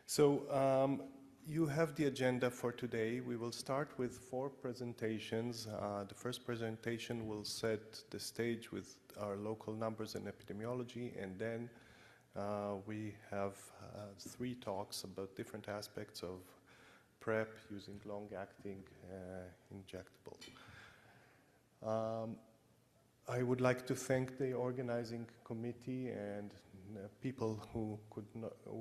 So you have the agenda for today. We will start with 4 presentations. The first presentation will set the stage with our local numbers in epidemiology, and then we have 3 talks about different aspects of PrEP using long-acting injectables. I would like to thank the organizing committee and people who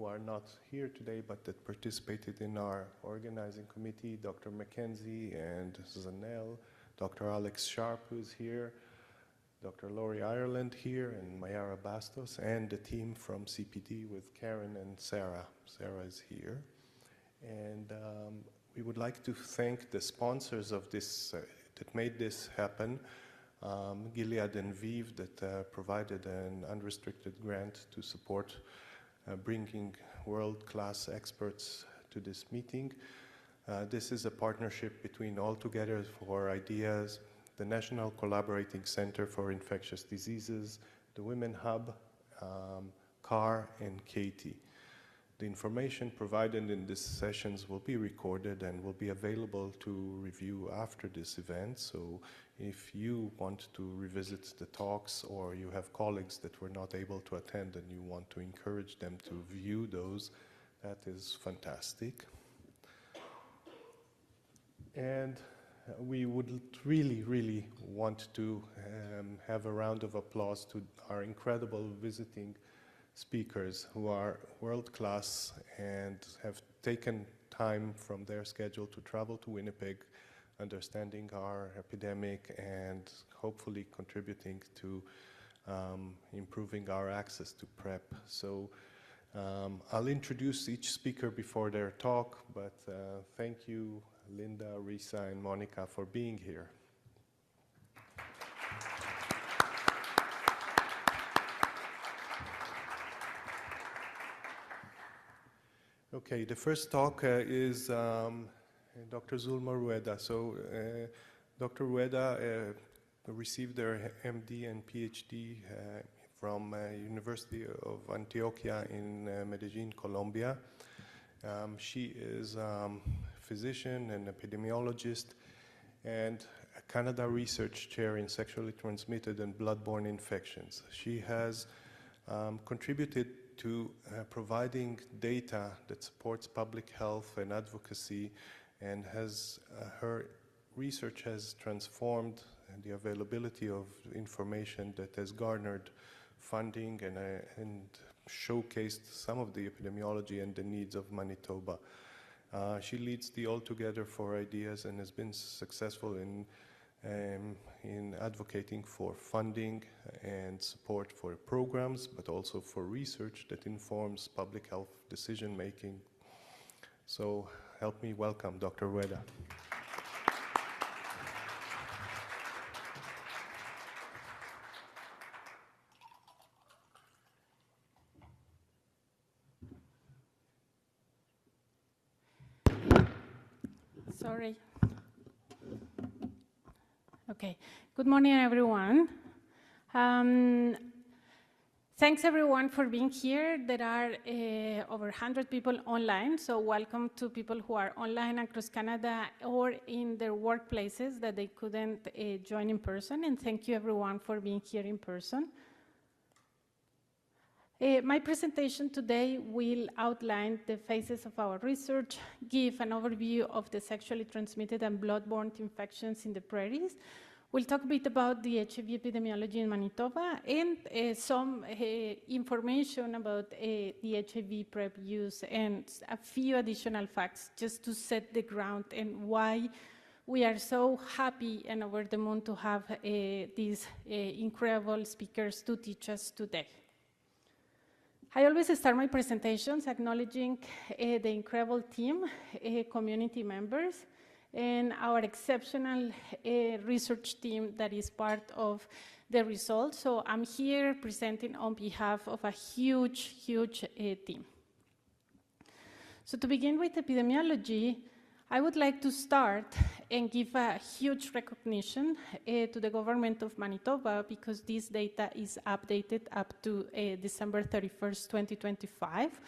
are not here today but that participated in our organizing committee, Dr. Mackenzie and Zanel, Dr. Alex Sharp, who's here, Dr. Laurie Ireland here, and Mayara Bastos, and the team from CPD with Karen and Sarah. Sarah is here. And we would like to thank the sponsors of this, that made this happen. Gilead and Viv that provided an unrestricted grant to support bringing world-class experts to this meeting. This is a partnership between All Together for Ideas, the National Collaborating Center for Infectious Diseases, the Women Hub, CAR, and Katie. The information provided in these sessions will be recorded and will be available to review after this event. So if you want to revisit the talks or you have colleagues that were not able to attend and you want to encourage them to view those, that is fantastic. And we would really want to have a round of applause to our incredible visiting speakers who are world-class and have taken time from their schedule to travel to Winnipeg, understanding our epidemic and hopefully contributing to improving our access to PrEP. So I'll introduce each speaker before their talk, but thank you, Linda, Risa, and Monica for being here. Okay, the first talk is Dr. Zulma Rueda. So Dr. Rueda received her MD and PhD from University of Antioquia in Medellin, Colombia. She is a physician and epidemiologist and a Canada Research Chair in Sexually Transmitted and Bloodborne Infections. She has contributed to providing data that supports public health and advocacy, and her research has transformed the availability of information that has garnered funding and showcased some of the epidemiology and the needs of Manitoba. She leads the All Together for Ideas and has been successful in advocating for funding and support for programs, but also for research that informs public health decision making. So help me welcome Dr. Rueda. Sorry. Okay. Good morning, everyone. Thanks, everyone, for being here. There are over 100 people online, so welcome to people who are online across Canada or in their workplaces that they couldn't join in person, and thank you, everyone, for being here in person. My presentation today will outline the phases of our research, give an overview of the sexually transmitted and bloodborne infections in the prairies. We'll talk a bit about the HIV epidemiology in Manitoba and some information about the HIV PrEP use and a few additional facts just to set the ground and why we are so happy and over the moon to have these incredible speakers to teach us today. I always start my presentations acknowledging the incredible team, community members, and our exceptional research team that is part of the results. So I'm here presenting on behalf of a huge team. So to begin with epidemiology, I would like to start and give a huge recognition to the government of Manitoba because this data is updated up to December 31st, 2025.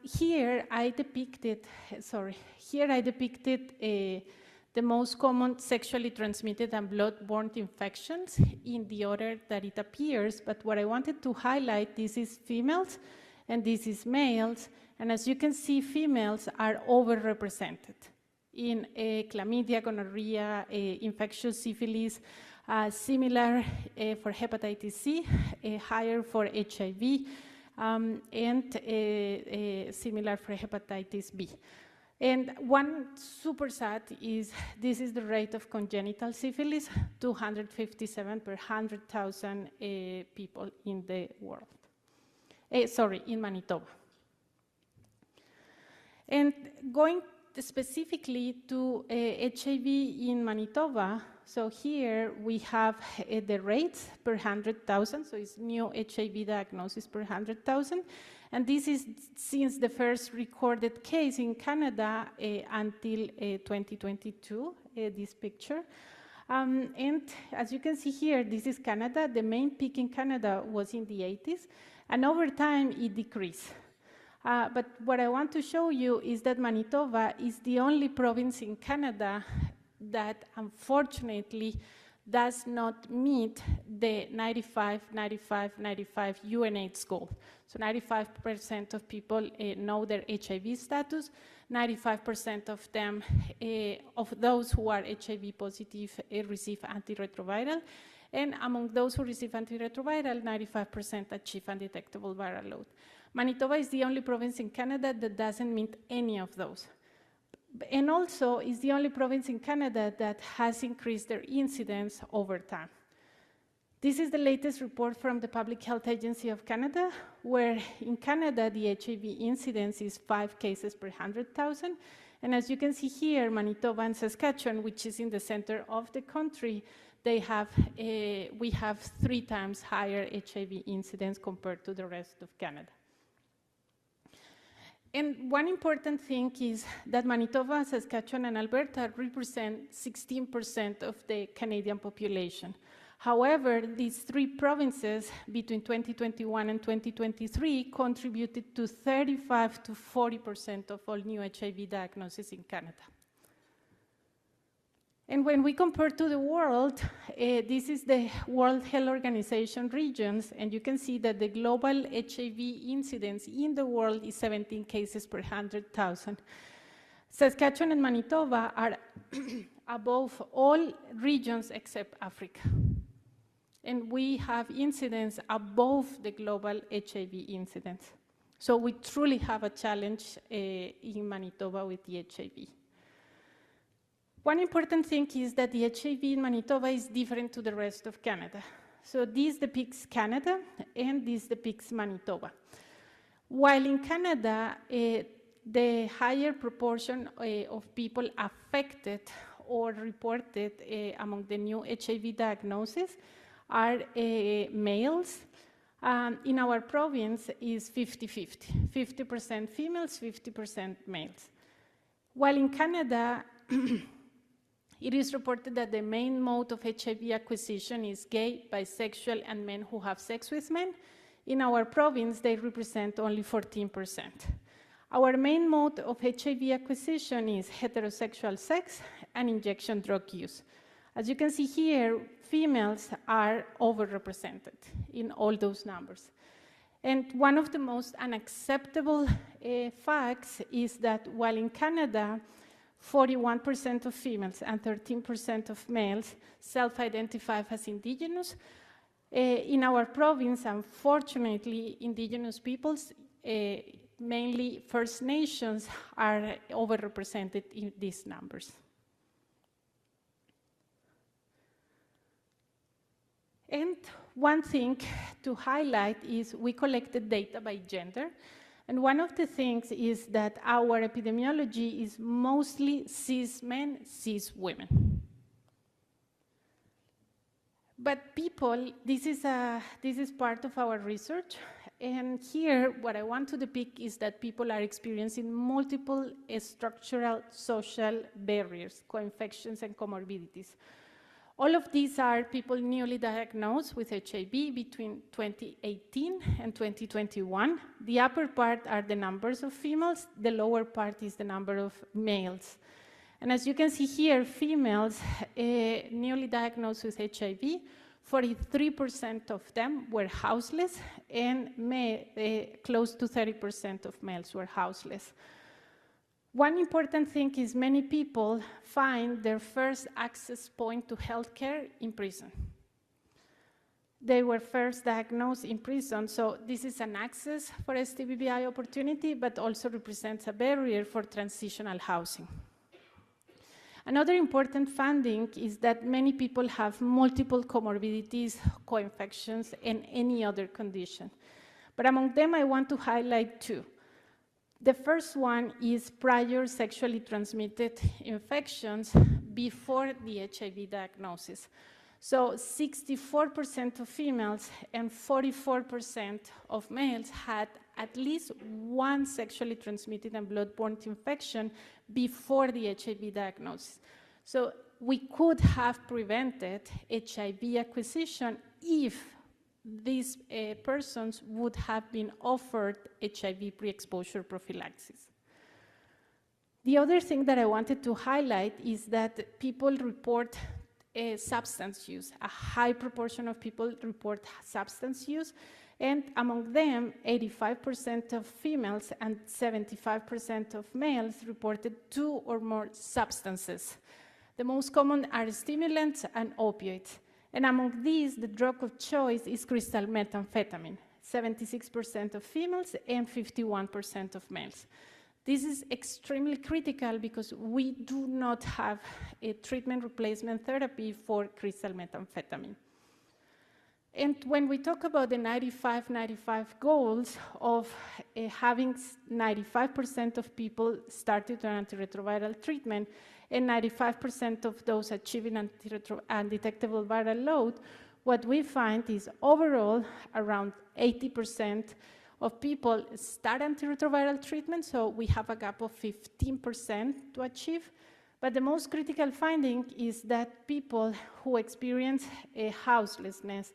Here I depicted the most common sexually transmitted and blood-borne infections in the order that it appears, but what I wanted to highlight, this is females and this is males, and as you can see, females are overrepresented in chlamydia, gonorrhea, infectious syphilis, similar for hepatitis C, higher for HIV, and similar for hepatitis B. And one super sad is, this is the rate of congenital syphilis, 257 per 100,000 people in the world. In Manitoba. And going specifically to HIV in Manitoba, so here we have the rates per 100,000, so it's new HIV diagnosis per 100,000. And this is since the first recorded case in Canada until 2022, this picture. And as you can see here, this is Canada. The main peak in Canada was in the 80s, and over time it decreased. But what I want to show you is that Manitoba is the only province in Canada that unfortunately does not meet the 95-95-95 UNAIDS goal. So 95% of people know their HIV status, 95% of them, of those who are HIV positive receive antiretroviral, and among those who receive antiretroviral, 95% achieve undetectable viral load. Manitoba is the only province in Canada that doesn't meet any of those. And also is the only province in Canada that has increased their incidence over time. This is the latest report from the Public Health Agency of Canada, where in Canada the HIV incidence is 5 cases per 100,000. And as you can see here, Manitoba and Saskatchewan, which is in the center of the country, we have 3 times higher HIV incidence compared to the rest of Canada. And one important thing is that Manitoba, Saskatchewan, and Alberta represent 16% of the Canadian population. However, these 3 provinces between 2021 and 2023 contributed to 35 to 40% of all new HIV diagnoses in Canada. And when we compare to the world, this is the World Health Organization regions, and you can see that the global HIV incidence in the world is 17 cases per 100,000. Saskatchewan and Manitoba are above all regions except Africa. And we have incidence above the global HIV incidence. So we truly have a challenge in Manitoba with the HIV. One important thing is that the HIV in Manitoba is different to the rest of Canada. So this depicts Canada, and this depicts Manitoba. While in Canada, the higher proportion of people affected or reported among the new HIV diagnoses are males. In our province is 50-50, 50% females, 50% males. While in Canada, it is reported that the main mode of HIV acquisition is gay, bisexual, and men who have sex with men. In our province, they represent only 14%. Our main mode of HIV acquisition is heterosexual sex and injection drug use. As you can see here, females are overrepresented in all those numbers. And one of the most unacceptable facts is that while in Canada, 41% of females and 13% of males self-identify as Indigenous. In our province, unfortunately, Indigenous peoples, mainly First Nations, are overrepresented in these numbers. And one thing to highlight is we collected data by gender. And one of the things is that our epidemiology is mostly cis men, cis women. But people, this is part of our research. And here, what I want to depict is that people are experiencing multiple structural social barriers, co-infections, and comorbidities. All of these are people newly diagnosed with HIV between 2018 and 2021. The upper part are the numbers of females, the lower part is the number of males. And as you can see here, females newly diagnosed with HIV, 43% of them were houseless, and close to 30% of males were houseless. One important thing is many people find their first access point to healthcare in prison. They were first diagnosed in prison, so this is an access for STBBI opportunity, but also represents a barrier for transitional housing. Another important finding is that many people have multiple comorbidities, co-infections, and any other condition. But among them, I want to highlight two. The first one is prior sexually transmitted infections before the HIV diagnosis. So 64% of females and 44% of males had at least one sexually transmitted and blood-borne infection before the HIV diagnosis. So we could have prevented HIV acquisition if these persons would have been offered HIV pre-exposure prophylaxis. The other thing that I wanted to highlight is that people report substance use. A high proportion of people report substance use, and among them, 85% of females and 75% of males reported 2 or more substances. The most common are stimulants and opioids. And among these, the drug of choice is crystal methamphetamine, 76% of females and 51% of males. This is extremely critical because we do not have a treatment replacement therapy for crystal methamphetamine. And when we talk about the 95-95 goals of having 95% of people started on antiretroviral treatment and 95% of those achieving undetectable viral load, what we find is overall around 80% of people start antiretroviral treatment, so we have a gap of 15% to achieve. But the most critical finding is that people who experience houselessness,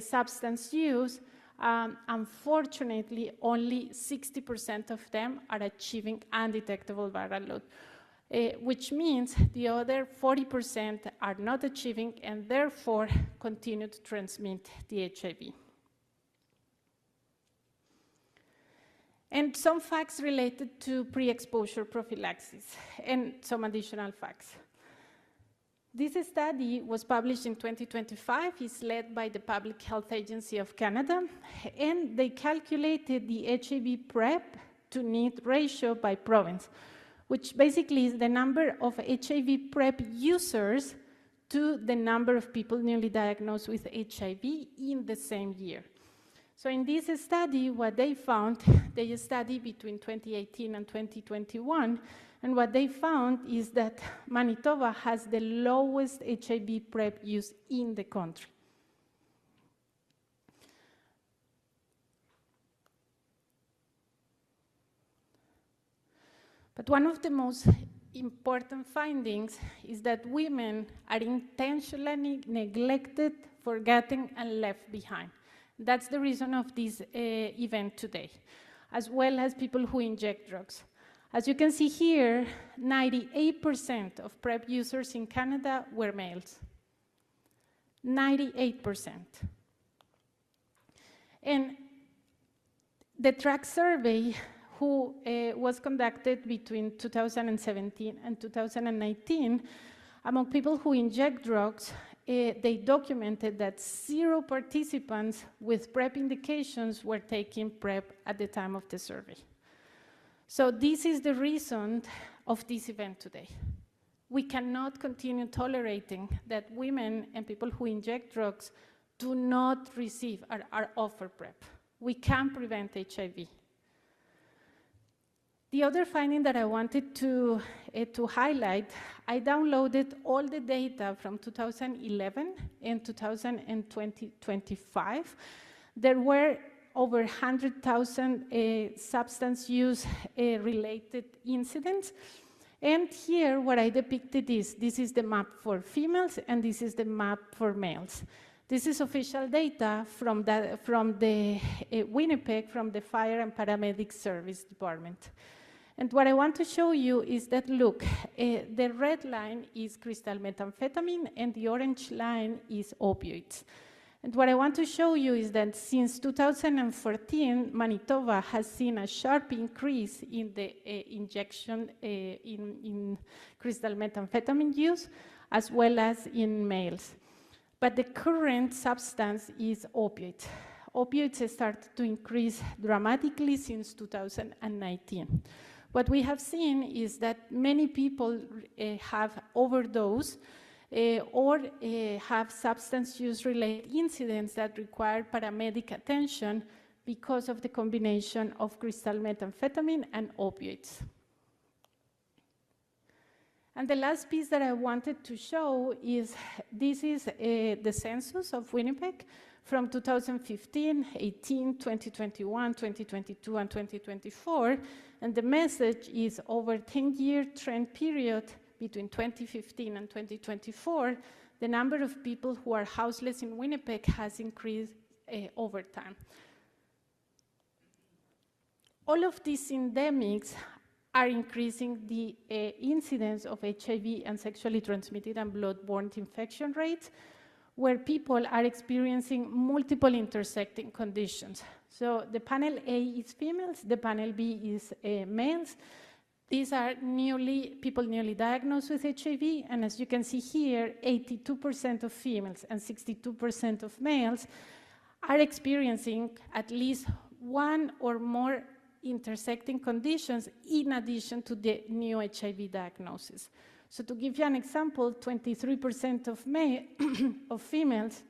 substance use, unfortunately, only 60% of them are achieving undetectable viral load, which means the other 40% are not achieving and therefore continue to transmit the HIV. And some facts related to pre-exposure prophylaxis and some additional facts. This study was published in 2025. It's led by the Public Health Agency of Canada, and they calculated the HIV PrEP to need ratio by province, which basically is the number of HIV PrEP users to the number of people newly diagnosed with HIV in the same year. So in this study, what they found, they studied between 2018 and 2021, and what they found is that Manitoba has the lowest HIV PrEP use in the country. But one of the most important findings is that women are intentionally neglected, forgotten, and left behind. That's the reason of this event today, as well as people who inject drugs. As you can see here, 98% of PrEP users in Canada were males. 98%. And the track survey, who was conducted between 2017 and 2019, among people who inject drugs, they documented that 0 participants with PrEP indications were taking PrEP at the time of the survey. So this is the reason of this event today. We cannot continue tolerating that women and people who inject drugs do not receive or are offered PrEP. We can prevent HIV. The other finding that I wanted to highlight, I downloaded all the data from 2011 and 2025. There were over 100,000 substance use related incidents, And here, what I depicted is, this is the map for females, and this is the map for males. This is official data from the Winnipeg, from the Fire and Paramedic Service Department. And what I want to show you is that, look, the red line is crystal methamphetamine, and the orange line is opioids. And what I want to show you is that since 2014, Manitoba has seen a sharp increase in the injection in crystal methamphetamine use, as well as in males. But the current substance is opioids. Opioids started to increase dramatically since 2019. What we have seen is that many people have overdose or have substance use-related incidents that require paramedic attention because of the combination of crystal methamphetamine and opioids. And the last piece that I wanted to show is, this is the census of Winnipeg from 2015, 18, 2021, 2022, and 2024. And the message is, over 10-year trend period between 2015 and 2024, the number of people who are houseless in Winnipeg has increased over time. All of these endemics are increasing the incidence of HIV and sexually transmitted and blood-borne infection rates, where people are experiencing multiple intersecting conditions. So the panel A is females, the panel B is males. These are people newly diagnosed with HIV, and as you can see here, 82% of females and 62% of males are experiencing at least one or more intersecting conditions in addition to the new HIV diagnosis. So to give you an example, 23% of females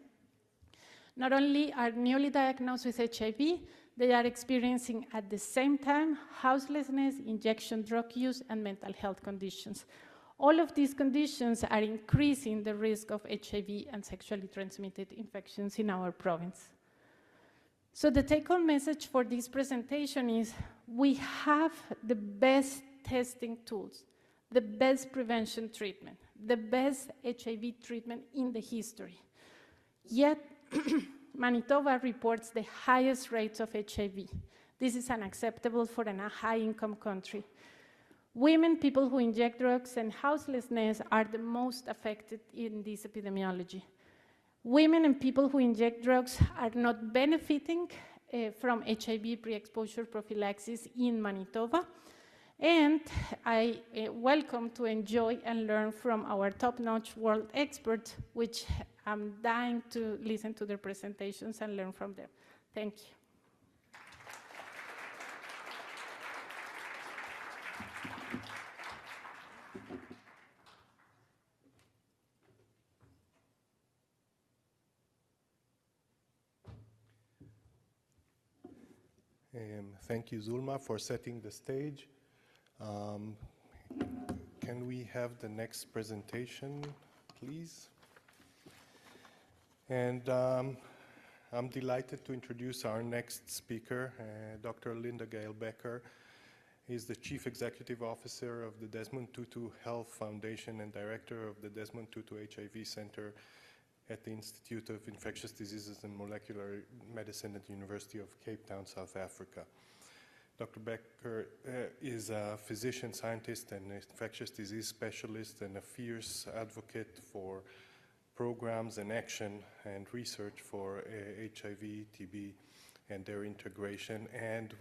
not only are newly diagnosed with HIV, they are experiencing at the same time houselessness, injection drug use, and mental health conditions. All of these conditions are increasing the risk of HIV and sexually transmitted infections in our province. So the take-home message for this presentation is, we have the best testing tools, the best prevention treatment, the best HIV treatment in the history. Yet, Manitoba reports the highest rates of HIV. This is unacceptable for a high-income country. Women, people who inject drugs, and houselessness are the most affected in this epidemiology. Women and people who inject drugs are not benefiting from HIV pre-exposure prophylaxis in Manitoba. And I welcome to enjoy and learn from our top-notch world experts, which I'm dying to listen to their presentations and learn from them. Thank you. Thank you, Zulma, for setting the stage. Can we have the next presentation, please? And I'm delighted to introduce our next speaker, Dr. Linda Gail Becker. He's the Chief Executive Officer of the Desmond Tutu Health Foundation and Director of the Desmond Tutu HIV Center at the Institute of Infectious Diseases and Molecular Medicine at the University of Cape Town, South Africa. Dr. Becker is a physician, scientist, and infectious disease specialist, and a fierce advocate for programs and action and research for HIV, TB, and their integration. And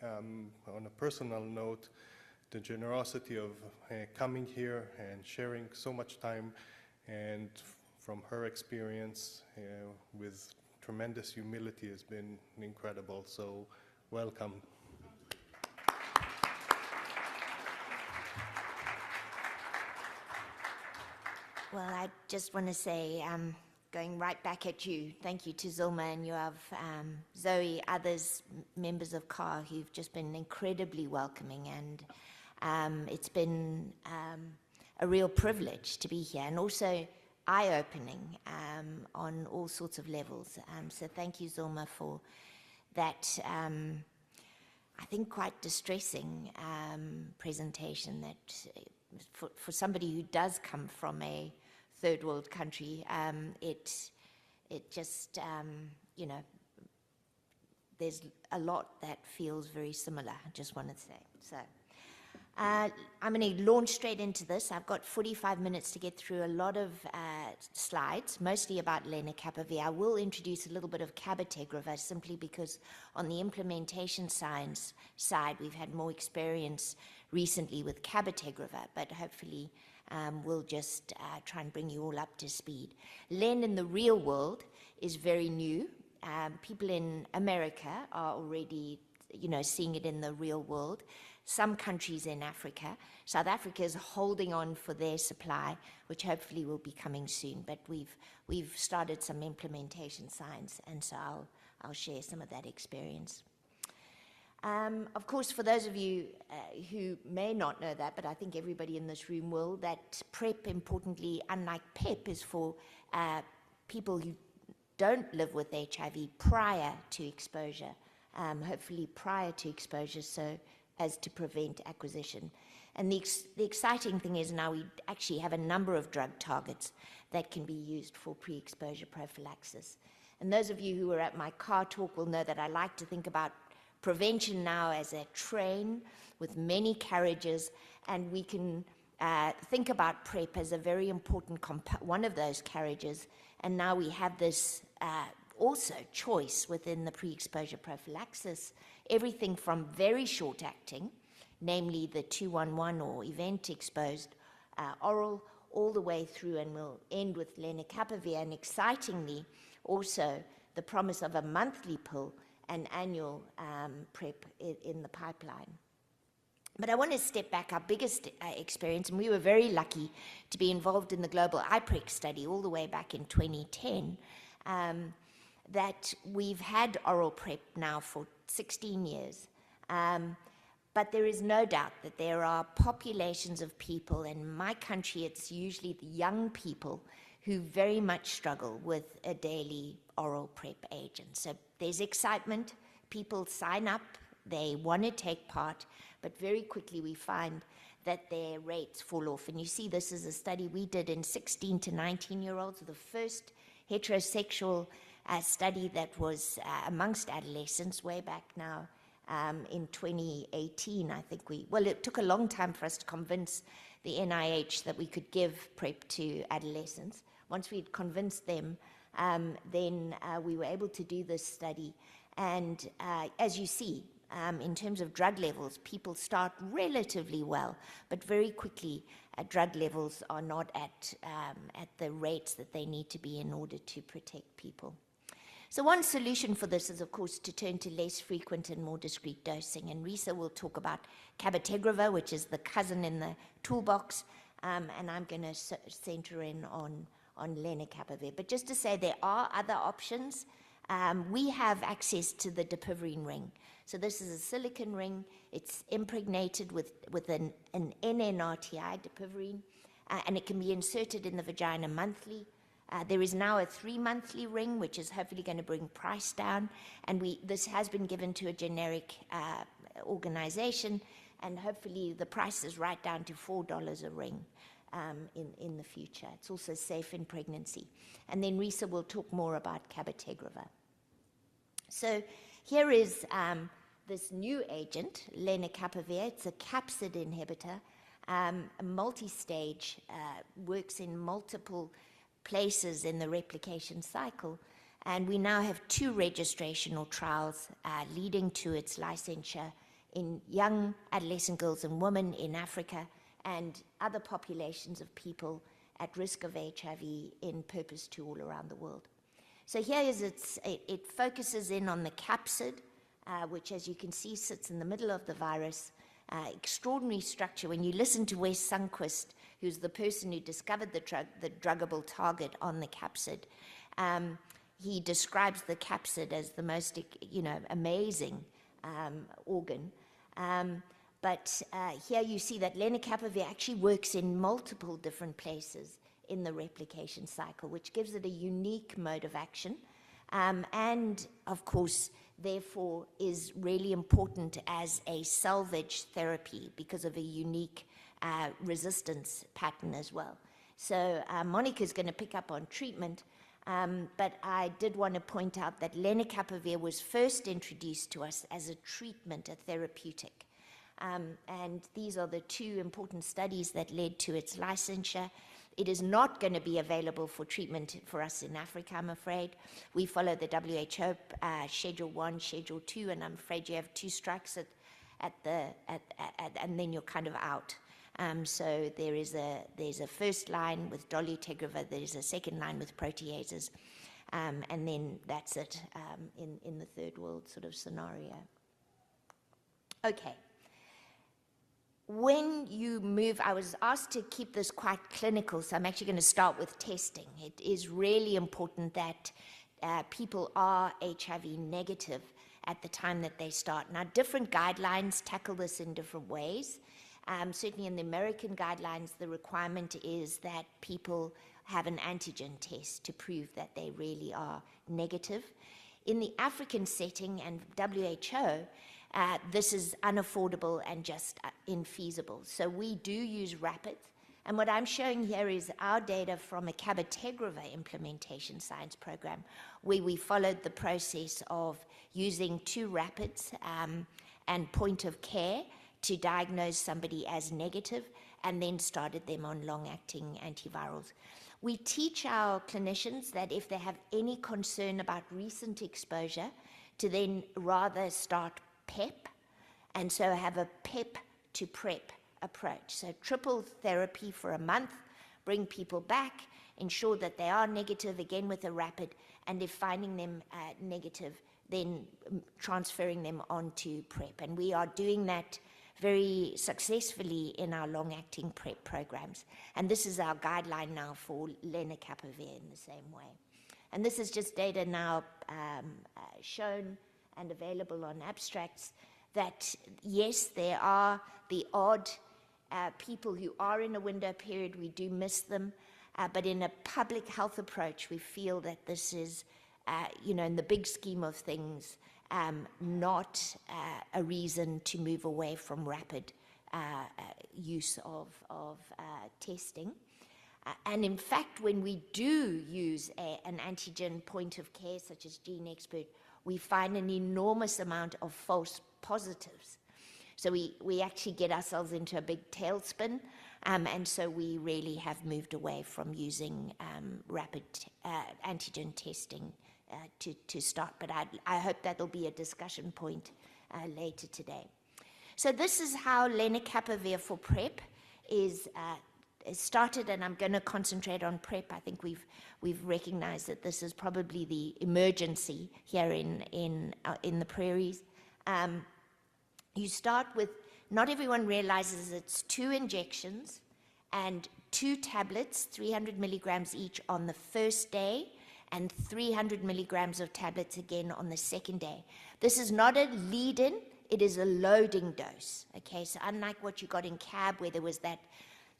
on a personal note, the generosity of coming here and sharing so much time, and from her experience with tremendous humility, has been incredible. So welcome. Well, I just want to say, going right back at you, thank you to Zulma and Yoav, Zoe, others, members of CAR, who've just been incredibly welcoming, and it's been a real privilege to be here, and also eye-opening on all sorts of levels. So thank you, Zulma, for that I think, quite distressing presentation that for somebody who does come from a third world country, it just, you know, there's a lot that feels very similar, I just wanted to say. So I'm going to launch straight into this. I've got 45 minutes to get through a lot of slides, mostly about lenacapavir. I will introduce a little bit of cabotegravir simply because on the implementation science side, we've had more experience recently with cabotegravir, but hopefully we'll just try and bring you all up to speed. Len in the real world is very new. People in America are already, you know, seeing it in the real world. Some countries in Africa. South Africa is holding on for their supply, which hopefully will be coming soon. But we've started some implementation science, and so I'll share some of that experience. Of course, for those of you who may not know that, but I think everybody in this room will, that PrEP, importantly, unlike PEP, is for people who don't live with HIV prior to exposure, hopefully prior to exposure, so as to prevent acquisition. And the exciting thing is now we actually have a number of drug targets that can be used for pre-exposure prophylaxis. And those of you who were at my car talk will know that I like to think about prevention now as a train with many carriages, and we can think about PrEP as a very important one of those carriages. And now we have this also choice within the pre-exposure prophylaxis, everything from very short acting, namely the 211 or event exposed oral, all the way through, and we'll end with lenacapavir, and excitingly also the promise of a monthly pill and annual PrEP in the pipeline. But I want to step back. Our biggest experience, and we were very lucky to be involved in the global IPREC study all the way back in 2010, that we've had oral PrEP now for 16 years. But there is no doubt that there are populations of people, in my country it's usually the young people, who very much struggle with a daily oral PrEP agent. So there's excitement, people sign up, they want to take part, but very quickly we find that their rates fall off. And you see, this is a study we did in 16 to 19-year-olds, the first heterosexual study that was amongst adolescents way back now in 2018, I think well, it took a long time for us to convince the NIH that we could give PrEP to adolescents. Once we'd convinced them, then we were able to do this study. And as you see, in terms of drug levels, people start relatively well, but very quickly drug levels are not at the rates that they need to be in order to protect people. So one solution for this is, of course, to turn to less frequent and more discrete dosing. And Risa will talk about cabotegravir, which is the cousin in the toolbox, and I'm going to center in on lenacapavir. But just to say, there are other options. We have access to the dapivirine ring. So this is a silicone ring. It's impregnated with an NNRTI, dapivirine, and it can be inserted in the vagina monthly. There is now a 3-monthly ring, which is hopefully going to bring price down, and this has been given to a generic organization, and hopefully the price is right down to $4 a ring in the future. It's also safe in pregnancy. And then Risa will talk more about cabotegravir. So here is this new agent, lenacapavir. It's a capsid inhibitor, a multi-stage, works in multiple places in the replication cycle. And we now have 2 registrational trials leading to its licensure in young adolescent girls and women in Africa and other populations of people at risk of HIV in purpose 2 all around the world. So here is it focuses in on the capsid, which, as you can see, sits in the middle of the virus. Extraordinary structure. When you listen to Wes Sundquist, who's the person who discovered the druggable target on the capsid, he describes the capsid as the most, amazing organ. But here you see that lenacapavir actually works in multiple different places in the replication cycle, which gives it a unique mode of action. And, of course, therefore is really important as a salvage therapy because of a unique resistance pattern as well. So Monica's going to pick up on treatment, but I did want to point out that lenacapavir was first introduced to us as a treatment, a therapeutic. And these are the two important studies that led to its licensure. It is not going to be available for treatment for us in Africa, I'm afraid. We follow the WHO Schedule 1, Schedule 2, and I'm afraid you have 2 strikes and then you're kind of out. So there's a first line with dolutegravir, there's a second line with proteases, and then that's it in the third world sort of scenario. Okay. When you move, I was asked to keep this quite clinical, so I'm actually going to start with testing. It is really important that people are HIV negative at the time that they start. Now, different guidelines tackle this in different ways. Certainly in the American guidelines, the requirement is that people have an antigen test to prove that they really are negative. In the African setting and WHO, this is unaffordable and just infeasible. So we do use rapids. And what I'm showing here is our data from a cabotegravir implementation science program, where we followed the process of using 2 rapids and point of care to diagnose somebody as negative, and then started them on long-acting antivirals. We teach our clinicians that if they have any concern about recent exposure, to then rather start PEP, and so have a PEP to PrEP approach. So triple therapy for a month, bring people back, ensure that they are negative, again with a rapid, and if finding them negative, then transferring them onto PrEP. And we are doing that very successfully in our long-acting PrEP programs. And this is our guideline now for lenacapavir in the same way. And this is just data now shown and available on abstracts that, yes, there are the odd people who are in a window period, we do miss them, but in a public health approach, we feel that this is, in the big scheme of things, not a reason to move away from rapid use of testing. And in fact, when we do use an antigen point of care, such as GeneXpert, we find an enormous amount of false positives. So we actually get ourselves into a big tailspin, and so we really have moved away from using rapid antigen testing to start. But I hope that'll be a discussion point later today. So this is how lenacapavir for PrEP is started, and I'm going to concentrate on PrEP. I think we've recognized that this is probably the emergency here in the prairies. You start with, not everyone realizes it's 2 injections and 2 tablets, 300 milligrams each on the first day, and 300 milligrams of tablets again on the second day. This is not a lead-in, it is a loading dose. Okay, so unlike what you got in CAB, where there was that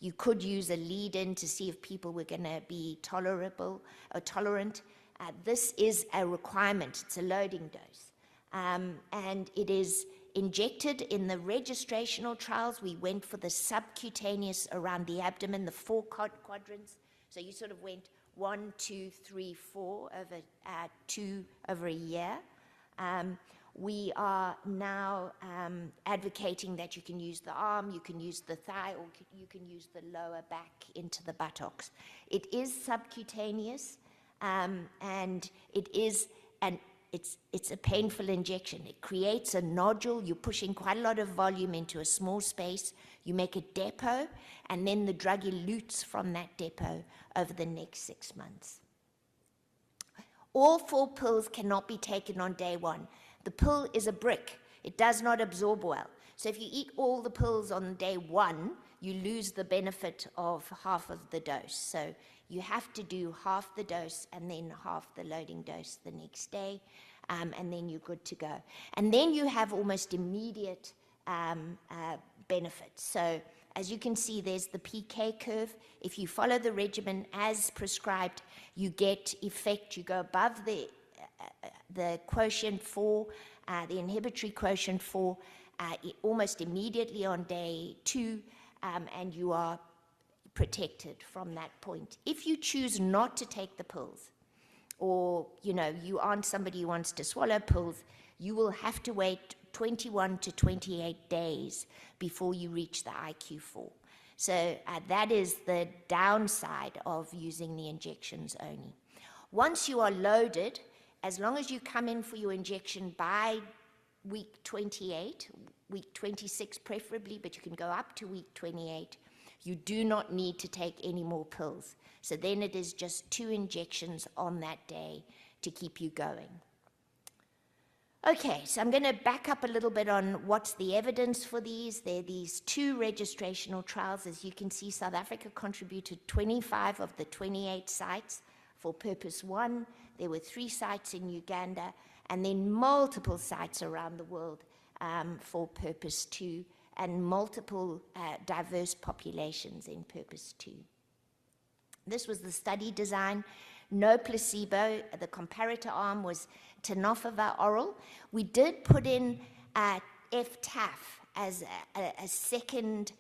you could use a lead-in to see if people were going to be tolerant, this is a requirement, it's a loading dose. And it is injected in the registrational trials. We went for the subcutaneous around the abdomen, the 4 quadrants. So you sort of went 1, 2, 3, 4 over 2 over a year. We are now advocating that you can use the arm, you can use the thigh, or you can use the lower back into the buttocks. It is subcutaneous, and it is it's a painful injection. It creates a nodule. You're pushing quite a lot of volume into a small space. You make a depot, and then the drug elutes from that depot over the next 6 months. All 4 pills cannot be taken on day 1. The pill is a brick. It does not absorb well. So if you eat all the pills on day 1, you lose the benefit of half of the dose. So you have to do half the dose and then half the loading dose the next day, and then you're good to go. And then you have almost immediate benefits. So as you can see, there's the PK curve. If you follow the regimen as prescribed, you get effect. You go above the quotient 4, the inhibitory quotient 4, almost immediately on day 2, and you are protected from that point. If you choose not to take the pills, or you aren't somebody who wants to swallow pills, you will have to wait 21 to 28 days before you reach the IQ4. So that is the downside of using the injections only. Once you are loaded, as long as you come in for your injection by week 28, week 26 preferably, but you can go up to week 28, you do not need to take any more pills. So then it is just 2 injections on that day to keep you going. Okay, so I'm going to back up a little bit on what's the evidence for these. There are these 2 registrational trials. As you can see, South Africa contributed 25 of the 28 sites for Purpose 1. There were 3 sites in Uganda, and then multiple sites around the world for Purpose 2, and multiple diverse populations in Purpose 2. This was the study design. No placebo. The comparator arm was tenofovir oral. We did put in FTAF as a second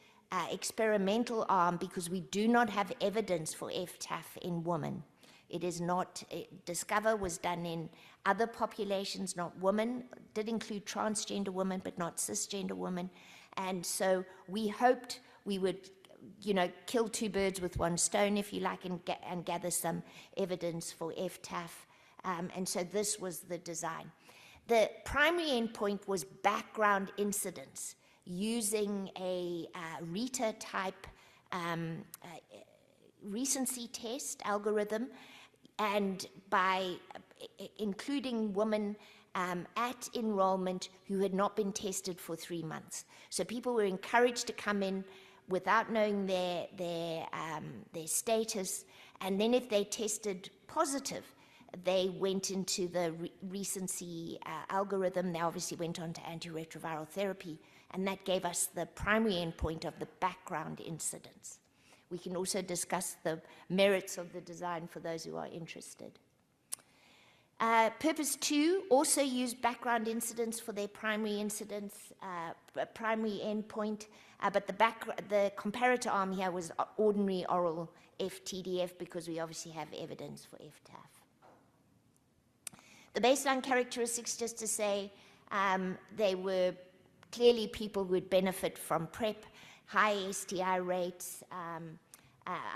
experimental arm because we do not have evidence for FTAF in women. It is not, Discover was done in other populations, not women. It did include transgender women, but not cisgender women. And so we hoped we would kill 2 birds with 1 stone, if you like, and gather some evidence for FTAF. And so this was the design. The primary endpoint was background incidence using a Rita-type recency test algorithm, and by including women at enrollment who had not been tested for 3 months. So people were encouraged to come in without knowing their status, and then if they tested positive, they went into the recency algorithm. They obviously went on to antiretroviral therapy, and that gave us the primary endpoint of the background incidence. We can also discuss the merits of the design for those who are interested. Purpose 2 also used background incidence for their primary incidence, primary endpoint, but the comparator arm here was ordinary oral FTDF because we obviously have evidence for FTAF. The baseline characteristics, just to say, they were clearly people who would benefit from PrEP, high STI rates,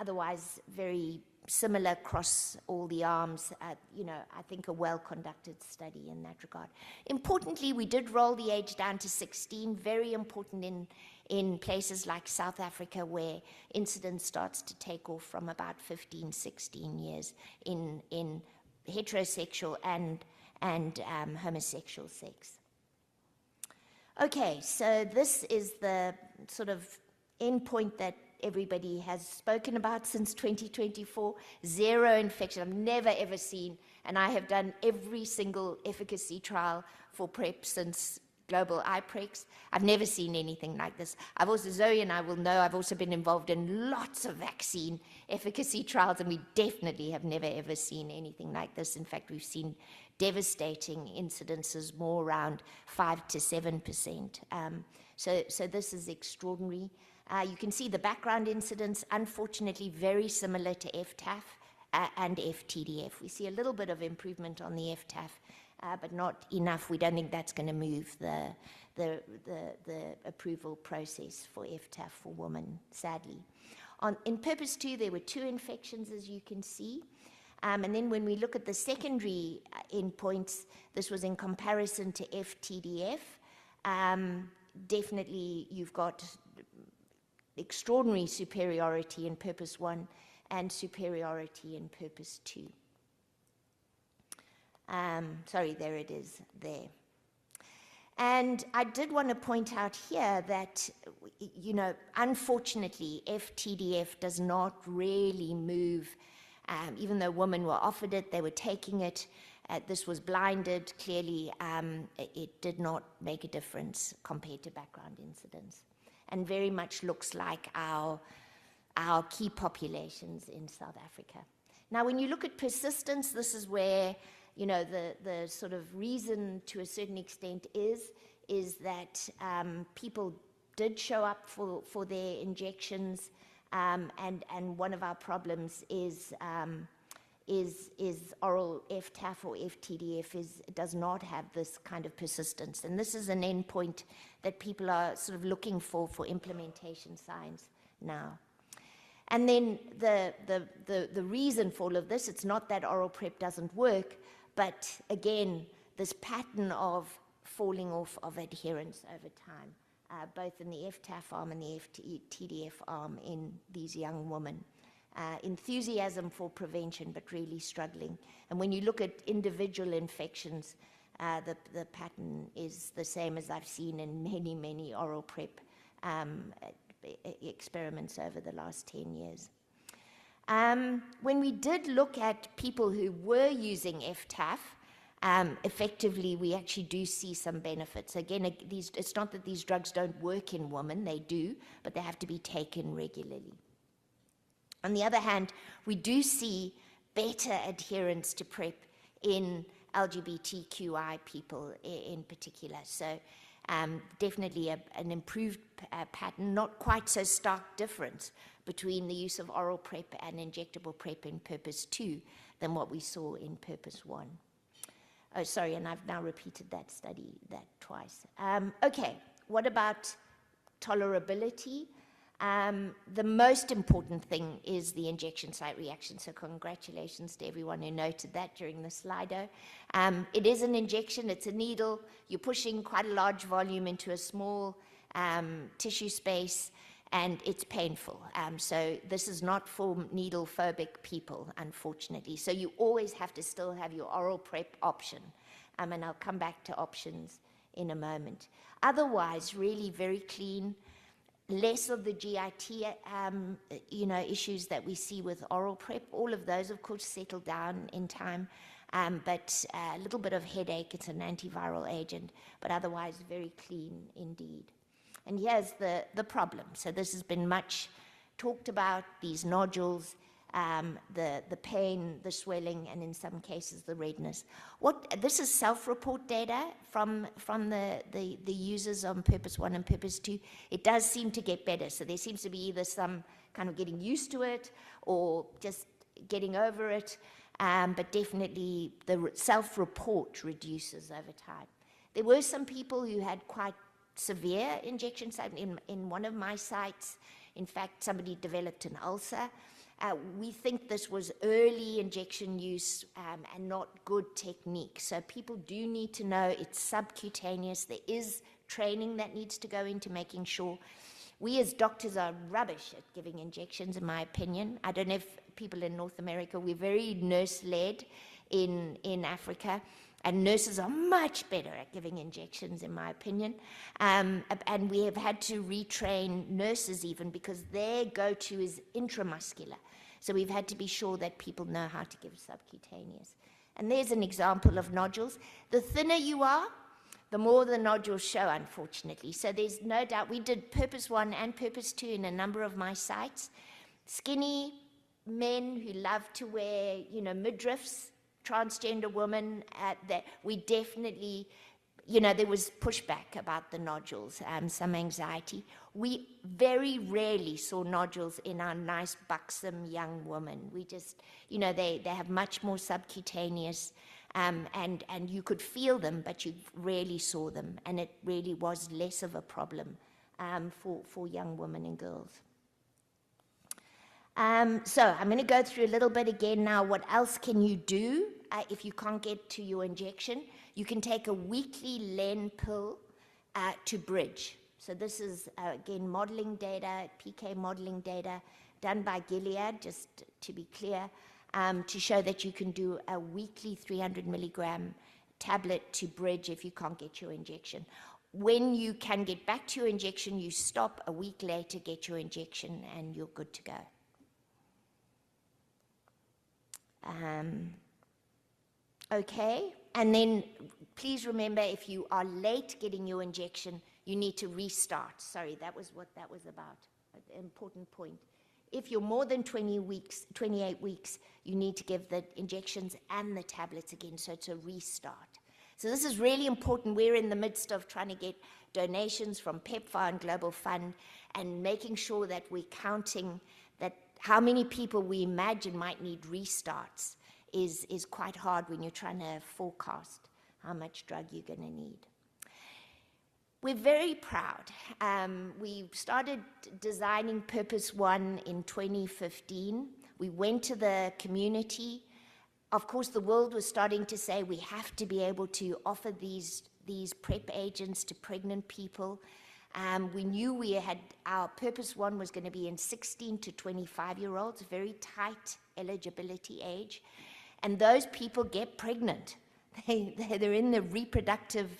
otherwise very similar across all the arms. I think a well-conducted study in that regard. Importantly, we did roll the age down to 16, very important in places like South Africa, where incidence starts to take off from about 15, 16 years in heterosexual and homosexual sex. Okay, so this is the sort of endpoint that everybody has spoken about since 2024, 0 infection. I've never ever seen, and I have done every single efficacy trial for PrEP since Global IPREX. I've never seen anything like this. I've also, Zoe and I will know, I've also been involved in lots of vaccine efficacy trials, and we definitely have never ever seen anything like this. In fact, we've seen devastating incidences more around 5 to 7%. So this is extraordinary. You can see the background incidence, unfortunately, very similar to FTAF and FTDF. We see a little bit of improvement on the FTAF, but not enough. We don't think that's going to move the approval process for FTAF for women, sadly. In Purpose 2, there were 2 infections, as you can see. And then when we look at the secondary endpoints, this was in comparison to FTDF. Definitely, you've got extraordinary superiority in Purpose 1 and superiority in Purpose 2. Sorry, there it is there. And I did want to point out here that, unfortunately, FTDF does not really move. Even though women were offered it, they were taking it. This was blinded. Clearly, it did not make a difference compared to background incidence, and very much looks like our key populations in South Africa. Now, when you look at persistence, this is where the sort of reason to a certain extent is that people did show up for their injections, and one of our problems is oral FTAF or FTDF does not have this kind of persistence. And this is an endpoint that people are sort of looking for implementation science now. And then the reason for all of this, it's not that oral PrEP doesn't work, but again, this pattern of falling off of adherence over time, both in the FTAF arm and the FTDF arm in these young women. Enthusiasm for prevention, but really struggling. And when you look at individual infections, the pattern is the same as I've seen in many, many oral PrEP experiments over the last 10 years. When we did look at people who were using FTAF, effectively, we actually do see some benefits. Again, it's not that these drugs don't work in women, they do, but they have to be taken regularly. On the other hand, we do see better adherence to PrEP in LGBTQI people in particular. So definitely an improved pattern, not quite so stark difference between the use of oral PrEP and injectable PrEP in Purpose 2 than what we saw in Purpose 1. Oh, sorry, and I've now repeated that study twice. Okay, what about tolerability? The most important thing is the injection site reaction, so congratulations to everyone who noted that during the Slido. It is an injection, it's a needle, you're pushing quite a large volume into a small tissue space, and it's painful. So this is not for needle-phobic people, unfortunately. So you always have to still have your oral PrEP option, and I'll come back to options in a moment. Otherwise, really very clean. Less of the GIT, issues that we see with oral PrEP. All of those, of course, settle down in time, but a little bit of headache. It's an antiviral agent, but otherwise very clean indeed. And here's the problem. So this has been much talked about, these nodules, the pain, the swelling, and in some cases the redness. This is self-report data from the users on Purpose 1 and Purpose 2. It does seem to get better. So there seems to be either some kind of getting used to it or just getting over it, but definitely the self-report reduces over time. There were some people who had quite severe injection sites. In one of my sites, in fact, somebody developed an ulcer. We think this was early injection use and not good technique. So people do need to know it's subcutaneous. There is training that needs to go into making sure. We as doctors are rubbish at giving injections, in my opinion. I don't know if people in North America, we're very nurse-led in Africa. And nurses are much better at giving injections, in my opinion. And we have had to retrain nurses even because their go-to is intramuscular. So we've had to be sure that people know how to give subcutaneous. And there's an example of nodules. The thinner you are, the more the nodules show, unfortunately. So there's no doubt, we did Purpose 1 and Purpose 2 in a number of my sites. Skinny men who love to wear, midriffs, transgender women, that we definitely, there was pushback about the nodules, some anxiety. We very rarely saw nodules in our nice, buxom young women. We just, they have much more subcutaneous, and you could feel them, but you rarely saw them, and it really was less of a problem for young women and girls. So I'm going to go through a little bit again now. What else can you do if you can't get to your injection? You can take a weekly Len pill to bridge. So this is, again, modeling data, PK modeling data done by Gilead, just to be clear, to show that you can do a weekly 300 milligram tablet to bridge if you can't get your injection. When you can get back to your injection, you stop a week later, get your injection, and you're good to go. Okay, and then please remember, if you are late getting your injection, you need to restart. Sorry, that was what that was about, an important point. if you're more than 28 weeks, you need to give the injections and the tablets again, so it's a restart. So this is really important. We're in the midst of trying to get donations from PEPFAR and Global Fund and making sure that we're counting that how many people we imagine might need restarts is quite hard when you're trying to forecast how much drug you're going to need. We're very proud. We started designing Purpose 1 in 2015. We went to the community. Of course, the world was starting to say we have to be able to offer these PrEP agents to pregnant people. We knew our Purpose 1 was going to be in 16 to 25-year-olds, very tight eligibility age. And those people get pregnant. They're in the reproductive,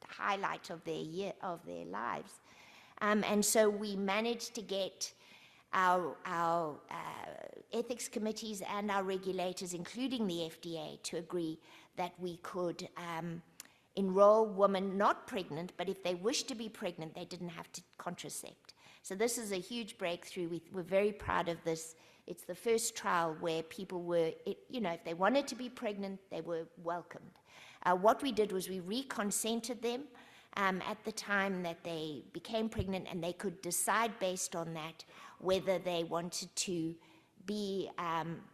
highlight of their lives. And so we managed to get our ethics committees and our regulators, including the FDA, to agree that we could enroll women not pregnant, but if they wished to be pregnant, they didn't have to contracept. So this is a huge breakthrough. We're very proud of this. It's the first trial where people were, if they wanted to be pregnant, they were welcomed. What we did was we reconsented them at the time that they became pregnant, and they could decide based on that whether they wanted to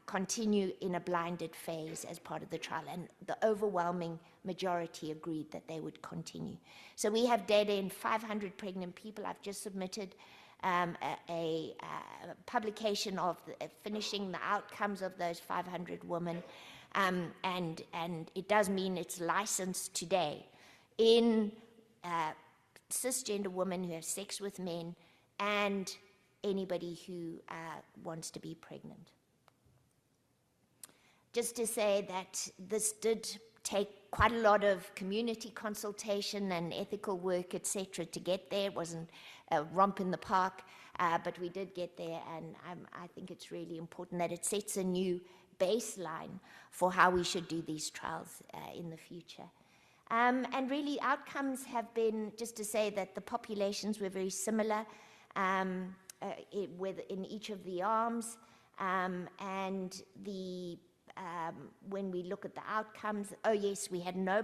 continue in a blinded phase as part of the trial. And the overwhelming majority agreed that they would continue. So we have data in 500 pregnant people. I've just submitted a publication of finishing the outcomes of those 500 women. And it does mean it's licensed today in cisgender women who have sex with men and anybody who wants to be pregnant. Just to say that this did take quite a lot of community consultation and ethical work, etc., to get there. It wasn't a romp in the park, but we did get there, and I think it's really important that it sets a new baseline for how we should do these trials in the future. And really, outcomes have been, just to say that the populations were very similar in each of the arms, and when we look at the outcomes, oh yes, we had no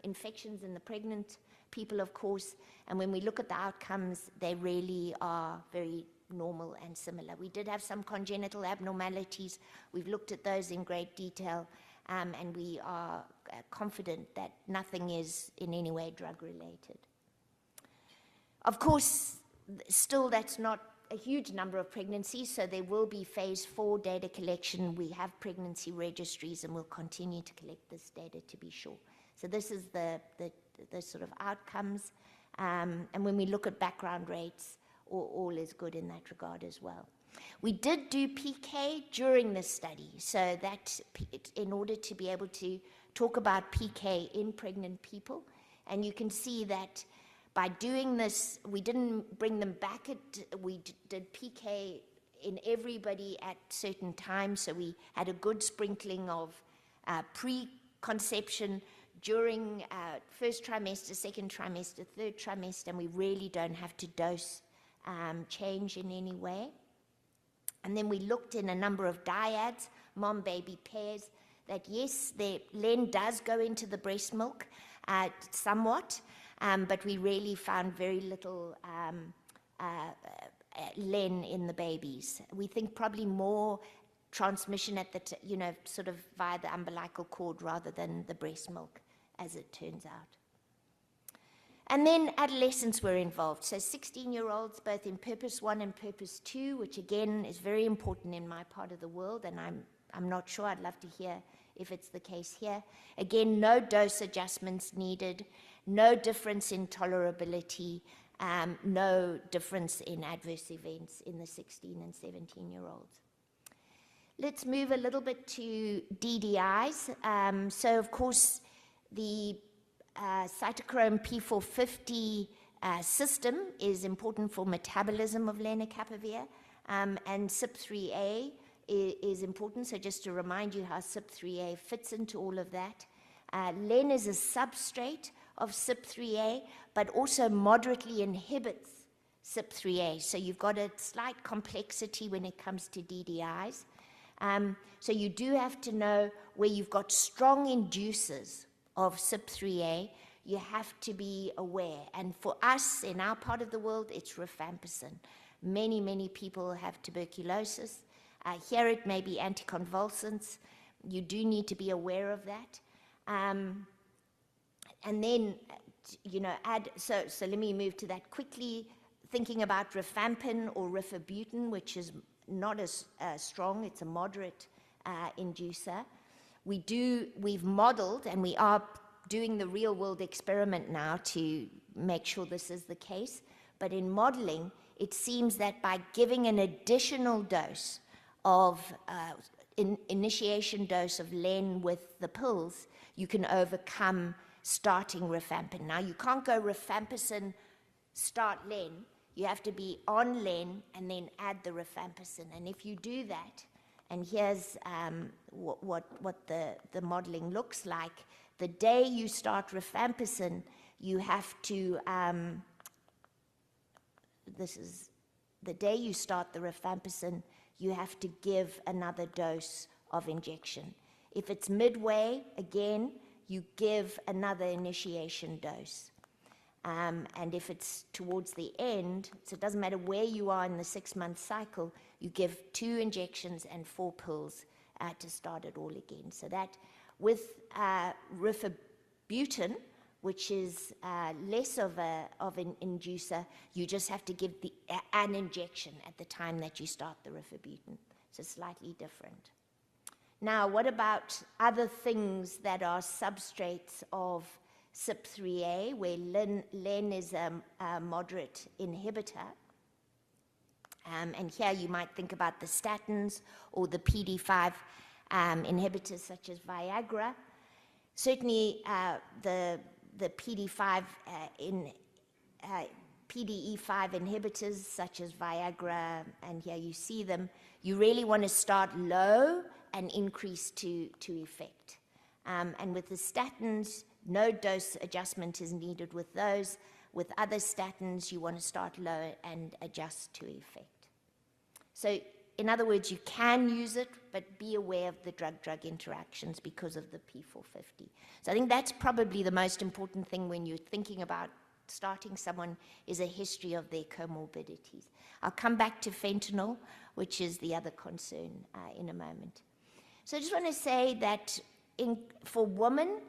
infections in the pregnant people, of course, and when we look at the outcomes, they really are very normal and similar. We did have some congenital abnormalities. We've looked at those in great detail, and we are confident that nothing is in any way drug-related. Of course, still that's not a huge number of pregnancies, so there will be phase 4 data collection. We have pregnancy registries, and we'll continue to collect this data to be sure. So this is the sort of outcomes, and when we look at background rates, all is good in that regard as well. We did do PK during this study, so that in order to be able to talk about PK in pregnant people, and you can see that by doing this, we didn't bring them back. We did PK in everybody at certain times, so we had a good sprinkling of pre-conception during first trimester, second trimester, third trimester, and we really don't have to dose change in any way. And then we looked in a number of dyads, mom-baby pairs, that yes, the len does go into the breast milk somewhat, but we really found very little len in the babies. We think probably more transmission at the, sort of via the umbilical cord rather than the breast milk, as it turns out. And then adolescents were involved. So 16-year-olds, both in Purpose 1 and Purpose 2, which again is very important in my part of the world, and I'm not sure. I'd love to hear if it's the case here. Again, no dose adjustments needed, no difference in tolerability, no difference in adverse events in the 16 and 17-year-olds. Let's move a little bit to DDIs. So, of course, the cytochrome P450 system is important for metabolism of lenacapavir, and CYP3A is important. So just to remind you how CYP3A fits into all of that. Len is a substrate of CYP3A, but also moderately inhibits CYP3A. So you've got a slight complexity when it comes to DDIs. So you do have to know where you've got strong inducers of CYP3A, you have to be aware. And for us, in our part of the world, it's rifampicin. Many, many people have tuberculosis. Here it may be anticonvulsants. You do need to be aware of that. And then, so let me move to that quickly. Thinking about rifampin or rifabutin, which is not as strong, it's a moderate inducer. We've modeled, and we are doing the real world experiment now to make sure this is the case. But in modeling, it seems that by giving an additional dose of initiation dose of len with the pills, you can overcome starting rifampin. Now, you can't go rifampicin, start len. You have to be on len and then add the rifampicin. And if you do that, and here's what the modeling looks like, the day you start rifampicin, you have to, this is the day you start the rifampicin, you have to give another dose of injection. If it's midway, again, you give another initiation dose. And if it's towards the end, so it doesn't matter where you are in the 6-month cycle, you give 2 injections and 4 pills to start it all again. So that with rifabutin, which is less of an inducer, you just have to give an injection at the time that you start the rifabutin. So slightly different. Now, what about other things that are substrates of CYP3A, where len is a moderate inhibitor? And here you might think about the statins or the PD5 inhibitors such as Viagra. Certainly the PDE5 inhibitors such as Viagra, and here you see them, you really want to start low and increase to effect. And with the statins, no dose adjustment is needed with those. With other statins, you want to start low and adjust to effect. So, in other words, you can use it, but be aware of the drug-drug interactions because of the P450. So I think that's probably the most important thing when you're thinking about starting someone, is a history of their comorbidities. I'll come back to fentanyl, which is the other concern, in a moment. So I just want to say that for women,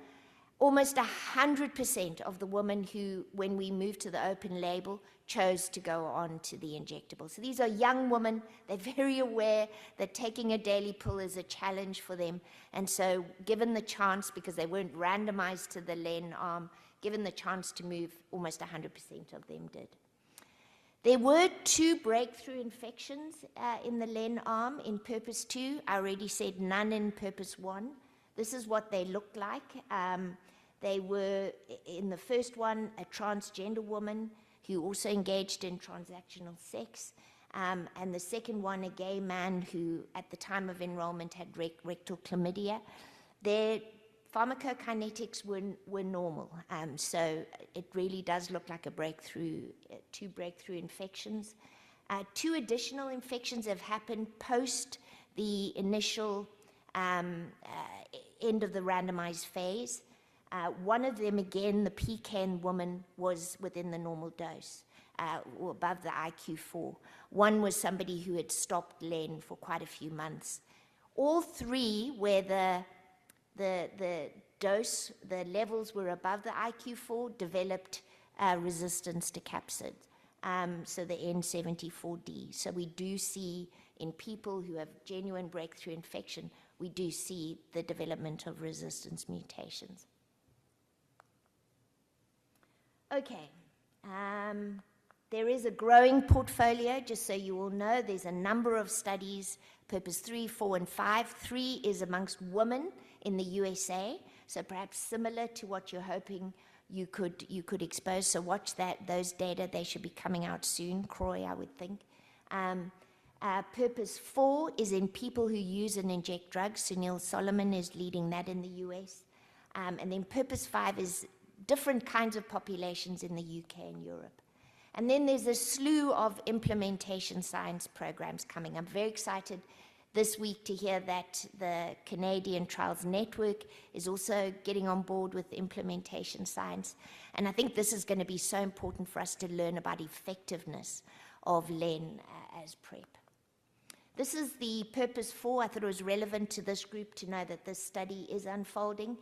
almost 100% of the women who, when we moved to the open label, chose to go on to the injectable. So these are young women. They're very aware that taking a daily pill is a challenge for them. And so given the chance, because they weren't randomized to the len arm, given the chance to move, almost 100% of them did. There were 2 breakthrough infections in the len arm in Purpose 2. I already said none in Purpose 1. This is what they looked like. They were, in the first one, a transgender woman who also engaged in transactional sex. And the second one, a gay man who, at the time of enrollment, had rectal chlamydia. Their pharmacokinetics were normal. So it really does look like a breakthrough, 2 breakthrough infections. 2 additional infections have happened post the initial end of the randomized phase. One of them, again, the pecan woman, was within the normal dose, or above the IQ4. One was somebody who had stopped len for quite a few months. All 3, where the dose, the levels were above the IQ4, developed resistance to capsid, so the N74D. So we do see in people who have genuine breakthrough infection, we do see the development of resistance mutations. Okay, there is a growing portfolio, just so you all know. There's a number of studies, Purpose 3, 4, and 5. 3 is amongst women in the USA, so perhaps similar to what you're hoping you could expose. So watch those data. They should be coming out soon, Croy, I would think. Purpose 4 is in people who use and inject drugs. Sunil Solomon is leading that in the US. And then Purpose 5 is different kinds of populations in the UK and Europe. And then there's a slew of implementation science programs coming. I'm very excited this week to hear that the Canadian Trials Network is also getting on board with implementation science. And I think this is going to be so important for us to learn about effectiveness of LEN as PrEP. This is the purpose 4. I thought it was relevant to this group to know that this study is unfolding.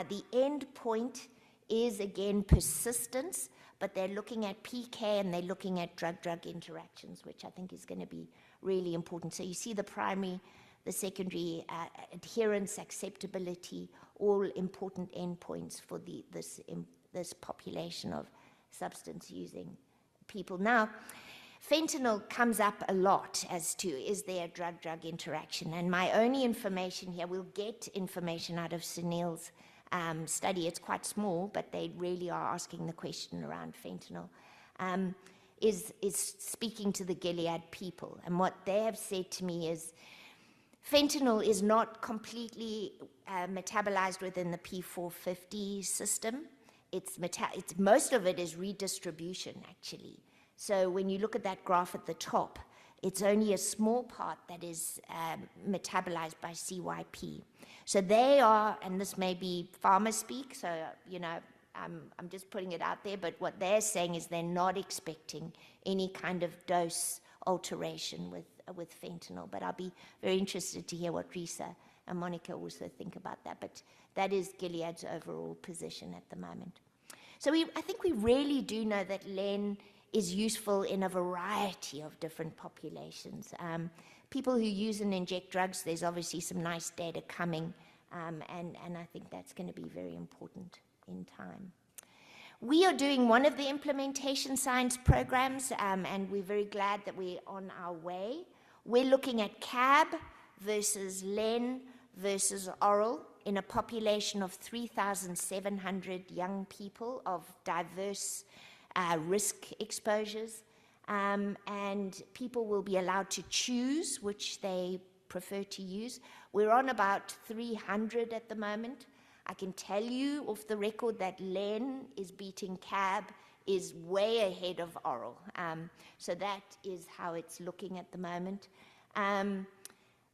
The end point is, again, persistence, but they're looking at PK and they're looking at drug-drug interactions, which I think is going to be really important. So you see the primary, the secondary, adherence, acceptability, all important endpoints for this population of substance-using people. Now, fentanyl comes up a lot as to, is there a drug-drug interaction? And my only information here, we'll get information out of Sunil's study. It's quite small, but they really are asking the question around fentanyl. Is speaking to the Gilead people. And what they have said to me is fentanyl is not completely metabolized within the P450 system. Most of it is redistribution, actually. So when you look at that graph at the top, it's only a small part that is metabolized by CYP. So they are, and this may be pharma speak, so, you know, I'm just putting it out there, but what they're saying is they're not expecting any kind of dose alteration with fentanyl. But I'll be very interested to hear what Risa and Monica also think about that. But that is Gilead's overall position at the moment. So I think we really do know that LEN is useful in a variety of different populations. People who use and inject drugs, there's obviously some nice data coming, and I think that's going to be very important in time. We are doing one of the implementation science programs, and we're very glad that we're on our way. We're looking at CAB versus LEN versus oral in a population of 3,700 young people of diverse risk exposures, and people will be allowed to choose which they prefer to use. We're on about 300 at the moment. I can tell you off the record that LEN is beating CAB, is way ahead of oral. So that is how it's looking at the moment. And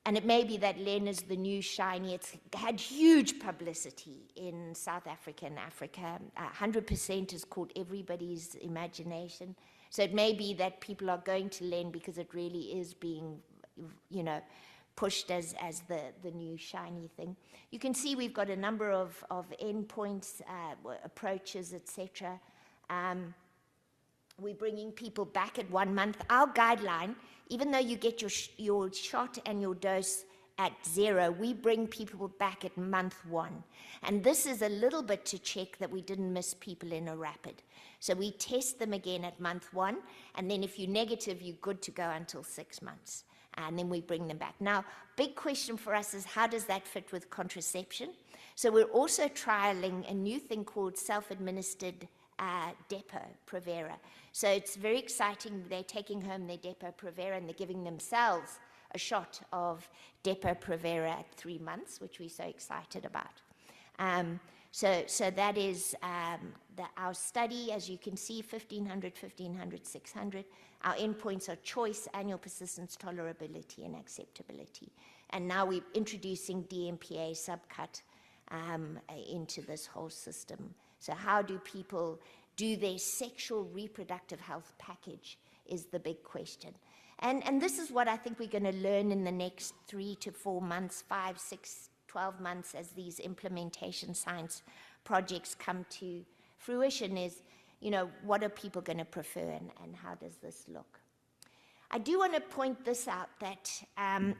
it may be that LEN is the new shiny. It's had huge publicity in South Africa and Africa. 100% is called everybody's imagination. So it may be that people are going to LEN because it really is being, you know, pushed as the new shiny thing. You can see we've got a number of endpoints, approaches, etc. We're bringing people back at 1 month. Our guideline, even though you get your shot and your dose at 0, we bring people back at month 1. And this is a little bit to check that we didn't miss people in a rapid. So we test them again at month 1, and then if you're negative, you're good to go until 6 months. And then we bring them back. Now, big question for us is how does that fit with contraception? So we're also trialing a new thing called self-administered Depo-Provera. So it's very exciting. They're taking home their Depo-Provera and they're giving themselves a shot of Depo-Provera at 3 months, which we're so excited about. So that is our study, as you can see, 1,500, 1,500, 600. Our endpoints are choice, annual persistence, tolerability, and acceptability. And now we're introducing DMPA subcut into this whole system. So how do people do their sexual reproductive health package is the big question. And this is what I think we're going to learn in the next 3 to 4 months, 5, 6, 12 months as these implementation science projects come to fruition is, you know, what are people going to prefer and how does this look? I do want to point this out that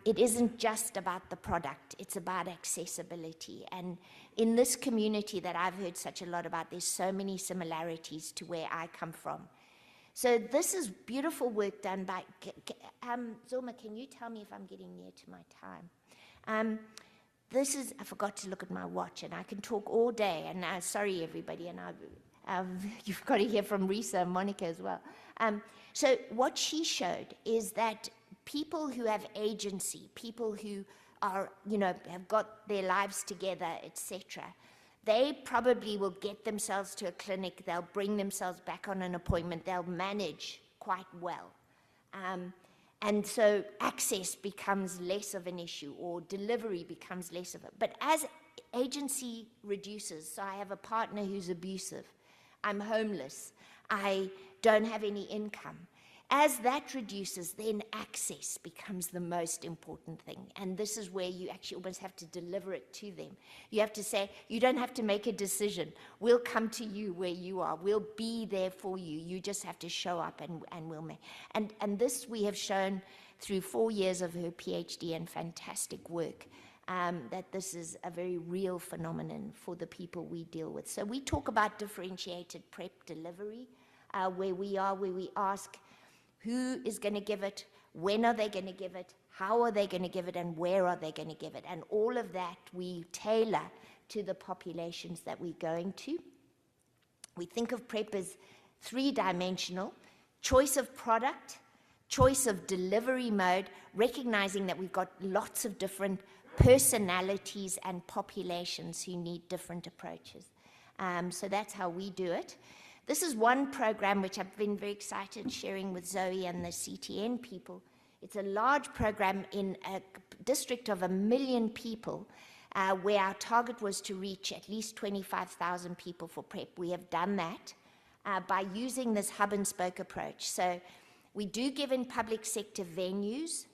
it isn't just about the product, it's about accessibility. And in this community that I've heard such a lot about, there's so many similarities to where I come from. So this is beautiful work done by, Zulma, can you tell me if I'm getting near to my time? This is, I forgot to look at my watch, and I can talk all day, and sorry everybody, and you've got to hear from Risa and Monica as well. So what she showed is that people who have agency, people who are, you know, have got their lives together, etc., they probably will get themselves to a clinic, they'll bring themselves back on an appointment, they'll manage quite well. And so access becomes less of an issue, or delivery becomes less of it. But as agency reduces, so I have a partner who's abusive, I'm homeless, I don't have any income. As that reduces, then access becomes the most important thing. And this is where you actually almost have to deliver it to them. You have to say, you don't have to make a decision. We'll come to you where you are. We'll be there for you. You just have to show up, and we'll make. And this we have shown through 4 years of her PhD and fantastic work, that this is a very real phenomenon for the people we deal with. So we talk about differentiated PrEP delivery, where we ask, who is going to give it, when are they going to give it, how are they going to give it, and where are they going to give it? And all of that we tailor to the populations that we're going to. We think of PrEP as three-dimensional: choice of product, choice of delivery mode, recognizing that we've got lots of different personalities and populations who need different approaches. So that's how we do it. This is one program which I've been very excited sharing with Zoe and the CTN people. It's a large program in a district of 1 million people, where our target was to reach at least 25,000 people for PrEP. We have done that by using this hub-and-spoke approach. So we do give in public sector venues,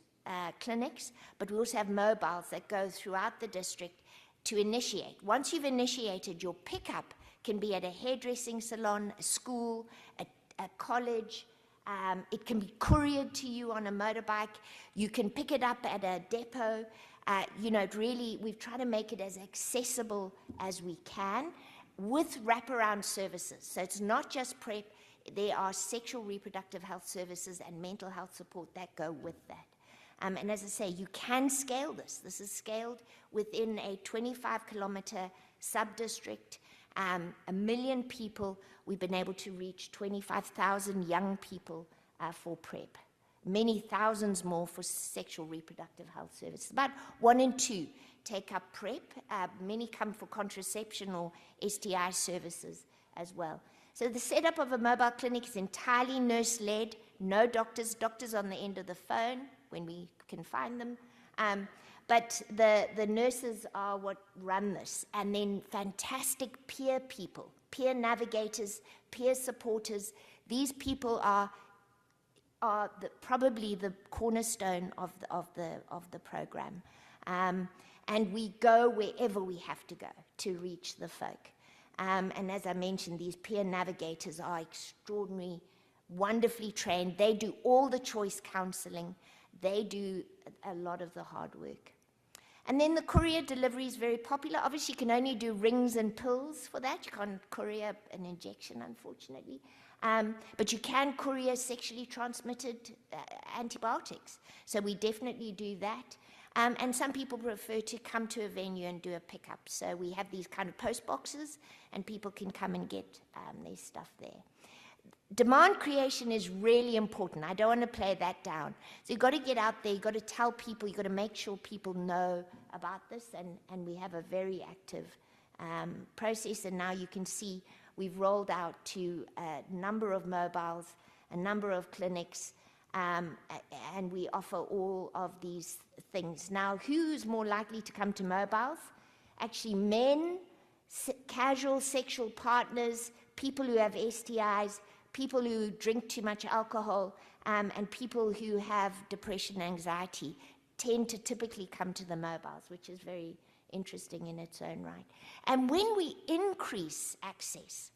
clinics, but we also have mobiles that go throughout the district to initiate. Once you've initiated, your pickup can be at a hairdressing salon, a school, a college. It can be couriered to you on a motorbike. You can pick it up at a depot. Really, we've tried to make it as accessible as we can with wraparound services. So it's not just PrEP. There are sexual reproductive health services and mental health support that go with that. And as I say, you can scale this. This is scaled within a 25-kilometer sub-district. 1 million people, we've been able to reach 25,000 young people for PrEP. Many thousands more for sexual reproductive health services. About 1 in 2 take up PrEP. Many come for contraception or STI services as well. So the setup of a mobile clinic is entirely nurse-led, no doctors, doctors on the end of the phone when we can find them. But the nurses are what run this, and then fantastic peer people, peer navigators, peer supporters. These people are probably the cornerstone of the program. And we go wherever we have to go to reach the folk. And as I mentioned, these peer navigators are extraordinary, wonderfully trained. They do all the choice counseling. They do a lot of the hard work. And then the courier delivery is very popular. Obviously, you can only do rings and pills for that. You can't courier an injection, unfortunately. But you can courier sexually transmitted antibiotics. So we definitely do that. And some people prefer to come to a venue and do a pickup. So we have these kind of post boxes, and people can come and get their stuff there. Demand creation is really important. I don't want to play that down. So you've got to get out there, you've got to tell people, you've got to make sure people know about this, and we have a very active process. And now you can see we've rolled out to a number of mobiles, a number of clinics, and we offer all of these things. Now, who's more likely to come to mobiles? Actually, men, casual sexual partners, people who have STIs, people who drink too much alcohol, and people who have depression and anxiety tend to typically come to the mobiles, which is very interesting in its own right. And when we increase access,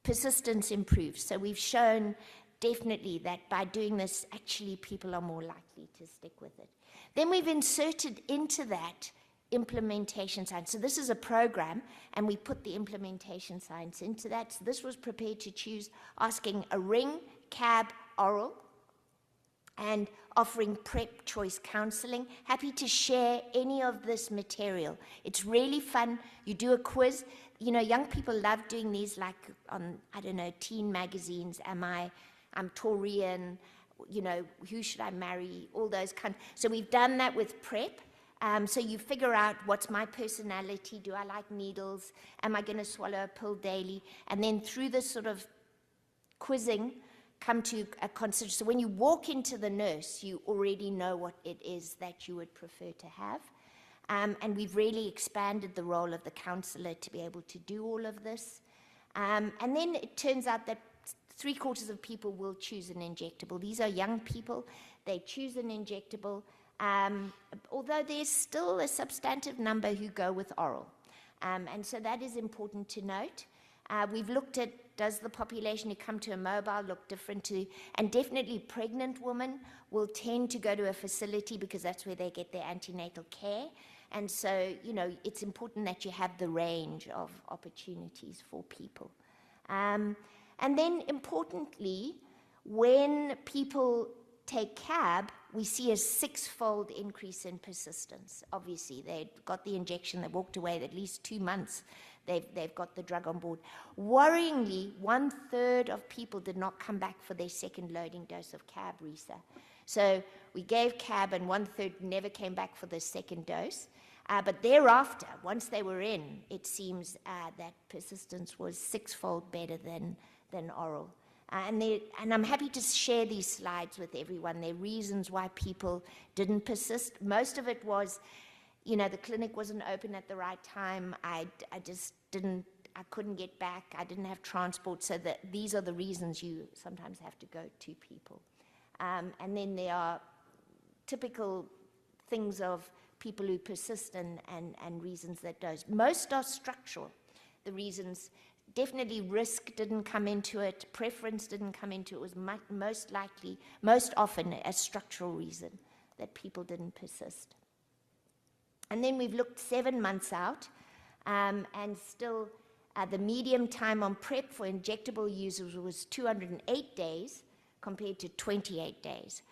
persistence improves. So we've shown definitely that by doing this, actually people are more likely to stick with it. Then we've inserted into that implementation science. So this is a program, and we put the implementation science into that. So this was prepared to choose, asking a ring, cab, oral, and offering PrEP choice counseling. Happy to share any of this material. It's really fun. You do a quiz. You know, young people love doing these, like on, I don't know, teen magazines. I'm Taurian, you know, who should I marry? All those kind. So we've done that with PrEP. So you figure out, what's my personality? Do I like needles? Am I going to swallow a pill daily? And then through this sort of quizzing, come to a consideration. So when you walk into the nurse, you already know what it is that you would prefer to have. And we've really expanded the role of the counselor to be able to do all of this. And then it turns out that 3/4 of people will choose an injectable. These are young people. They choose an injectable. Although there's still a substantive number who go with oral. And so that is important to note. We've looked at, does the population who come to a mobile look different to, and definitely pregnant women will tend to go to a facility because that's where they get their antenatal care. And so, you know, it's important that you have the range of opportunities for people. And then importantly, when people take CAB, we see a 6-fold increase in persistence. Obviously, they got the injection, they walked away at least 2 months, they've got the drug on board. Worryingly, 1/3 of people did not come back for their second loading dose of CAB, Risa. So we gave CAB and 1/3 never came back for the second dose. But thereafter, once they were in, it seems that persistence was 6-fold better than oral. And I'm happy to share these slides with everyone. There are reasons why people didn't persist. Most of it was, you know, the clinic wasn't open at the right time. I couldn't get back. I didn't have transport. So these are the reasons you sometimes have to go to people. And then there are typical things of people who persist and reasons that don't. Most are structural. The reasons, definitely risk didn't come into it, preference didn't come into it. It was most often a structural reason that people didn't persist. And then we've looked 7 months out, and still the median time on PrEP for injectable users was 208 days compared to 28 days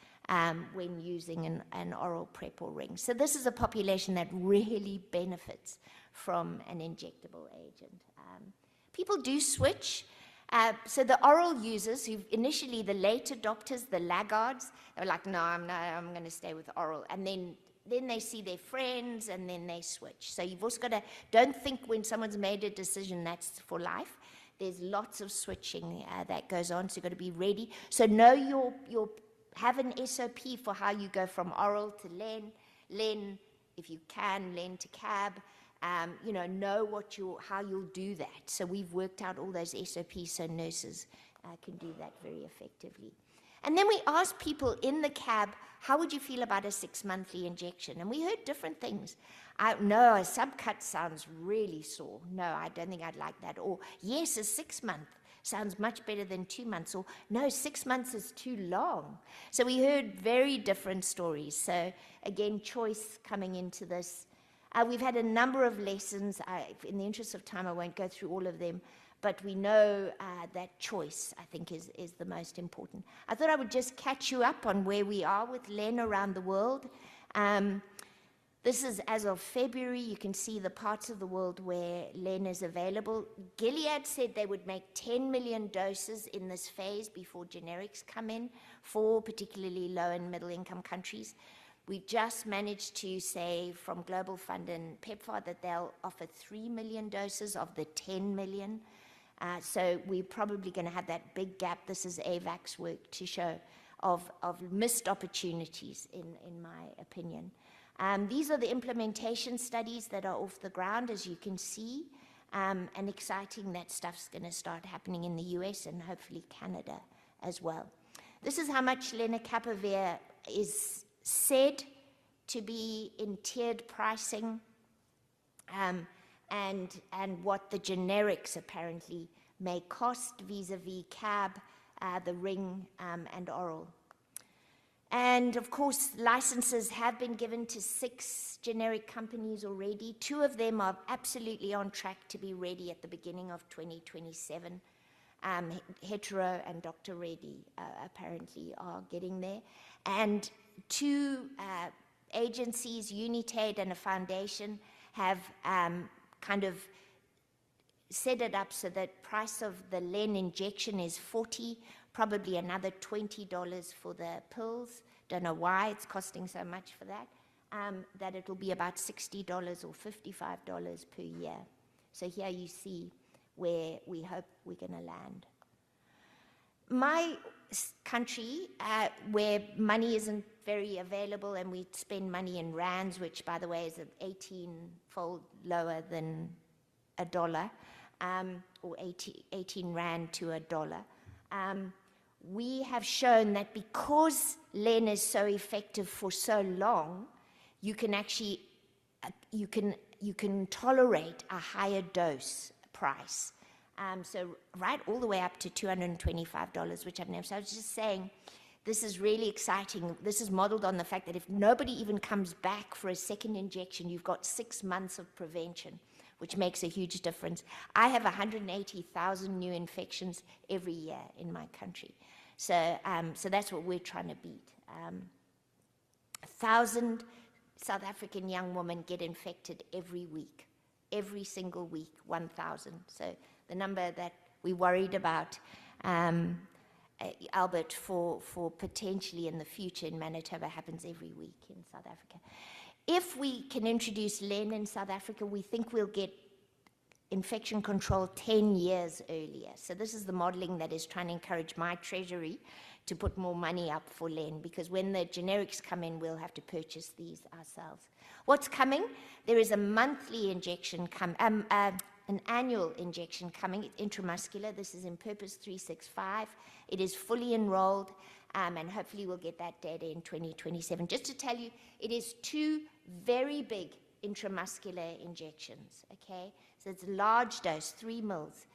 when using an oral PrEP or ring. So this is a population that really benefits from an injectable agent. People do switch. So the oral users, who initially the late adopters, the laggards, they were like, no, I'm going to stay with oral. And then they see their friends, and then they switch. So you've also got to, don't think when someone's made a decision that's for life. There's lots of switching that goes on, so you've got to be ready. So know have an SOP for how you go from oral to len, if you can, len to CAB. Know how you'll do that. So we've worked out all those SOPs so nurses can do that very effectively. And then we asked people in the CAB, how would you feel about a 6-monthly injection? And we heard different things. No, a subcut sounds really sore. No, I don't think I'd like that. Or, yes, a 6-month sounds much better than 2 months. Or, no, 6 months is too long. So we heard very different stories. So, again, choice coming into this. We've had a number of lessons. In the interest of time, I won't go through all of them. But we know that choice, I think, is the most important. I thought I would just catch you up on where we are with len around the world. This is as of February. You can see the parts of the world where len is available. Gilead said they would make 10 million doses in this phase before generics come in for particularly low and middle income countries. We just managed to say from Global Fund and PEPFAR that they'll offer 3 million doses of the 10 million. So we're probably going to have that big gap. This is AVAC's work to show of missed opportunities, in my opinion. These are the implementation studies that are off the ground, as you can see, and exciting that stuff's going to start happening in the US and hopefully Canada as well. This is how much lenacapavir is said to be in tiered pricing, and what the generics apparently may cost vis-a-vis CAB, the ring, and oral. And of course, licenses have been given to 6 generic companies already. 2 of them are absolutely on track to be ready at the beginning of 2027. Hetero and Dr. Reddy apparently are getting there. And 2 agencies, Unitaid and a foundation, have kind of set it up so that price of the len injection is $40, probably another $20 for the pills. Don't know why it's costing so much for that. that it will be about $60 or $55 per year. So here you see where we hope we're going to land. My country, where money isn't very available and we spend money in rands, which, by the way, is 18-fold lower than a dollar, or 18 rand to a dollar. We have shown that because Len is so effective for so long, you can actually, you can tolerate a higher dose price. So right all the way up to $225, which I've never. So I was just saying, this is really exciting. This is modeled on the fact that if nobody even comes back for a second injection, you've got 6 months of prevention, which makes a huge difference. I have 180,000 new infections every year in my country. So, so that's what we're trying to beat. 1,000 South African young women get infected every week. Every single week, 1,000. So the number that we worried about, Albert, for potentially in the future in Manitoba happens every week in South Africa. If we can introduce Len in South Africa, we think we'll get infection control 10 years earlier. So this is the modeling that is trying to encourage my treasury to put more money up for Len, because when the generics come in, we'll have to purchase these ourselves. What's coming? There is a monthly injection, an annual injection coming, intramuscular. This is in Purpose 365. It is fully enrolled, and hopefully we'll get that data in 2027. Just to tell you, it is 2 very big intramuscular injections, okay? So it's a large dose, 3 mils,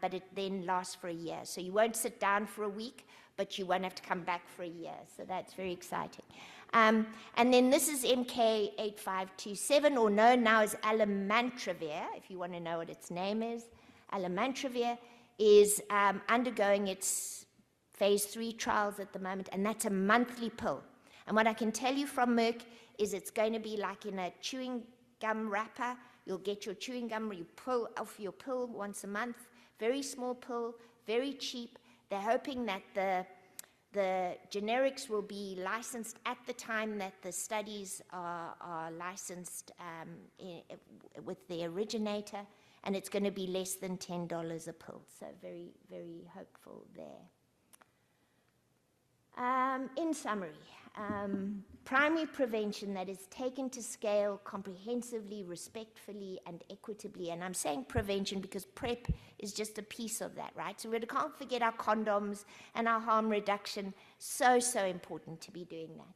but it then lasts for a year. So you won't sit down for a week, but you won't have to come back for a year. So that's very exciting. And then this is MK8527, or known now as Alimantravir, if you want to know what its name is. Alimantravir is undergoing its phase 3 trials at the moment, and that's a monthly pill. And what I can tell you from Merck is it's going to be like in a chewing gum wrapper. You'll get your chewing gum, you pull off your pill once a month, very small pill, very cheap. They're hoping that the generics will be licensed at the time that the studies are licensed with the originator, and it's going to be less than $10 a pill. So very, very hopeful there. In summary, primary prevention that is taken to scale comprehensively, respectfully, and equitably. And I'm saying prevention because PrEP is just a piece of that, right? So we can't forget our condoms and our harm reduction. So, so important to be doing that.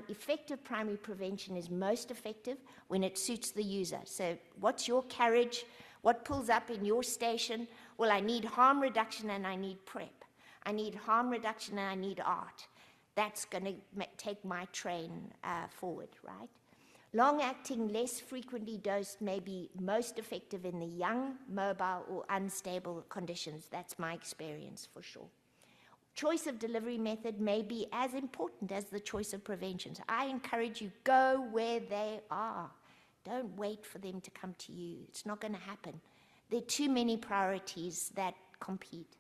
Effective primary prevention is most effective when it suits the user. So what's your carriage? What pulls up in your station? Well, I need harm reduction and I need PrEP. I need harm reduction and I need art. That's going to take my train forward, right? Long-acting, less frequently dosed may be most effective in the young, mobile, or unstable conditions. That's my experience for sure. Choice of delivery method may be as important as the choice of prevention. So I encourage you, go where they are. Don't wait for them to come to you. It's not going to happen. There are too many priorities that compete.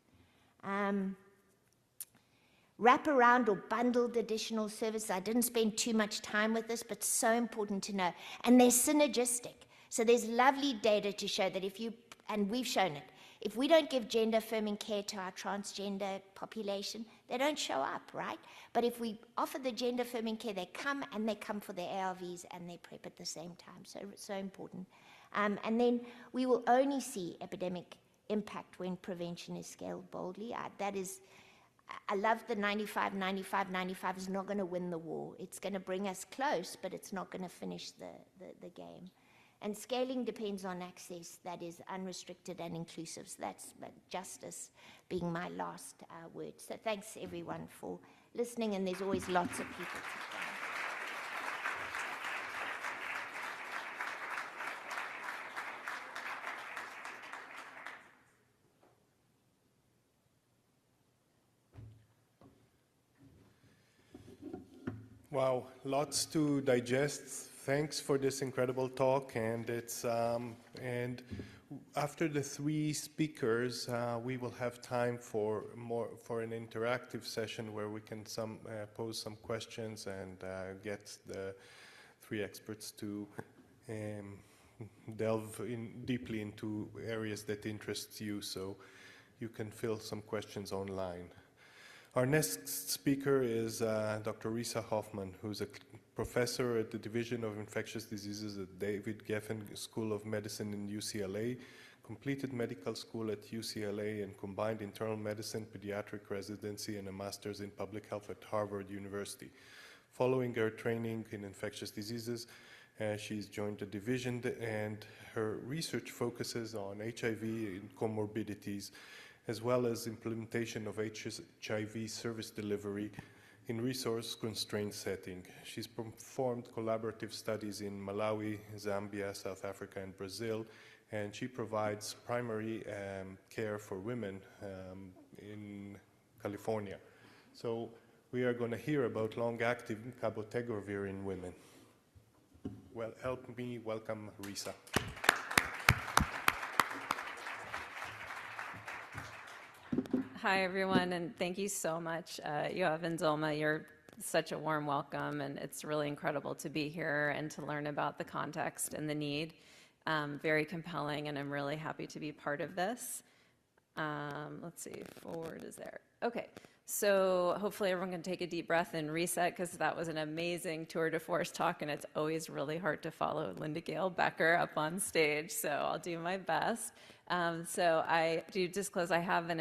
Wraparound or bundled additional services. I didn't spend too much time with this, but so important to know. And they're synergistic. So there's lovely data to show that if you, and we've shown it, if we don't give gender-affirming care to our transgender population, they don't show up, right? But if we offer the gender-affirming care, they come for their ARVs and they PrEP at the same time. So important. And then we will only see epidemic impact when prevention is scaled boldly. I love the 95, 95, 95 is not going to win the war. It's going to bring us close, but it's not going to finish the game. And scaling depends on access that is unrestricted and inclusive. So that's justice being my last word. So thanks, everyone, for listening, and there's always lots of people to thank. Wow, lots to digest. Thanks for this incredible talk, and and after the 3 speakers, we will have time for an interactive session where we can pose some questions and get three experts to delve deeply into areas that interest you, so you can fill some questions online. Our next speaker is Dr. Risa Hoffman, who's a professor at the Division of Infectious Diseases at David Geffen School of Medicine in UCLA, completed medical school at UCLA, and combined internal medicine, pediatric residency, and a master's in public health at Harvard University. Following her training in infectious diseases, she's joined the division, and her research focuses on HIV and comorbidities, as well as implementation of HIV service delivery in resource-constrained setting. She's performed collaborative studies in Malawi, Zambia, South Africa, and Brazil, and she provides primary care for women in California. So we are going to hear about long-acting cabotegravir in women. Well, help me welcome Risa. Hi, everyone, and thank you so much, Yoav and Zolma. You're such a warm welcome, and it's really incredible to be here and to learn about the context and the need. Very compelling, and I'm really happy to be part of this. Let's see, forward is there. Okay, so hopefully everyone can take a deep breath and reset, because that was an amazing tour de force talk, and it's always really hard to follow Linda Gale Becker up on stage, so I'll do my best. So I do disclose I have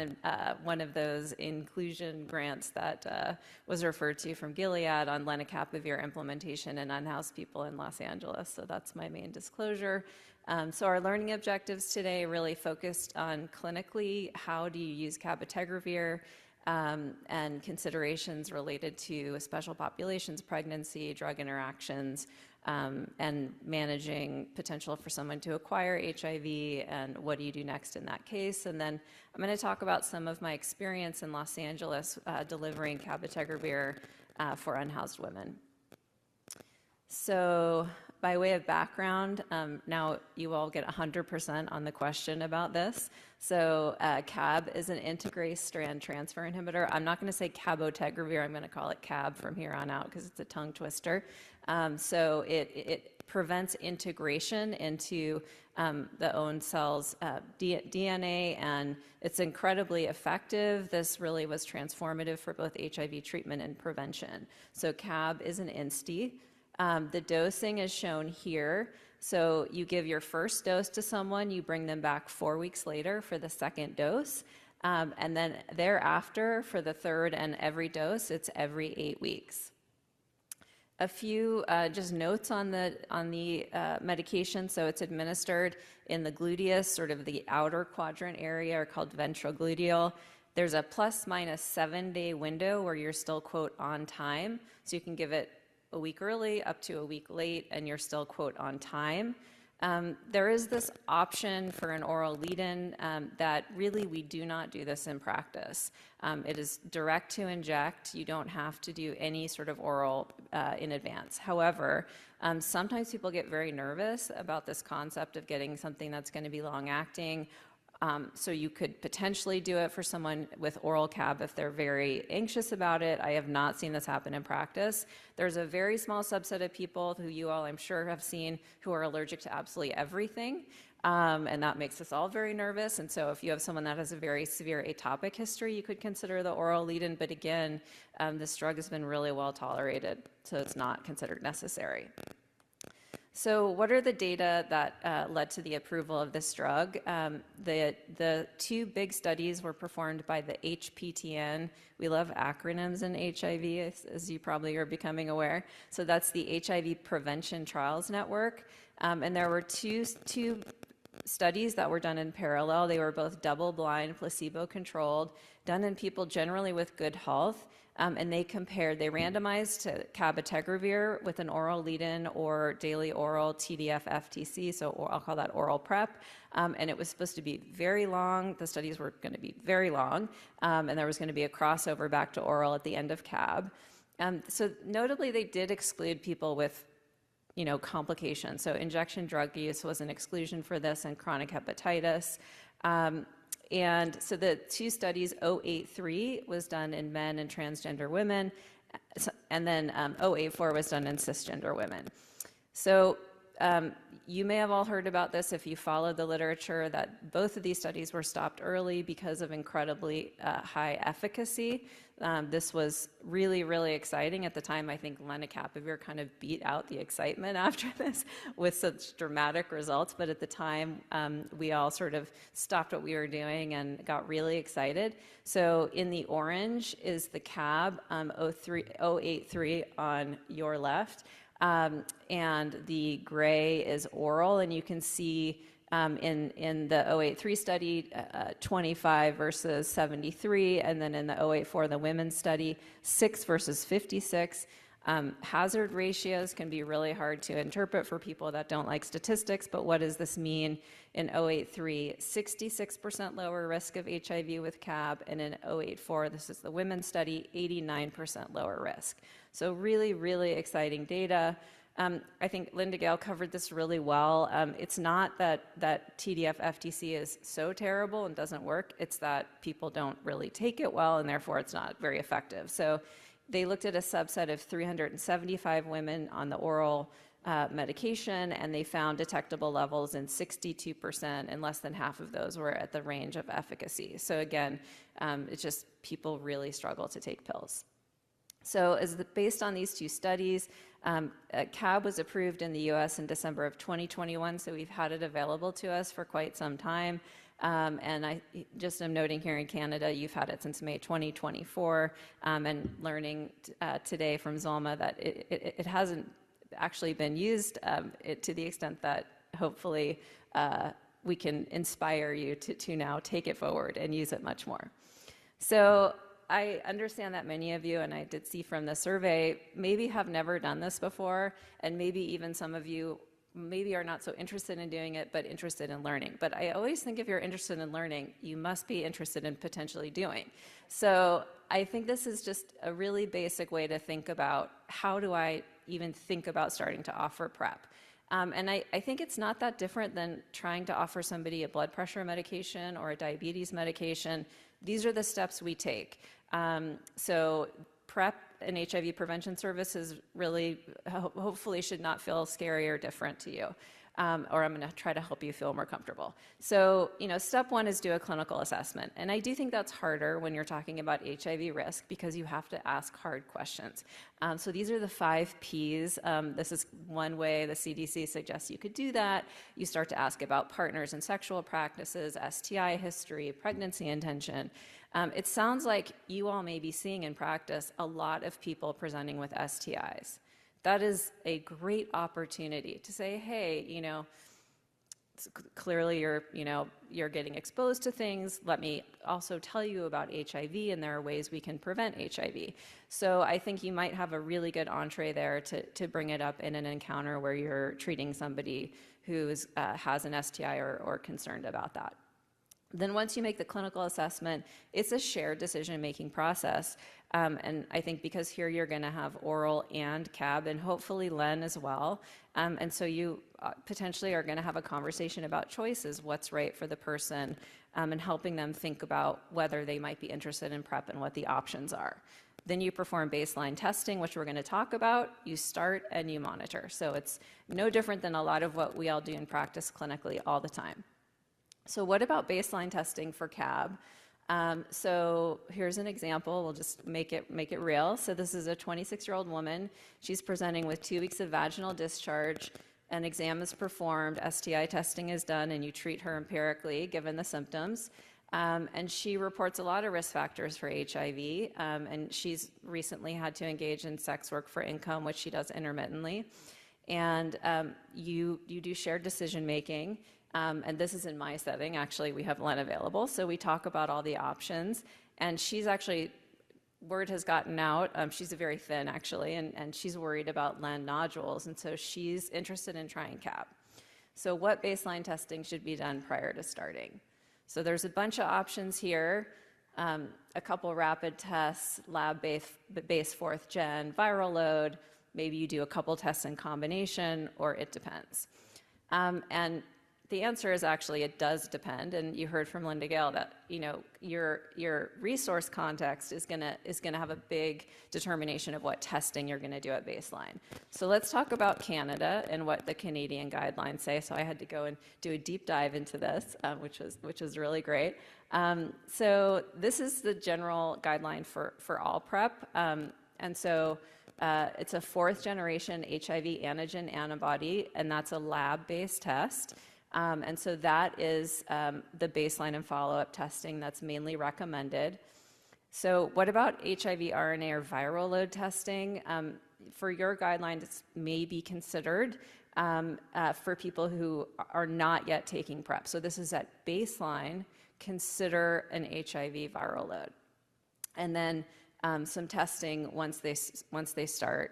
one of those inclusion grants that was referred to from Gilead on lenacapavir implementation in unhoused people in Los Angeles. So that's my main disclosure. So our learning objectives today really focused on clinically, how do you use cabotegravir, and considerations related to special populations, pregnancy, drug interactions, and managing potential for someone to acquire HIV, and what do you do next in that case. And then I'm going to talk about some of my experience in Los Angeles delivering cabotegravir for unhoused women. So by way of background, now you all get 100% on the question about this. So CAB is an integrase strand transfer inhibitor. I'm not going to say cabotegravir, I'm going to call it CAB from here on out because it's a tongue twister. So it prevents integration into the own cell's DNA, and it's incredibly effective. This really was transformative for both HIV treatment and prevention. So CAB is an INSTI. The dosing is shown here. So you give your first dose to someone, you bring them back 4 weeks later for the second dose, and then thereafter for the third and every dose, it's every 8 weeks. A few just notes on the medication. So it's administered in the gluteus, sort of the outer quadrant area, or called ventrogluteal. There's a plus minus 7-day window where you're still, quote, on time. So you can give it a week early up to a week late, and you're still, quote, on time. There is this option for an oral lead-in that really we do not do this in practice. It is direct to inject. You don't have to do any sort of oral in advance. However, sometimes people get very nervous about this concept of getting something that's going to be long-acting. So you could potentially do it for someone with oral CAB if they're very anxious about it. I have not seen this happen in practice. There's a very small subset of people who you all, I'm sure, have seen who are allergic to absolutely everything. And that makes us all very nervous. And so if you have someone that has a very severe atopic history, you could consider the oral lead-in. But again, this drug has been really well tolerated, so it's not considered necessary. So what are the data that led to the approval of this drug? The two big studies were performed by the HPTN. We love acronyms in HIV, as you probably are becoming aware. So that's the HIV Prevention Trials Network. And there were two studies that were done in parallel. They were both double-blind, placebo-controlled, done in people generally with good health. And they randomized to cabotegravir with an oral lead-in or daily oral TDF-FTC, so I'll call that oral PrEP. And it was supposed to be very long. The studies were going to be very long, and there was going to be a crossover back to oral at the end of CAB. So notably, they did exclude people with complications. So injection drug use was an exclusion for this, and chronic hepatitis. And so the two studies, 083 was done in men and transgender women, and then 084 was done in cisgender women. So you may have all heard about this if you followed the literature, that both of these studies were stopped early because of incredibly high efficacy. This was really, really exciting. At the time, I think lenacapavir kind of beat out the excitement after this with such dramatic results. But at the time, we all sort of stopped what we were doing and got really excited. So in the orange is the CAB 083 on your left. And the gray is oral, and you can see in the 083 study, 25 versus 73, and then in the 084, the women's study, 6 versus 56. Hazard ratios can be really hard to interpret for people that don't like statistics, but what does this mean? In 083, 66% lower risk of HIV with CAB, and in 084, this is the women's study, 89% lower risk. So really, really exciting data. I think Linda Gale covered this really well. It's not that TDF-FTC is so terrible and doesn't work, it's that people don't really take it well, and therefore it's not very effective. So they looked at a subset of 375 women on the oral medication, and they found detectable levels in 62%, and less than half of those were at the range of efficacy. So again, it's just people really struggle to take pills. So based on these two studies, CAB was approved in the US in December of 2021, so we've had it available to us for quite some time. And I just am noting here in Canada, you've had it since May 2024, and learning today from Zolma that it hasn't actually been used to the extent that hopefully we can inspire you to now take it forward and use it much more. So I understand that many of you, and I did see from the survey, maybe have never done this before, and maybe even some of you maybe are not so interested in doing it, but interested in learning. But I always think if you're interested in learning, you must be interested in potentially doing. So I think this is just a really basic way to think about how do I even think about starting to offer PrEP. And I think it's not that different than trying to offer somebody a blood pressure medication or a diabetes medication. These are the steps we take. So PrEP and HIV prevention services really, hopefully, should not feel scary or different to you. Or I'm going to try to help you feel more comfortable. So, step one is do a clinical assessment. And I do think that's harder when you're talking about HIV risk because you have to ask hard questions. So these are the 5 Ps. This is one way the CDC suggests you could do that. You start to ask about partners and sexual practices, STI history, pregnancy intention. It sounds like you all may be seeing in practice a lot of people presenting with STIs. That is a great opportunity to say, hey, clearly you're getting exposed to things. Let me also tell you about HIV, and there are ways we can prevent HIV. So I think you might have a really good entree there to bring it up in an encounter where you're treating somebody who has an STI or concerned about that. Then once you make the clinical assessment, it's a shared decision-making process. And I think because here you're going to have oral and CAB and hopefully LEN as well. And so you potentially are going to have a conversation about choices, what's right for the person, and helping them think about whether they might be interested in PrEP and what the options are. Then you perform baseline testing, which we're going to talk about. You start and you monitor. So it's no different than a lot of what we all do in practice clinically all the time. So what about baseline testing for CAB? So here's an example. We'll just make it real. So this is a 26-year-old woman. She's presenting with 2 weeks of vaginal discharge. An exam is performed, STI testing is done, and you treat her empirically given the symptoms. And she reports a lot of risk factors for HIV, and she's recently had to engage in sex work for income, which she does intermittently. And you do shared decision making. And this is in my setting. Actually, we have LEN available. So we talk about all the options. And she's actually, word has gotten out. She's very thin, actually, and she's worried about LEN nodules. And so she's interested in trying CAB. So what baseline testing should be done prior to starting? So there's a bunch of options here. A couple rapid tests, lab-based 4th gen, viral load. Maybe you do a couple tests in combination, or it depends. And the answer is actually it does depend, and you heard from Linda Gale that your resource context is gonna have a big determination of what testing you're gonna do at baseline. So let's talk about Canada and what the Canadian guidelines say. So I had to go and do a deep dive into this, which was really great. So this is the general guideline for all PrEP, and so it's a 4th generation HIV antigen antibody, and that's a lab-based test. And so that is the baseline and follow-up testing that's mainly recommended. So what about HIV RNA or viral load testing? For your guidelines, it may be considered for people who are not yet taking PrEP. So this is at baseline, consider an HIV viral load. And then some testing once they start.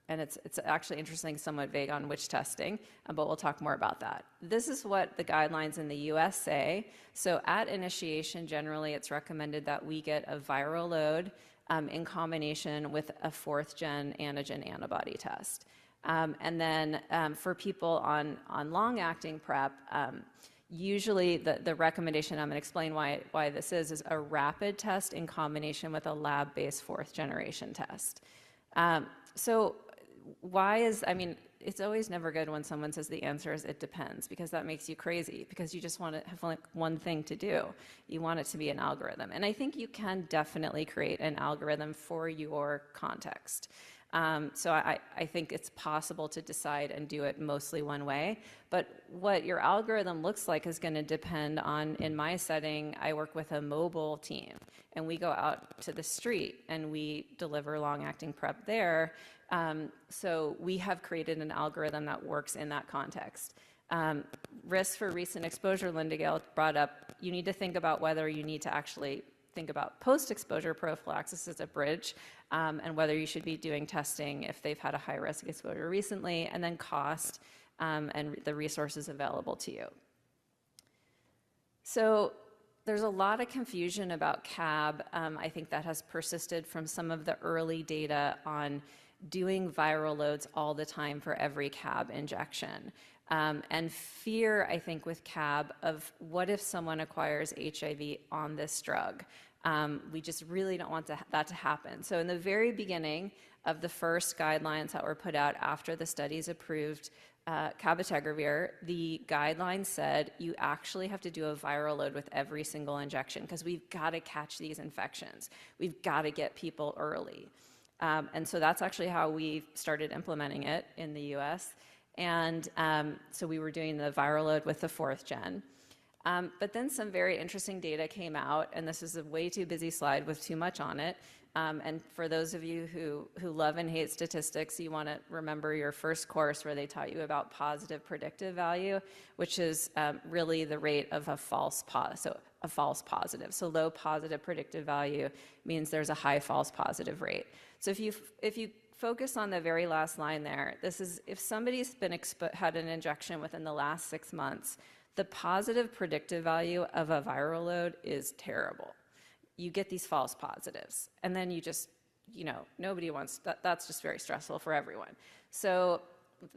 And it's actually interesting, somewhat vague on which testing, but we'll talk more about that. This is what the guidelines in the US say. So at initiation, generally, it's recommended that we get a viral load in combination with a 4th gen antigen antibody test. And then for people on long-acting PrEP, usually the recommendation, I'm going to explain why this is a rapid test in combination with a lab-based 4th generation test. So I mean, it's always never good when someone says the answer is it depends, because that makes you crazy, because you just want to have like one thing to do. You want it to be an algorithm. And I think you can definitely create an algorithm for your context. So I think it's possible to decide and do it mostly one way, but what your algorithm looks like is going to depend on, in my setting, I work with a mobile team, and we go out to the street and we deliver long-acting PrEP there. So we have created an algorithm that works in that context. Risk for recent exposure, Linda Gale brought up, you need to think about whether you need to actually think about post-exposure prophylaxis as a bridge, and whether you should be doing testing if they've had a high-risk exposure recently, and then cost and the resources available to you. So there's a lot of confusion about CAB. I think that has persisted from some of the early data on doing viral loads all the time for every CAB injection. And fear, I think, with CAB of what if someone acquires HIV on this drug? We just really don't want that to happen. So in the very beginning of the first guidelines that were put out after the studies approved cabotegravir, the guidelines said you actually have to do a viral load with every single injection, because we've got to catch these infections. We've got to get people early. And so that's actually how we started implementing it in the US. And so we were doing the viral load with the 4th gen. But then some very interesting data came out, and this is a way too busy slide with too much on it. And for those of you who love and hate statistics, you want to remember your first course where they taught you about positive predictive value, which is really the rate of a false positive. So low positive predictive value means there's a high false positive rate. So if you focus on the very last line there, this is if somebody's been had an injection within the last 6 months, the positive predictive value of a viral load is terrible. You get these false positives, and then you just, nobody wants that. That's just very stressful for everyone. So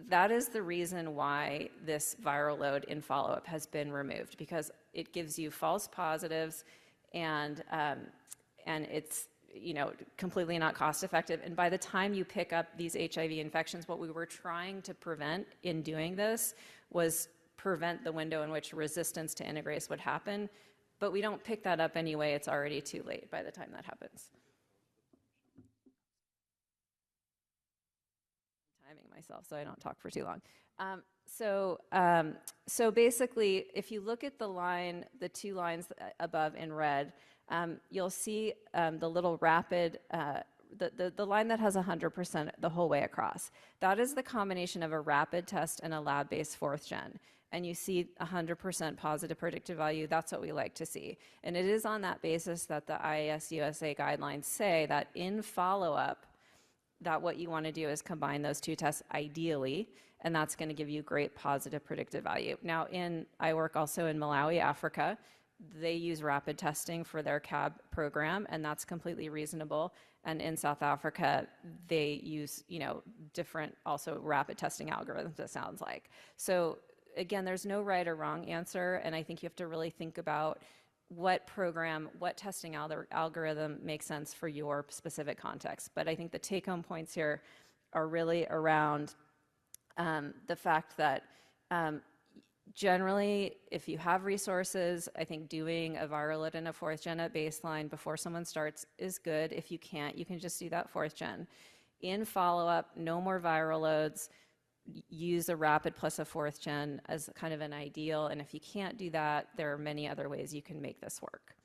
that is the reason why this viral load in follow-up has been removed, because it gives you false positives, and it's completely not cost effective. And by the time you pick up these HIV infections, what we were trying to prevent in doing this was prevent the window in which resistance to integrase would happen. But we don't pick that up anyway. It's already too late by the time that happens. I'm timing myself so I don't talk for too long. So basically, if you look at the 2 lines above in red, you'll see the little rapid, the line that has 100% the whole way across. That is the combination of a rapid test and a lab-based 4th gen. And you see 100% positive predictive value. That's what we like to see. And it is on that basis that the IAS USA guidelines say that in follow-up, that what you want to do is combine those 2 tests ideally, and that's going to give you great positive predictive value. Now, I work also in Malawi, Africa. They use rapid testing for their CAB program, and that's completely reasonable. And in South Africa, they use, different also rapid testing algorithms, it sounds like. So again, there's no right or wrong answer, and I think you have to really think about what program, what testing algorithm makes sense for your specific context. But I think the take-home points here are really around the fact that generally, if you have resources, I think doing a viral load and a fourth gen at baseline before someone starts is good. If you can't, you can just do that fourth gen. In follow-up, no more viral loads. Use a rapid plus a fourth gen as kind of an ideal, and if you can't do that, there are many other ways you can make this work.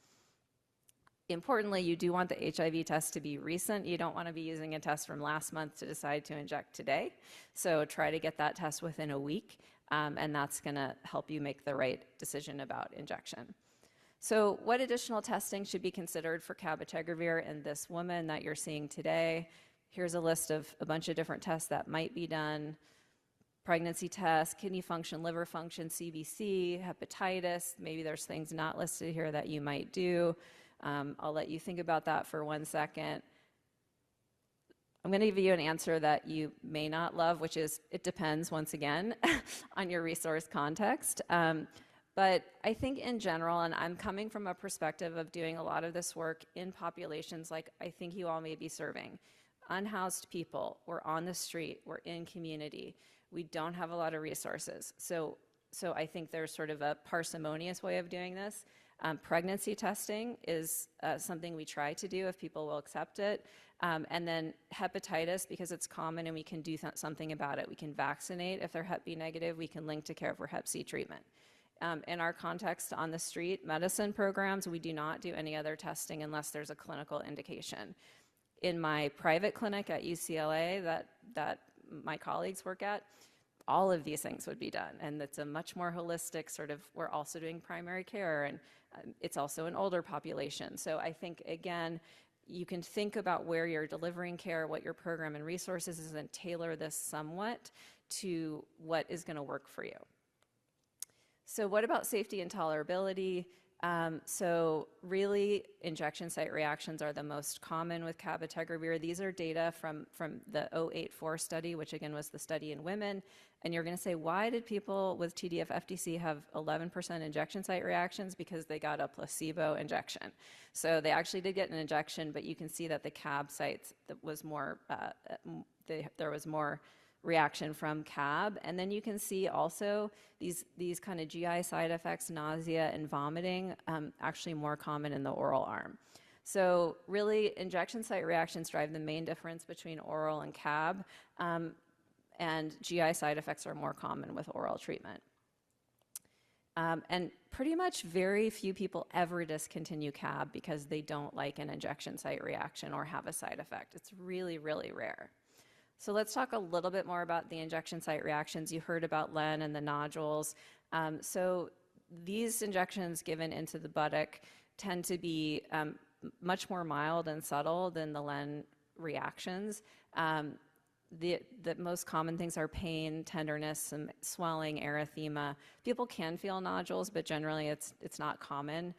Importantly, you do want the HIV test to be recent. You don't want to be using a test from last month to decide to inject today. So try to get that test within a week, and that's going to help you make the right decision about injection. So what additional testing should be considered for cabotegravir in this woman that you're seeing today? Here's a list of a bunch of different tests that might be done. Pregnancy test, kidney function, liver function, CBC, hepatitis. Maybe there's things not listed here that you might do. I'll let you think about that for 1 second. I'm going to give you an answer that you may not love, which is it depends, once again, on your resource context. But I think in general, and I'm coming from a perspective of doing a lot of this work in populations like I think you all may be serving. Unhoused people, we're on the street, we're in community. We don't have a lot of resources. So I think there's sort of a parsimonious way of doing this. Pregnancy testing is something we try to do if people will accept it. And then hepatitis, because it's common and we can do something about it. We can vaccinate if they're Hep B negative. We can link to care for Hep C treatment. In our context on the street medicine programs, we do not do any other testing unless there's a clinical indication. In my private clinic at UCLA that my colleagues work at, all of these things would be done. And it's a much more holistic sort of, we're also doing primary care, and it's also an older population. So I think, again, you can think about where you're delivering care, what your program and resources is, and tailor this somewhat to what is going to work for you. So what about safety and tolerability? So really, injection site reactions are the most common with cabotegravir. These are data from the 084 study, which again was the study in women. And you're going to say, why did people with TDF-FTC have 11% injection site reactions? Because they got a placebo injection. So they actually did get an injection, but you can see that the CAB sites, that was more, there was more reaction from CAB. And then you can see also these kind of GI side effects, nausea and vomiting, actually more common in the oral arm. So really, injection site reactions drive the main difference between oral and CAB, and GI side effects are more common with oral treatment. And pretty much very few people ever discontinue CAB because they don't like an injection site reaction or have a side effect. It's really, really rare. So let's talk a little bit more about the injection site reactions. You heard about LEN and the nodules. So these injections given into the buttock tend to be much more mild and subtle than the LEN reactions. The most common things are pain, tenderness, some swelling, erythema. People can feel nodules, but generally it's not common.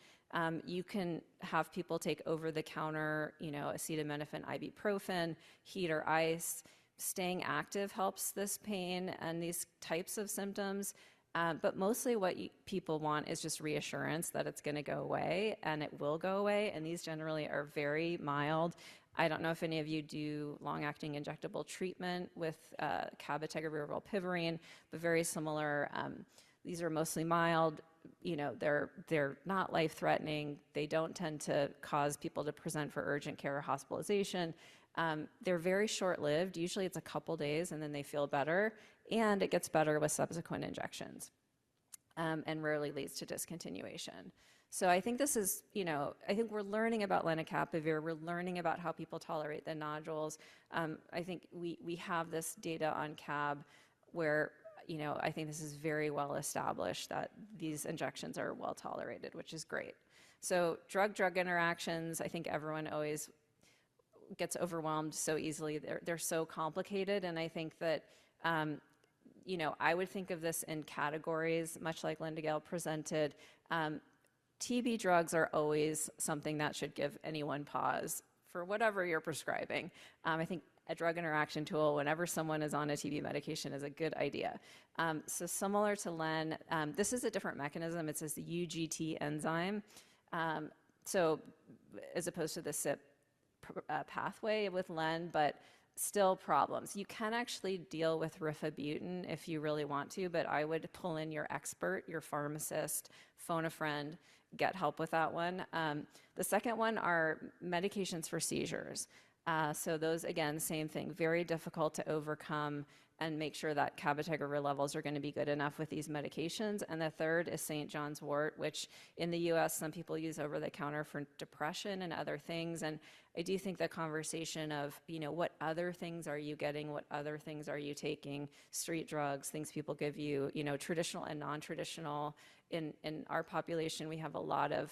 You can have people take over-the-counter, acetaminophen, ibuprofen, heat or ice. Staying active helps this pain and these types of symptoms, but mostly what people want is just reassurance that it's going to go away, and it will go away, and these generally are very mild. I don't know if any of you do long-acting injectable treatment with cabotegravir or rilpivirine, but very similar. These are mostly mild. They're not life-threatening. They don't tend to cause people to present for urgent care or hospitalization. They're very short-lived. Usually it's a couple days and then they feel better, and it gets better with subsequent injections, and rarely leads to discontinuation. So I think this is, I think we're learning about lenacapavir. We're learning about how people tolerate the nodules. I think we have this data on CAB where, I think this is very well established that these injections are well tolerated, which is great. So drug-drug interactions, I think everyone always gets overwhelmed so easily. They're so complicated, and I think that, I would think of this in categories, much like Linda Gale presented. TB drugs are always something that should give anyone pause for whatever you're prescribing. I think a drug interaction tool whenever someone is on a TB medication is a good idea. So similar to LEN, this is a different mechanism. It's this UGT enzyme. So as opposed to the CYP pathway with LEN, but still problems. You can actually deal with rifabutin if you really want to, but I would pull in your expert, your pharmacist, phone a friend, get help with that one. The second one are medications for seizures. So those, again, same thing, very difficult to overcome and make sure that cabotegravir levels are going to be good enough with these medications. And the third is St. John's wort, which in the US, some people use over the counter for depression and other things. And I do think the conversation of, what other things are you getting? What other things are you taking? Street drugs, things people give you, traditional and non-traditional. In our population, we have a lot of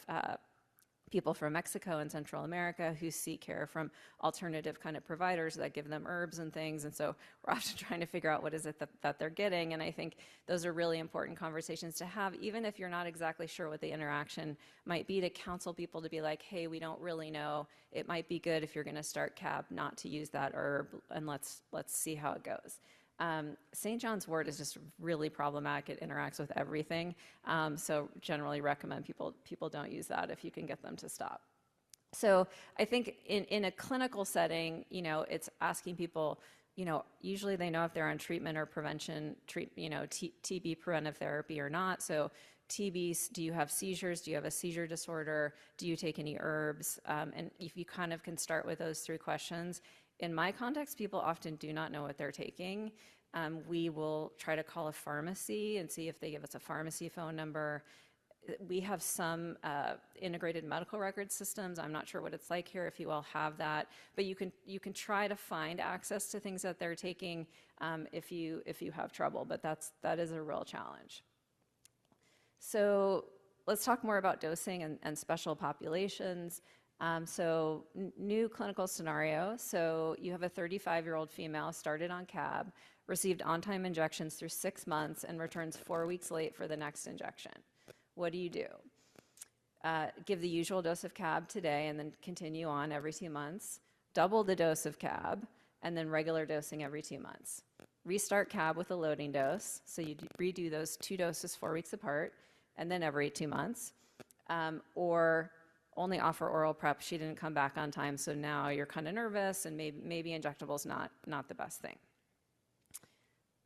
people from Mexico and Central America who seek care from alternative kind of providers that give them herbs and things. And so we're often trying to figure out what is it that they're getting. And I think those are really important conversations to have, even if you're not exactly sure what the interaction might be, to counsel people to be like, hey, we don't really know. It might be good if you're going to start CAB not to use that herb, and let's see how it goes. St. John's wort is just really problematic. It interacts with everything. So generally recommend people don't use that if you can get them to stop. So I think in a clinical setting, it's asking people, usually they know if they're on treatment or prevention, TB preventive therapy or not. So TB, do you have seizures? Do you have a seizure disorder? Do you take any herbs? And if you kind of can start with those 3 questions. In my context, people often do not know what they're taking. We will try to call a pharmacy and see if they give us a pharmacy phone number. We have some integrated medical record systems. I'm not sure what it's like here if you all have that, but you can try to find access to things that they're taking if you have trouble. But that is a real challenge. So let's talk more about dosing and special populations. So new clinical scenario. So you have a 35-year-old female started on CAB, received on-time injections through 6 months, and returns 4 weeks late for the next injection. What do? Give the usual dose of CAB today and then continue on every 2 months. Double the dose of CAB and then regular dosing every 2 months. Restart CAB with a loading dose. So you redo those 2 doses 4 weeks apart and then every 2 months. Or only offer oral prep. She didn't come back on time, so now you're kind of nervous, and maybe injectable's not the best thing.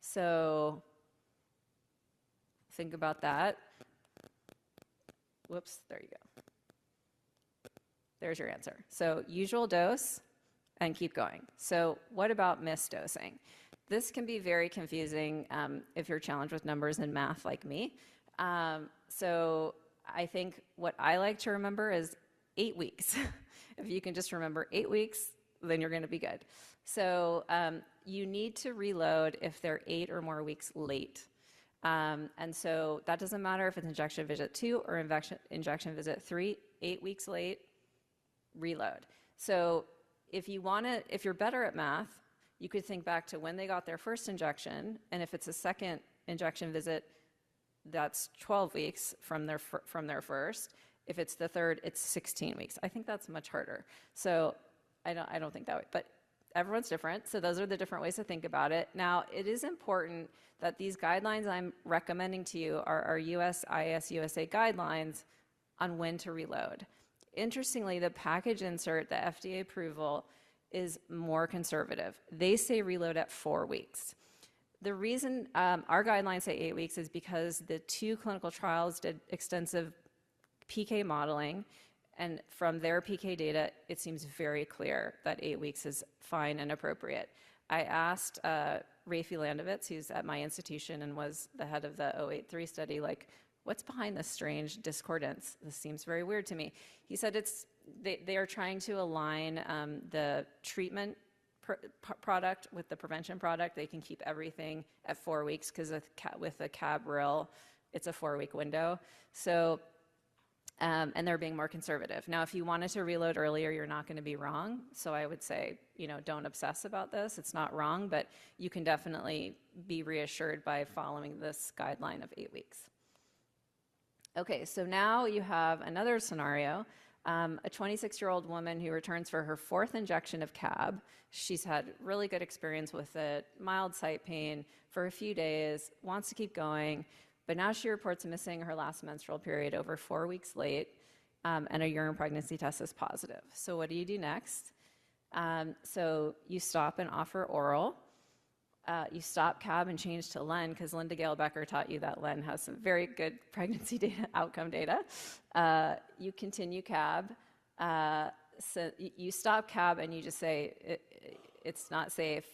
So think about that. Whoops, there you go. There's your answer. So usual dose and keep going. So what about misdosing? This can be very confusing if you're challenged with numbers and math like me. So I think what I like to remember is 8 weeks. If you can just remember 8 weeks, then you're going to be good. So you need to reload if they're 8 or more weeks late. And so that doesn't matter if it's injection visit 2 or injection visit 3, 8 weeks late, reload. So if you're better at math, you could think back to when they got their first injection, and if it's a second injection visit, that's 12 weeks from their first. If it's the third, it's 16 weeks. I think that's much harder. So I don't think that way, but everyone's different. So those are the different ways to think about it. Now, it is important that these guidelines I'm recommending to you are our USIS USA guidelines on when to reload. Interestingly, the package insert, the FDA approval, is more conservative. They say reload at 4 weeks. The reason our guidelines say 8 weeks is because the 2 clinical trials did extensive PK modeling, and from their PK data, it seems very clear that 8 weeks is fine and appropriate. I asked Rafi Landovitz, who's at my institution and was the head of the 083 study, what's behind this strange discordance? This seems very weird to me. He said they are trying to align the treatment product with the prevention product. They can keep everything at 4 weeks because with the CAB-RIL, it's a 4-week window. So, and they're being more conservative. Now, if you wanted to reload earlier, you're not going to be wrong. So I would say, don't obsess about this. It's not wrong, but you can definitely be reassured by following this guideline of 8 weeks. Okay, so now you have another scenario. A 26-year-old woman who returns for her 4th injection of CAB. She's had really good experience with it, mild site pain for a few days, wants to keep going, but now she reports missing her last menstrual period over 4 weeks late, and a urine pregnancy test is positive. So what do you do next? So you stop and offer oral. You stop CAB and change to LEN, because Linda Gale Becker taught you that LEN has some very good pregnancy data, outcome data. You continue CAB. So you stop CAB and you just say it's not safe.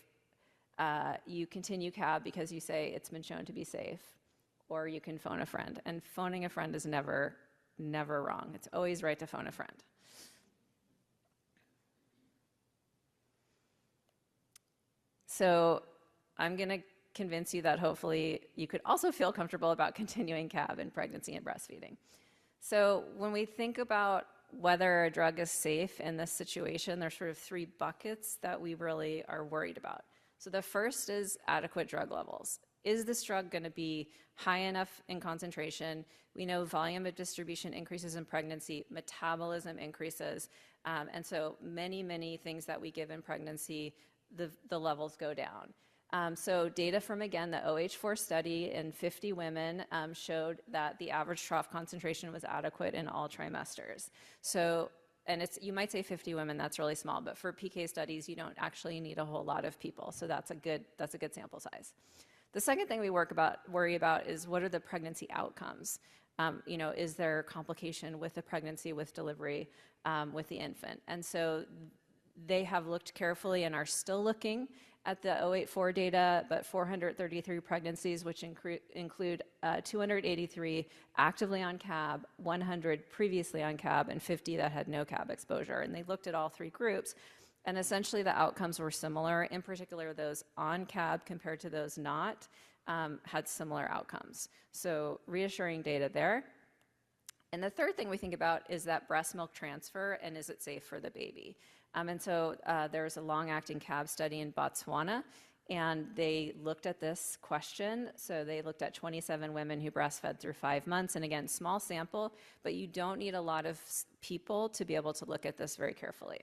You continue CAB because you say it's been shown to be safe. Or you can phone a friend. And phoning a friend is never wrong. It's always right to phone a friend. So I'm going to convince you that hopefully you could also feel comfortable about continuing CAB in pregnancy and breastfeeding. So when we think about whether a drug is safe in this situation, there's sort of 3 buckets that we really are worried about. So the first is adequate drug levels. Is this drug going to be high enough in concentration? We know volume of distribution increases in pregnancy, metabolism increases, and so many things that we give in pregnancy, the levels go down. So data from, again, the OH4 study in 50 women showed that the average trough concentration was adequate in all trimesters. So, and you might say 50 women, that's really small, but for PK studies, you don't actually need a whole lot of people. So that's a good sample size. The second thing we worry about is what are the pregnancy outcomes? Is there complication with the pregnancy, with delivery, with the infant? And so they have looked carefully and are still looking at the 084 data, but 433 pregnancies, which include 283 actively on CAB, 100 previously on CAB, and 50 that had no CAB exposure. And they looked at all 3 groups, and essentially the outcomes were similar. In particular, those on CAB compared to those not had similar outcomes. So reassuring data there. And the third thing we think about is that breast milk transfer, and is it safe for the baby? And so there was a long-acting CAB study in Botswana, and they looked at this question. So they looked at 27 women who breastfed through 5 months, and again, small sample, but you don't need a lot of people to be able to look at this very carefully.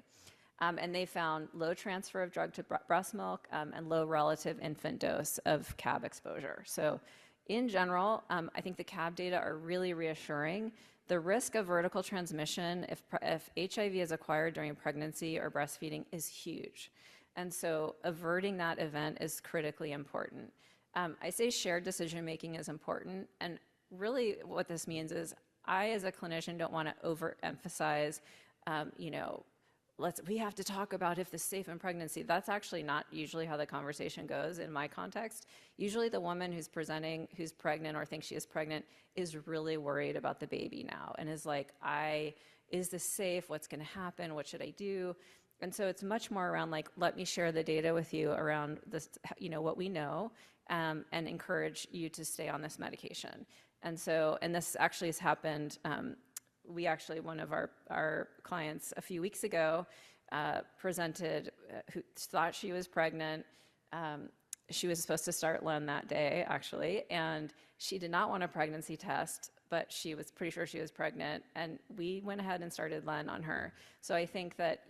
And they found low transfer of drug to breast milk and low relative infant dose of CAB exposure. So in general, I think the CAB data are really reassuring. The risk of vertical transmission if HIV is acquired during pregnancy or breastfeeding is huge. And so averting that event is critically important. I say shared decision-making is important, and really what this means is I, as a clinician, don't want to overemphasize, we have to talk about if this is safe in pregnancy. That's actually not usually how the conversation goes in my context. Usually the woman who's presenting, who's pregnant or thinks she is pregnant, is really worried about the baby now and is like, is this safe? What's going to happen? What should I do? And so it's much more around like, let me share the data with you around this, what we know, and encourage you to stay on this medication. And so, and this actually has happened. One of our clients a few weeks ago presented, who thought she was pregnant. She was supposed to start LEN that day, actually, and she did not want a pregnancy test, but she was pretty sure she was pregnant, and we went ahead and started LEN on her. So I think that,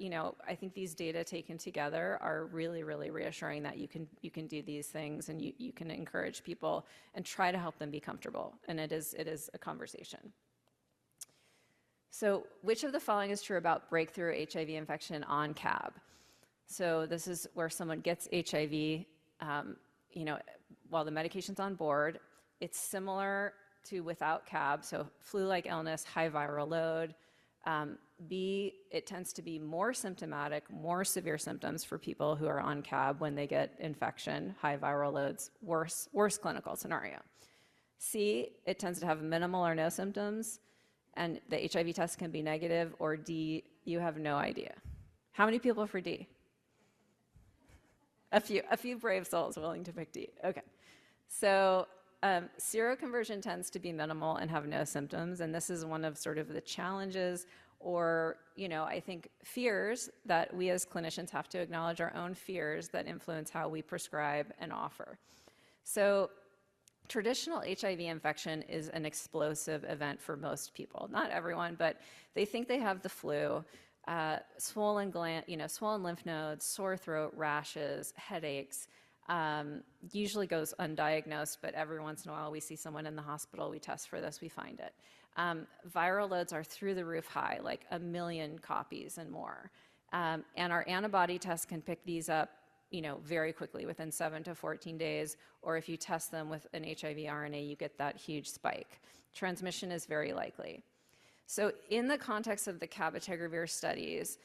I think these data taken together are really, really reassuring that you can do these things, and you can encourage people and try to help them be comfortable, and it is a conversation. So which of the following is true about breakthrough HIV infection on CAB? So this is where someone gets HIV, while the medication's on board. It's similar to without CAB, so flu-like illness, high viral load. B, it tends to be more symptomatic, more severe symptoms for people who are on CAB when they get infection, high viral loads, worse clinical scenario. C, it tends to have minimal or no symptoms, and the HIV test can be negative. Or D, you have no idea. How many people for D? A few brave souls willing to pick D. Okay. So seroconversion tends to be minimal and have no symptoms, and this is one of sort of the challenges, or I think fears that we as clinicians have to acknowledge, our own fears that influence how we prescribe and offer. So Traditional HIV infection is an explosive event for most people. Not everyone, but they think they have the flu, swollen lymph nodes, sore throat, rashes, headaches. Usually goes undiagnosed, but every once in a while we see someone in the hospital, we test for this, we find it. Viral loads are through the roof high, like 1 million copies and more. And our antibody test can pick these up very quickly within 7 to 14 days, or if you test them with an HIV RNA, you get that huge spike. Transmission is very likely. So in the context of the cabotegravir studies,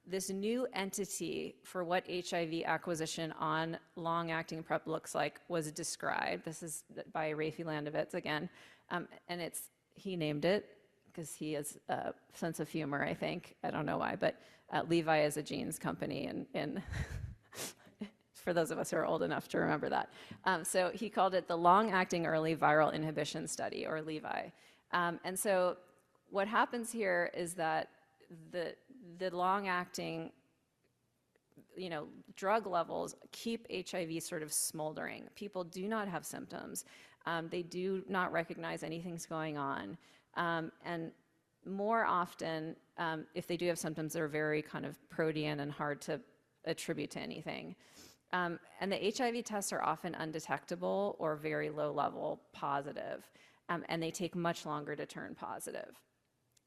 this new entity for what HIV acquisition on long-acting PrEP looks like was described. This is by Rafi Landovitz again, and he named it because he has a sense of humor, I think. I don't know why, but Levi is a jeans company, and for those of us who are old enough to remember that. So he called it the Long-Acting Early Viral Inhibition Study, or Levi. And so what happens here is that the long-acting drug levels keep HIV sort of smoldering. People do not have symptoms. They do not recognize anything's going on. And more often, if they do have symptoms, they're very kind of protean and hard to attribute to anything. And the HIV tests are often undetectable or very low level positive, and they take much longer to turn positive.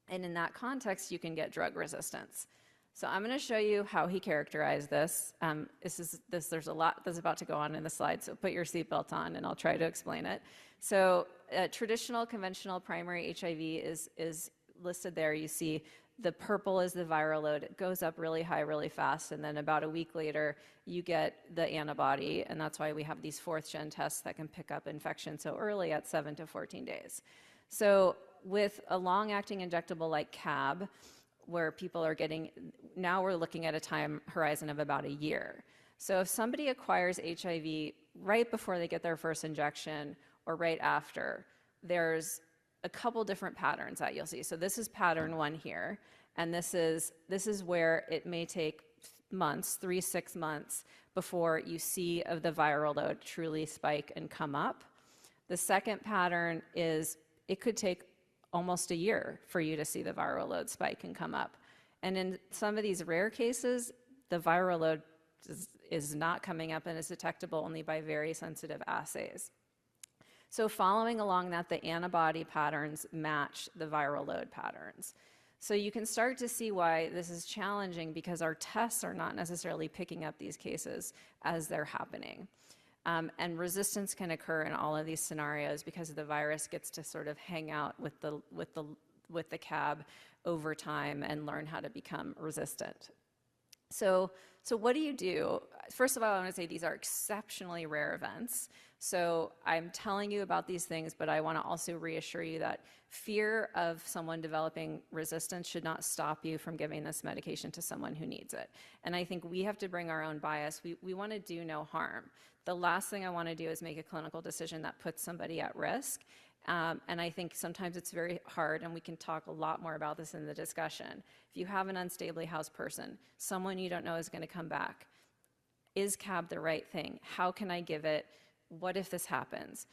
And in that context, you can get drug resistance. So I'm going to show you how he characterized this. There's a lot that's about to go on in the slide, so put your seatbelt on and I'll try to explain it. So traditional conventional primary HIV is listed there. You see the purple is the viral load. It goes up really high, really fast, and then about a week later, you get the antibody, and that's why we have these 4th-gen tests that can pick up infection so early at 7 to 14 days. So with a long-acting injectable like CAB, where people are getting, now we're looking at a time horizon of about a year. So if somebody acquires HIV right before they get their first injection or right after, there's a couple different patterns that you'll see. So this is pattern 1 here, and this is where it may take months, 3-6 months, before you see of the viral load truly spike and come up. The second pattern is it could take almost a year for you to see the viral load spike and come up. And in some of these rare cases, the viral load is not coming up and is detectable only by very sensitive assays. So following along that, the antibody patterns match the viral load patterns. So you can start to see why this is challenging, because our tests are not necessarily picking up these cases as they're happening. And resistance can occur in all of these scenarios because the virus gets to sort of hang out with the CAB over time and learn how to become resistant. So what do you do? First of all, I want to say these are exceptionally rare events. So I'm telling you about these things, but I want to also reassure you that fear of someone developing resistance should not stop you from giving this medication to someone who needs it. And I think we have to bring our own bias. We want to do no harm. The last thing I want to do is make a clinical decision that puts somebody at risk. And I think sometimes it's very hard, and we can talk a lot more about this in the discussion. If you have an unstably housed person, someone you don't know is going to come back, is CAB the right thing? How can I give it? What if this happens?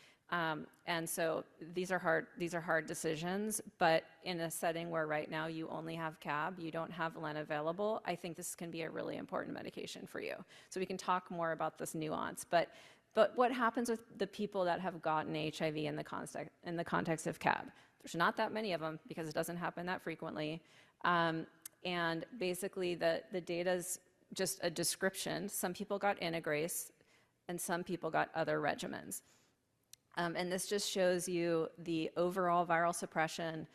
And so these are hard decisions, but in a setting where right now you only have CAB, you don't have Len available, I think this can be a really important medication for you. So we can talk more about this nuance, but what happens with the people that have gotten HIV in the context of CAB? There's not that many of them because it doesn't happen that frequently. And basically the data's just a description. Some people got integrase and some people got other regimens. And this just shows you the overall viral suppression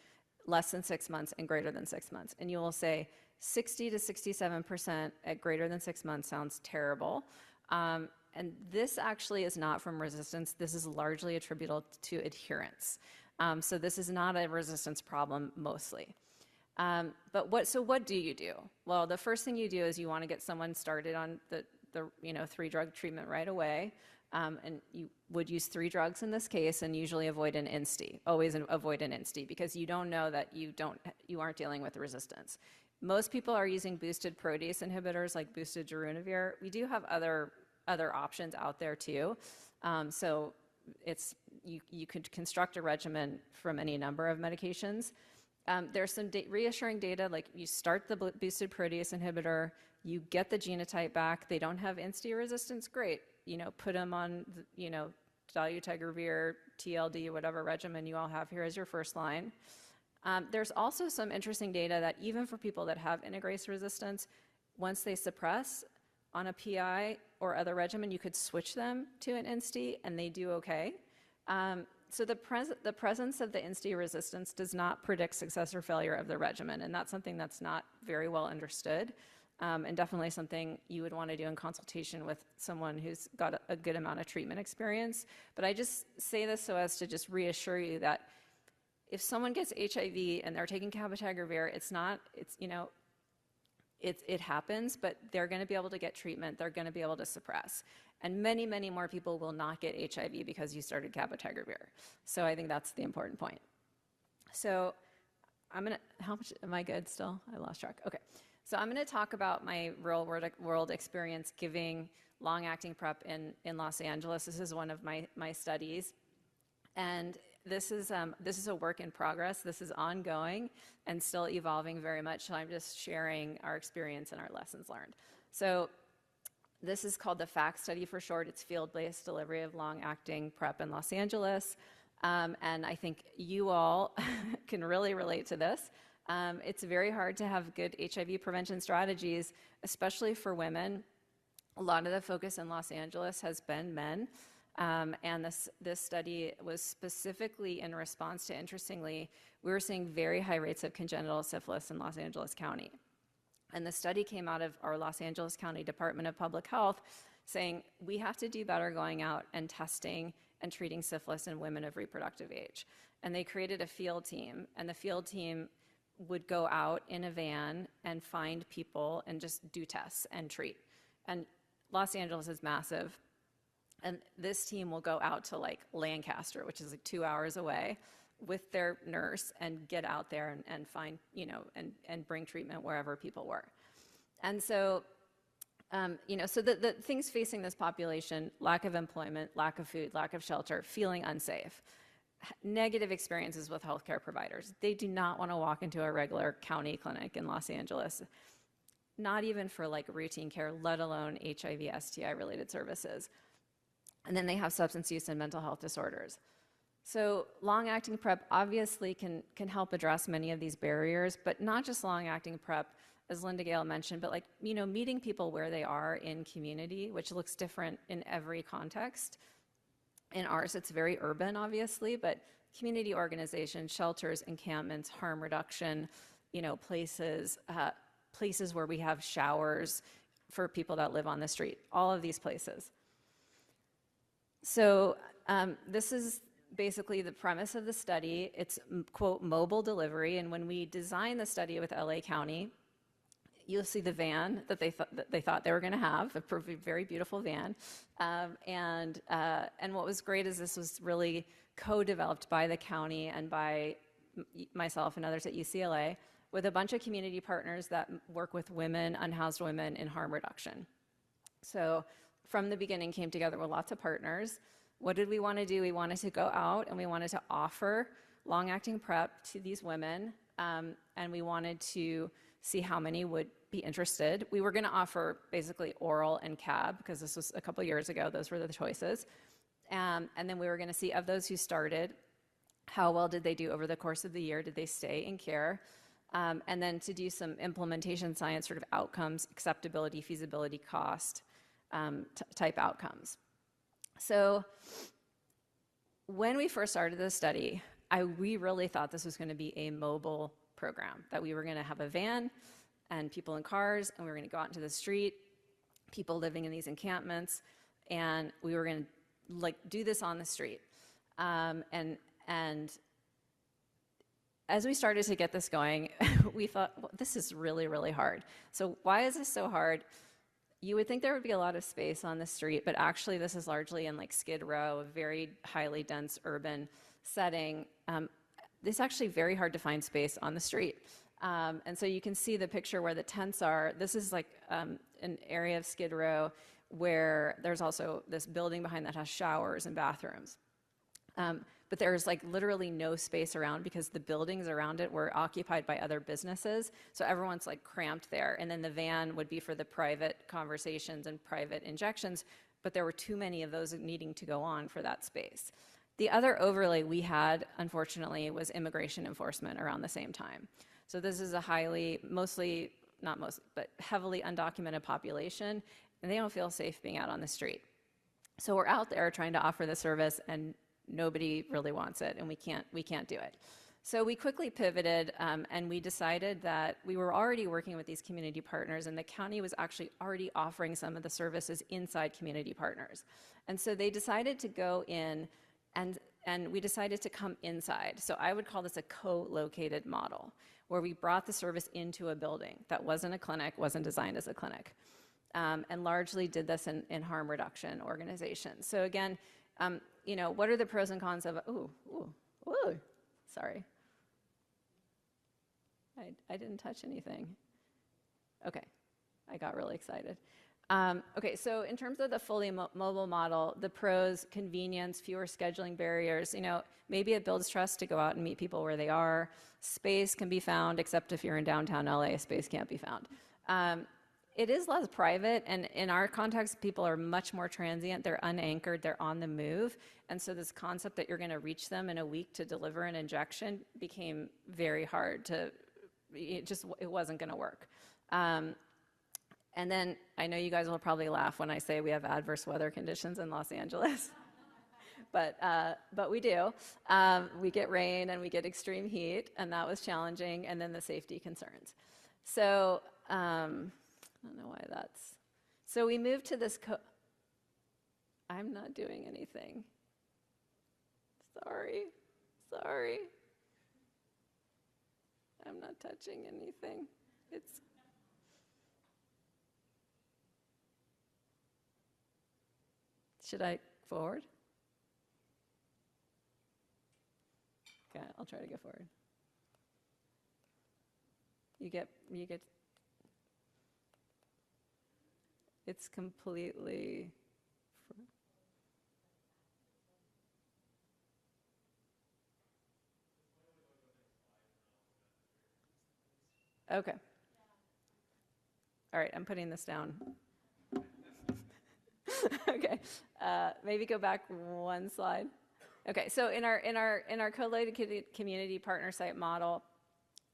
less than 6 months and greater than 6 months. And you will say 60 to 67% at greater than 6 months sounds terrible. And this actually is not from resistance. This is largely attributable to adherence. So this is not a resistance problem mostly. But what do you do? Well, the first thing you do is you want to get someone started on the 3-drug treatment right away. And you would use 3 drugs in this case and usually avoid an INSTI. Always avoid an INSTI because you don't know that you aren't dealing with resistance. Most people are using boosted protease inhibitors like boosted darunavir. We do have other options out there too. So you could construct a regimen from any number of medications. There's some reassuring data, like you start the boosted protease inhibitor, you get the genotype back, they don't have INSTI resistance, great. Put them on, dolutegravir, TLD, whatever regimen you all have here as your first line. There's also some interesting data that even for people that have integrase resistance, once they suppress on a PI or other regimen, you could switch them to an INSTI and they do okay. So the presence of the INSTI resistance does not predict success or failure of the regimen, and that's something that's not very well understood, and definitely something you would want to do in consultation with someone who's got a good amount of treatment experience. But I just say this so as to just reassure you that if someone gets HIV and they're taking cabotegravir, it happens, but they're going to be able to get treatment. They're going to be able to suppress. And many, many more people will not get HIV because you started cabotegravir. So I think that's the important point. So how much, am I good still? I lost track. Okay. So I'm going to talk about my real world experience giving long-acting PrEP in Los Angeles. This is one of my studies. And this is a work in progress. This is ongoing and still evolving very much. So I'm just sharing our experience and our lessons learned. So this is called the FACT study for short. It's field-based delivery of long-acting PrEP in Los Angeles. And I think you all can really relate to this. It's very hard to have good HIV prevention strategies, especially for women. A lot of the focus in Los Angeles has been men. And this study was specifically in response to, interestingly, we were seeing very high rates of congenital syphilis in Los Angeles County. And the study came out of our Los Angeles County Department of Public Health saying we have to do better going out and testing and treating syphilis in women of reproductive age. And they created a field team, and the field team would go out in a van and find people and just do tests and treat. And Los Angeles is massive. And this team will go out to like Lancaster, which is like 2 hours away, with their nurse and get out there and find, and bring treatment wherever people were. And so, so the things facing this population, lack of employment, lack of food, lack of shelter, feeling unsafe, negative experiences with healthcare providers. They do not want to walk into a regular county clinic in Los Angeles, not even for like routine care, let alone HIV, STI related services. And then they have substance use and mental health disorders. So long-acting PrEP obviously can help address many of these barriers, but not just long-acting PrEP, as Linda Gale mentioned, but meeting people where they are in community, which looks different in every context. In ours, it's very urban, obviously, but community organizations, shelters, encampments, harm reduction, places where we have showers for people that live on the street, all of these places. So this is basically the premise of the study. It's, quote, mobile delivery. And when we designed the study with LA County, you'll see the van that they thought they were going to have, a very beautiful van. And what was great is this was really co-developed by the county and by myself and others at UCLA with a bunch of community partners that work with women, unhoused women in harm reduction. So from the beginning came together with lots of partners. What did we want to do? We wanted to go out and we wanted to offer long-acting PrEP to these women, and we wanted to see how many would be interested. We were going to offer basically oral and CAB because this was a couple years ago. Those were the choices. And then we were going to see of those who started, how well did they do over the course of the year? Did they stay in care? And then to do some implementation science, sort of outcomes, acceptability, feasibility, cost type outcomes. So when we first started this study, we really thought this was going to be a mobile program, that we were going to have a van and people in cars, and we were going to go out into the street, people living in these encampments, and we were going to do this on the street. And as we started to get this going, we thought, well, this is really, really hard. So why is this so hard? You would think there would be a lot of space on the street, but actually this is largely in Skid Row, a very highly dense urban setting. It's actually very hard to find space on the street. And so you can see the picture where the tents are. This is an area of Skid Row where there's also this building behind that has showers and bathrooms. But there's like literally no space around because the buildings around it were occupied by other businesses. So everyone's like cramped there. And then the van would be for the private conversations and private injections, but there were too many of those needing to go on for that space. The other overlay we had, unfortunately, was immigration enforcement around the same time. So this is a highly, mostly, not mostly, but heavily undocumented population, and they don't feel safe being out on the street. So we're out there trying to offer the service, and nobody really wants it, and we can't do it. So we quickly pivoted, and we decided that we were already working with these community partners, and the county was actually already offering some of the services inside community partners. And so they decided to go in, and we decided to come inside. So I would call this a co-located model, where we brought the service into a building that wasn't a clinic, wasn't designed as a clinic, and largely did this in harm reduction organizations. So again, you know, what are the pros and cons of, sorry. I didn't touch anything. Okay, I got really excited. Okay, so in terms of the fully mobile model, the pros, convenience, fewer scheduling barriers, you know, maybe it builds trust to go out and meet people where they are. Space can be found, except if you're in downtown LA, space can't be found. It is less private, and in our context, people are much more transient. They're unanchored, they're on the move. And so this concept that you're gonna reach them in a week to deliver an injection became very hard to, it wasn't gonna work. And then I know you guys will probably laugh when I say we have adverse weather conditions in Los Angeles. But we do. We get rain and we get extreme heat, and that was challenging, and then the safety concerns. So, I don't know why that's, so we moved to this, I'm not doing anything. Sorry. I'm not touching anything. Should I forward? Okay, I'll try to go forward. You get, it's completely, okay. All right, I'm putting this down. Okay, maybe go back one slide. Okay, so in our co-located community partner site model,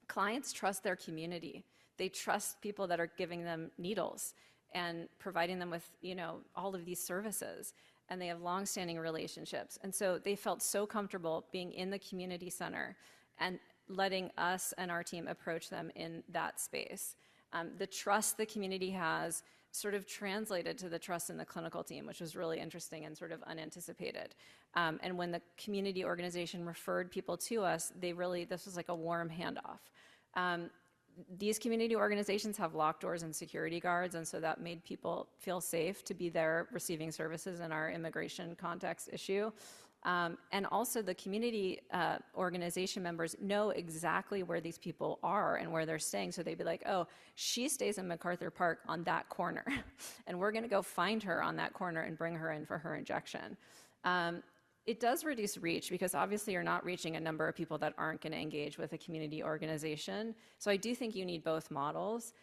clients trust their community. They trust people that are giving them needles and providing them with, you know, all of these services, and they have long-standing relationships. And so they felt so comfortable being in the community center and letting us and our team approach them in that space. The trust the community has sort of translated to the trust in the clinical team, which was really interesting and sort of unanticipated. And when the community organization referred people to us, this was like a warm handoff. These community organizations have locked doors and security guards, and so that made people feel safe to be there receiving services in our immigration context issue. And also the community organization members know exactly where these people are and where they're staying. So they'd be like, oh, she stays in MacArthur Park on that corner. And we're gonna go find her on that corner and bring her in for her injection. It does reduce reach because obviously you're not reaching a number of people that aren't gonna engage with a community organization. So I do think you need both models.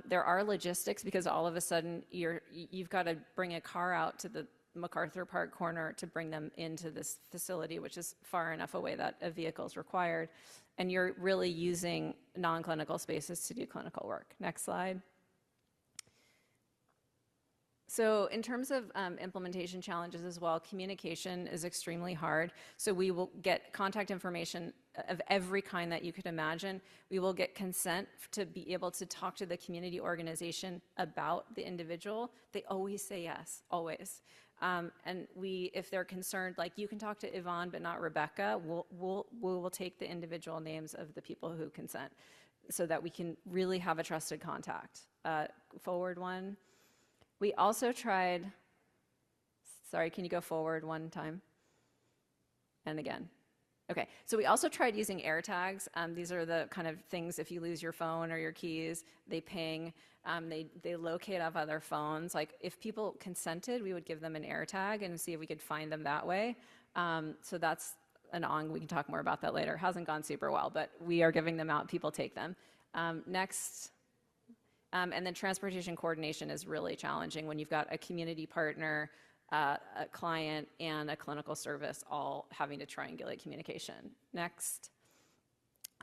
There are logistics because all of a sudden you've gotta bring a car out to the MacArthur Park corner to bring them into this facility, which is far enough away that a vehicle is required. And you're really using non-clinical spaces to do clinical work. Next slide. So in terms of implementation challenges as well, communication is extremely hard. So we will get contact information of every kind that you could imagine. We will get consent to be able to talk to the community organization about the individual. They always say yes, always. And if they're concerned, like you can talk to Yvonne but not Rebecca, we'll take the individual names of the people who consent so that we can really have a trusted contact. Forward one. We also tried, sorry, can you go forward one time? And again. Okay, so we also tried using AirTags. These are the kind of things, if you lose your phone or your keys, they ping, they locate off other phones. Like if people consented, we would give them an AirTag and see if we could find them that way. So that's we can talk more about that later. Hasn't gone super well, but we are giving them out. People take them. Next. And then transportation coordination is really challenging when you've got a community partner, a client, and a clinical service all having to triangulate communication. Next.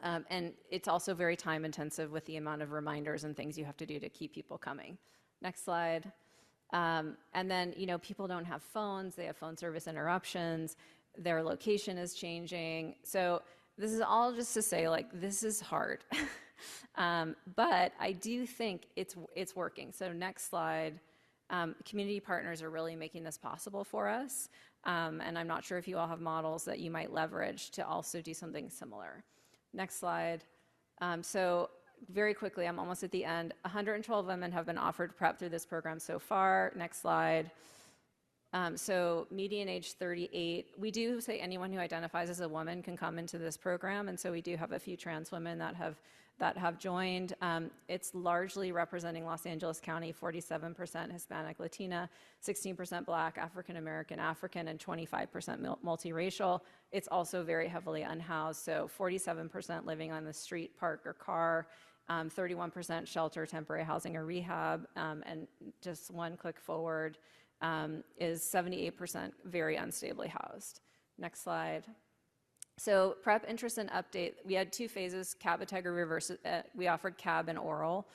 And it's also very time intensive with the amount of reminders and things you have to do to keep people coming. Next slide. And then, people don't have phones. They have phone service interruptions. Their location is changing. So this is all just to say, this is hard. But I do think it's working. So next slide. Community partners are really making this possible for us. And I'm not sure if you all have models that you might leverage to also do something similar. Next slide. So very quickly, I'm almost at the end. 112 women have been offered PrEP through this program so far. Next slide. So median age 38. We do say anyone who identifies as a woman can come into this program, and so we do have a few trans women that have joined. It's largely representing Los Angeles County, 47% Hispanic Latina, 16% Black, African American, African, and 25% multiracial. It's also very heavily unhoused, so 47% living on the street, park, or car, 31% shelter, temporary housing, or rehab, and just one click forward is 78% very unstably housed. Next slide. So PrEP interest and update, we had 2 phases, CAB, integrity reverse, we offered CAB and oral.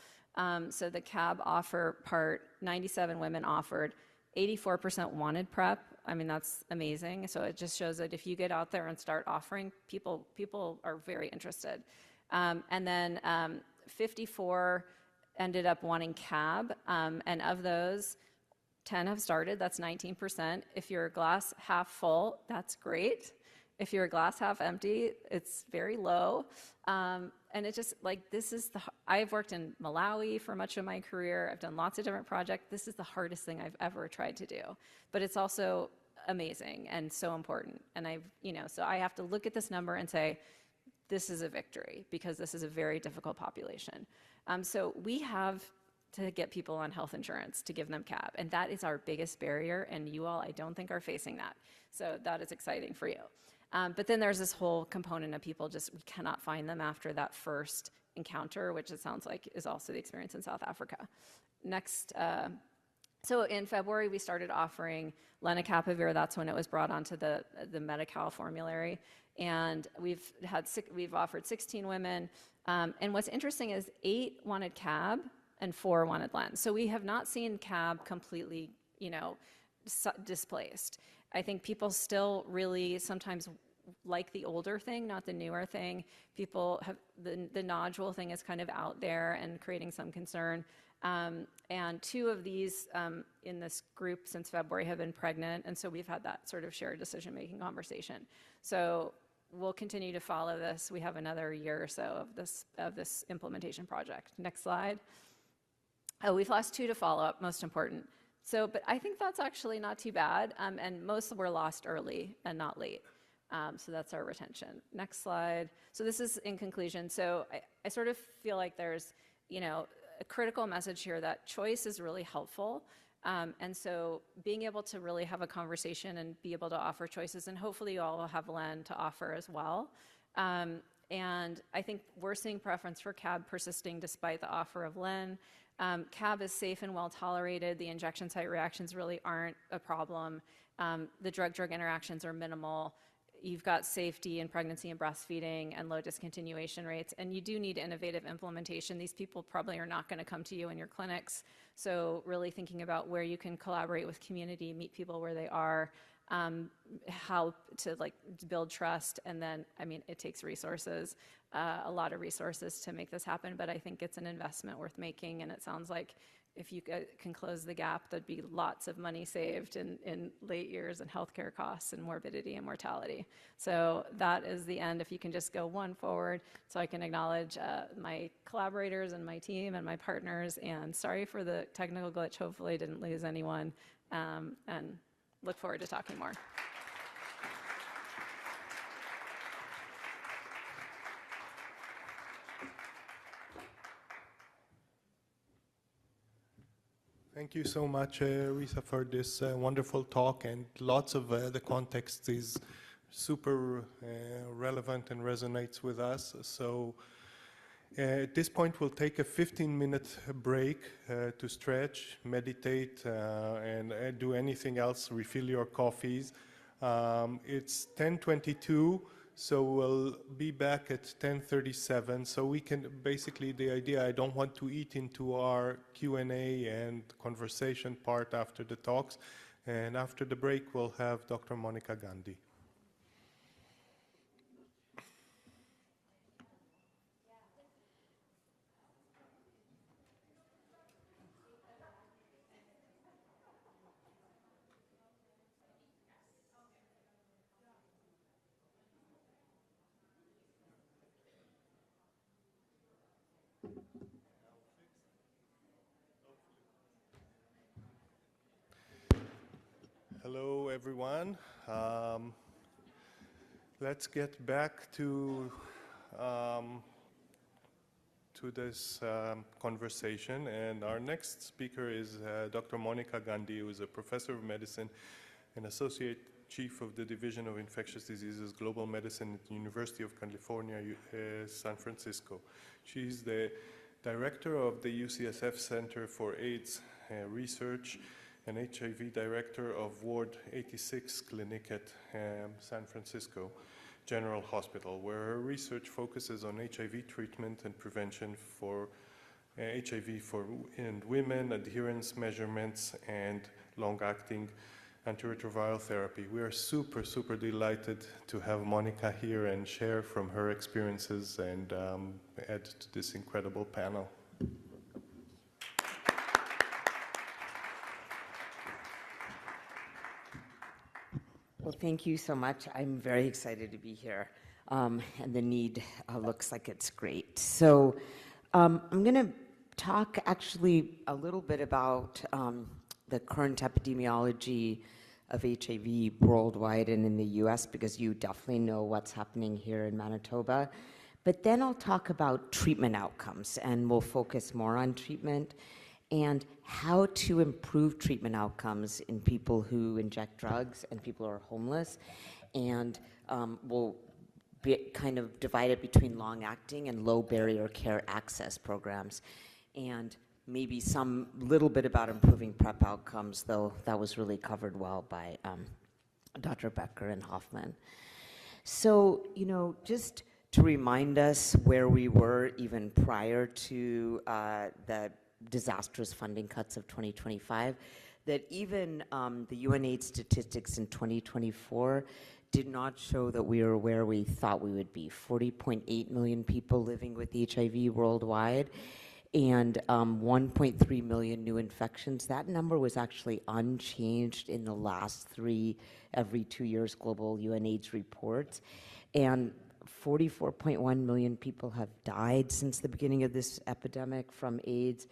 So the CAB offer part, 97 women offered, 84% wanted PrEP. I mean, that's amazing. So it just shows that if you get out there and start offering, people are very interested. And then 54 ended up wanting CAB, and of those, 10 have started, that's 19%. If you're a glass half full, that's great. If you're a glass half empty, it's very low. And it just, I've worked in Malawi for much of my career. I've done lots of different projects. This is the hardest thing I've ever tried to do. But it's also amazing and so important. And so I have to look at this number and say, this is a victory because this is a very difficult population. So we have to get people on health insurance to give them CAB. And that is our biggest barrier. And you all, I don't think, are facing that. So that is exciting for you. But then there's this whole component of people we cannot find them after that first encounter, which it sounds like is also the experience in South Africa. Next, so in February, we started offering lenacapavir. That's when it was brought onto the Medi-Cal formulary. And we've offered 16 women. And what's interesting is 8 wanted CAB and 4 wanted len. So we have not seen CAB completely, displaced. I think people still really sometimes like the older thing, not the newer thing. People have the nodule thing is kind of out there and creating some concern. And 2 of these in this group since February have been pregnant, and so we've had that sort of shared decision-making conversation. So we'll continue to follow this. We have another year or so of this implementation project. Next slide. Oh, we've lost 2 to follow up, most important. So, but I think that's actually not too bad, and most were lost early and not late. So that's our retention. Next slide. So this is in conclusion. So I sort of feel like there's, a critical message here that choice is really helpful. And so being able to really have a conversation and be able to offer choices, and hopefully you all will have len to offer as well. And I think we're seeing preference for CAB persisting despite the offer of len. CAB is safe and well tolerated. The injection site reactions really aren't a problem. The drug-drug interactions are minimal. You've got safety in pregnancy and breastfeeding and low discontinuation rates, and you do need innovative implementation. These people probably are not going to come to you in your clinics, so really thinking about where you can collaborate with community, meet people where they are, how to build trust, and then, it takes resources, a lot of resources to make this happen, but I think it's an investment worth making, and it sounds like if you can close the gap, there'd be lots of money saved in late years and healthcare costs and morbidity and mortality. So that is the end. If you can just go one forward so I can acknowledge my collaborators and my team and my partners, and sorry for the technical glitch. Hopefully I didn't lose anyone, and look forward to talking more. Thank you so much, Risa, for this wonderful talk, and lots of the context is super relevant and resonates with us. So at this point, we'll take a 15-minute break to stretch, meditate, and do anything else, refill your coffees. It's 10:22, so we'll be back at 10:37. So we can, basically the idea, I don't want to eat into our Q&A and conversation part after the talks. And after the break, we'll have Dr. Monica Gandhi. Hello, everyone. Let's get back to this conversation. And our next speaker is Dr. Monica Gandhi, who is a professor of medicine and associate chief of the Division of Infectious Diseases, Global Medicine at the University of California, San Francisco. She's the director of the UCSF Center for AIDS Research and HIV director of Ward 86 Clinic at San Francisco General Hospital, where her research focuses on HIV treatment and prevention for HIV in women, adherence measurements, and long-acting antiretroviral therapy. We are super, super delighted to have Monica here and share from her experiences and add to this incredible panel. Well, thank you so much. I'm very excited to be here, and the need looks like it's great. So I'm going to talk actually a little bit about the current epidemiology of HIV worldwide and in the US, because you definitely know what's happening here in Manitoba. But then I'll talk about treatment outcomes, and we'll focus more on treatment and how to improve treatment outcomes in people who inject drugs and people who are homeless. And we'll kind of divide it between long-acting and low-barrier care access programs. And maybe some little bit about improving PrEP outcomes, though that was really covered well by Dr. Becker and Hoffman. So, you know, just to remind us where we were even prior to the disastrous funding cuts of 2025, that even the UNAIDS statistics in 2024 did not show that we were where we thought we would be. 40.8 million people living with HIV worldwide, and 1.3 million new infections. That number was actually unchanged in the last every 2 years global UNAIDS reports. And 44.1 million people have died since the beginning of this epidemic from AIDS.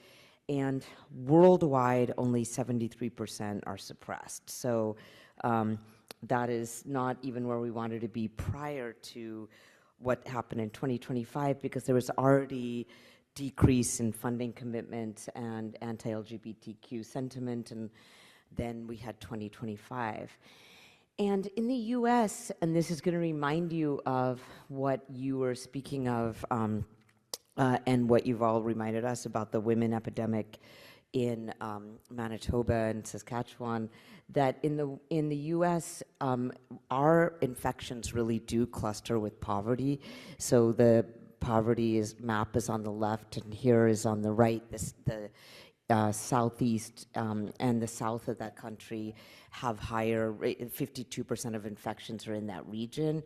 And worldwide, only 73% are suppressed. So that is not even where we wanted to be prior to what happened in 2025, because there was already decrease in funding commitments and anti-LGBTQ sentiment, and then we had 2025. And in the US, and this is going to remind you of what you were speaking of, and what you've all reminded us about the women epidemic in Manitoba and Saskatchewan, that in the US, our infections really do cluster with poverty. So the poverty map is on the left, and here is on the right. The southeast and the south of that country have higher, 52% of infections are in that region.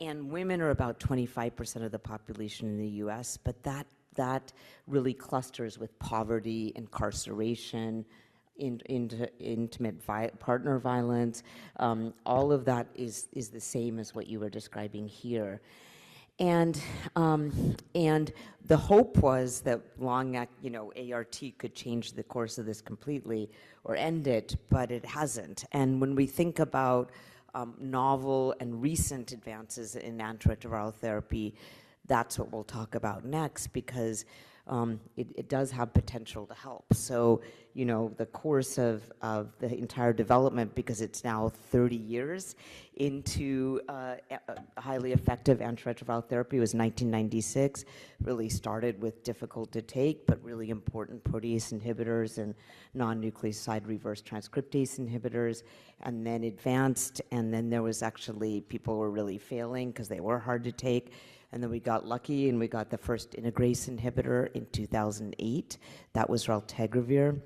And women are about 25% of the population in the US, but that really clusters with poverty, incarceration, intimate partner violence. All of that is the same as what you were describing here. And the hope was that ART could change the course of this completely or end it, but it hasn't. And when we think about novel and recent advances in antiretroviral therapy, that's what we'll talk about next, because it does have potential to help. So, you know, the course of the entire development, because it's now 30 years into highly effective antiretroviral therapy, was 1996. Really started with difficult to take, but really important protease inhibitors and non-nucleoside reverse transcriptase inhibitors, and then advanced, and then there was actually, people were really failing because they were hard to take. And then we got lucky and we got the first integrase inhibitor in 2008. That was raltegravir.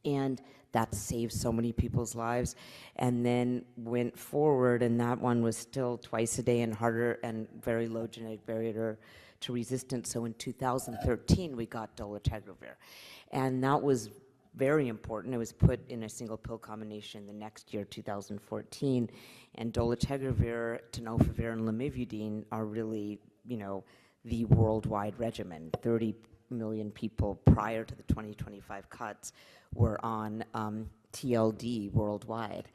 And that saved so many people's lives. And then went forward, and that one was still twice a day and harder and very low genetic barrier to resistance. So in 2013, we got dolutegravir. And that was very important. It was put in a single pill combination the next year, 2014. And dolutegravir, tenofovir, and lamivudine are really, you know, the worldwide regimen. 30 million people prior to the 2025 cuts were on TLD worldwide.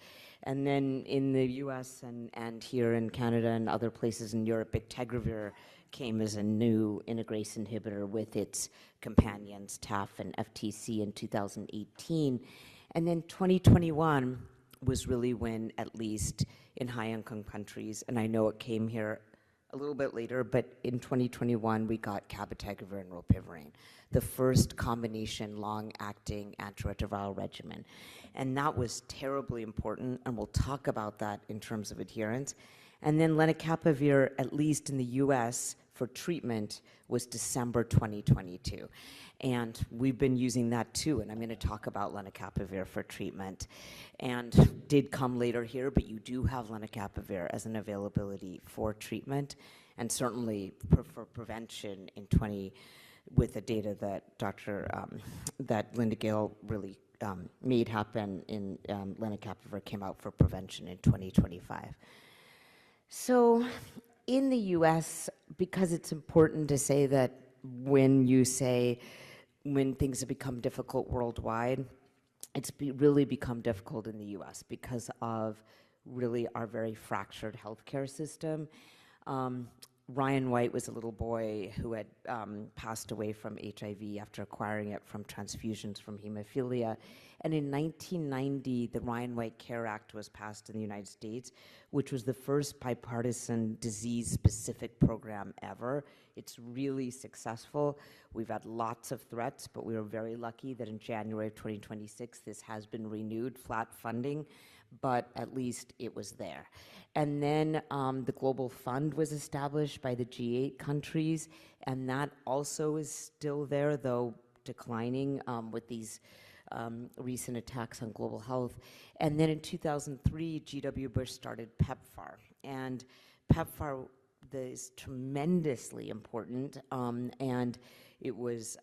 And then in the US and here in Canada and other places in Europe, bictegravir came as a new integrase inhibitor with its companions, TAF and FTC, in 2018. And then 2021 was really when, at least in high-income countries, and I know it came here a little bit later, but in 2021, we got cabotegravir and rilpivirine, the first combination long-acting antiretroviral regimen. And that was terribly important, and we'll talk about that in terms of adherence. And then lenacapavir, at least in the US, for treatment was December 2022. And we've been using that too, and I'm going to talk about lenacapavir for treatment. And did come later here, but you do have lenacapavir as an availability for treatment, and certainly for prevention with the data that that Linda Gale really made happen in lenacapavir came out for prevention in 2025. So in the US, because it's important to say that when things have become difficult worldwide, it's really become difficult in the US because of really our very fractured healthcare system. Ryan White was a little boy who had passed away from HIV after acquiring it from transfusions from hemophilia. And in 1990, the Ryan White Care Act was passed in the United States, which was the first bipartisan disease-specific program ever. It's really successful. We've had lots of threats, but we were very lucky that in January of 2026, this has been renewed, flat funding, but at least it was there. And then the Global Fund was established by the G8 countries, and that also is still there, though declining with these recent attacks on global health. And then in 2003, G.W. Bush started PEPFAR. And PEPFAR is tremendously important, and it was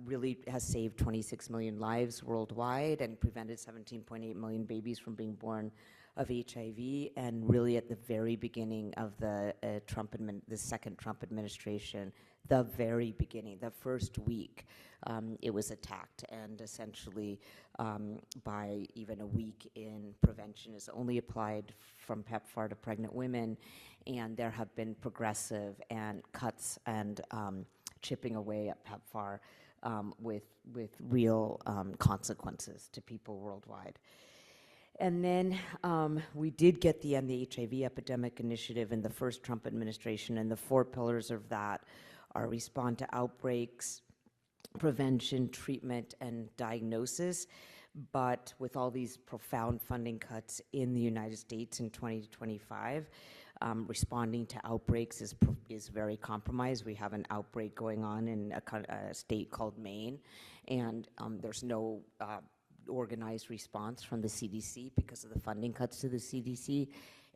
really has saved 26 million lives worldwide and prevented 17.8 million babies from being born of HIV. And really at the very beginning of the second Trump administration, the very beginning, the first week, it was attacked, and essentially by even a week in, prevention is only applied from PEPFAR to pregnant women, and there have been progressive and cuts and chipping away at PEPFAR with real consequences to people worldwide. And then we did get the End the HIV Epidemic Initiative in the first Trump administration, and the 4 pillars of that are respond to outbreaks, prevention, treatment, and diagnosis. But with all these profound funding cuts in the United States in 2025, responding to outbreaks is very compromised. We have an outbreak going on in a state called Maine, and there's no organized response from the CDC because of the funding cuts to the CDC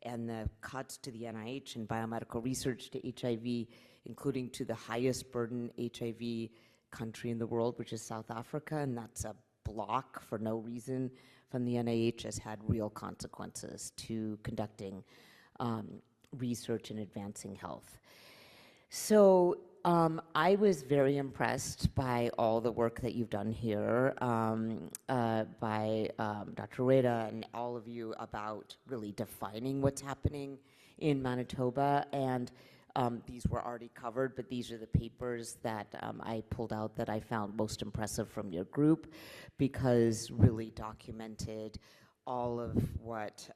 and the cuts to the NIH and biomedical research to HIV, including to the highest burden HIV country in the world, which is South Africa, and that's a block for no reason from the NIH, has had real consequences to conducting research and advancing health. So I was very impressed by all the work that you've done here by Dr. Reda and all of you about really defining what's happening in Manitoba. And these were already covered, but these are the papers that I pulled out that I found most impressive from your group, because really documented all of what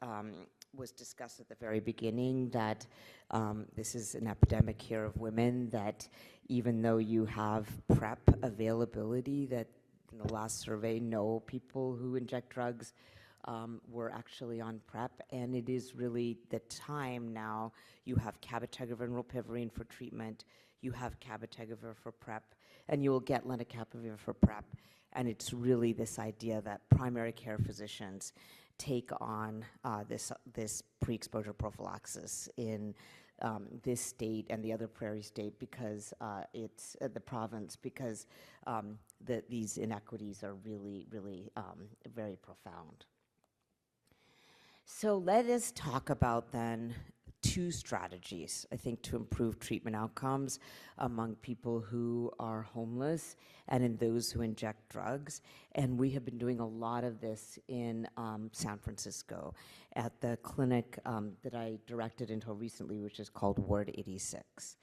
was discussed at the very beginning, that this is an epidemic here of women, that even though you have PrEP availability, that in the last survey, no people who inject drugs were actually on PrEP, and it is really the time now. You have cabotegravir and rilpivirine for treatment, you have cabotegravir for PrEP, and you will get lenacapavir for PrEP, and it's really this idea that primary care physicians take on this pre-exposure prophylaxis in this state and the other Prairie state, because it's the province, because these inequities are really, really very profound. So let us talk about then two strategies, I think, to improve treatment outcomes among people who are homeless and in those who inject drugs. And we have been doing a lot of this in San Francisco at the clinic that I directed until recently, which is called Ward 86.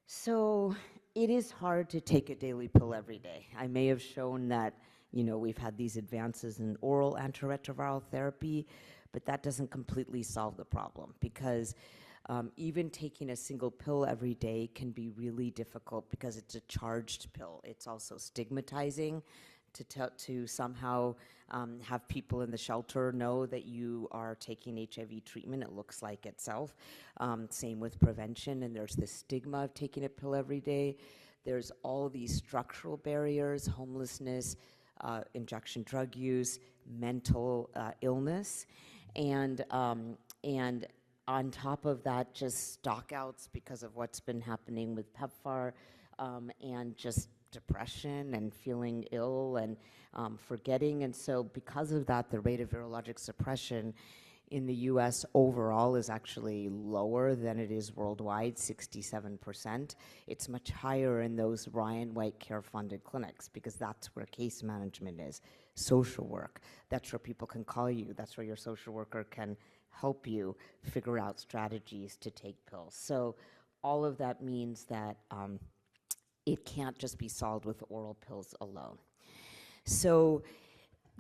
So it is hard to take a daily pill every day. I may have shown that, you know, we've had these advances in oral antiretroviral therapy, but that doesn't completely solve the problem, because even taking a single pill every day can be really difficult because it's a charged pill. It's also stigmatizing to somehow have people in the shelter know that you are taking HIV treatment. It looks like itself. Same with prevention, and there's this stigma of taking a pill every day. There's all these structural barriers, homelessness, injection drug use, mental illness, and on top of that, just stockouts because of what's been happening with PEPFAR, and just depression and feeling ill and forgetting. And so because of that, the rate of virologic suppression in the US overall is actually lower than it is worldwide, 67%. It's much higher in those Ryan White care-funded clinics, because that's where case management is, social work. That's where people can call you. That's where your social worker can help you figure out strategies to take pills. So all of that means that it can't just be solved with oral pills alone. So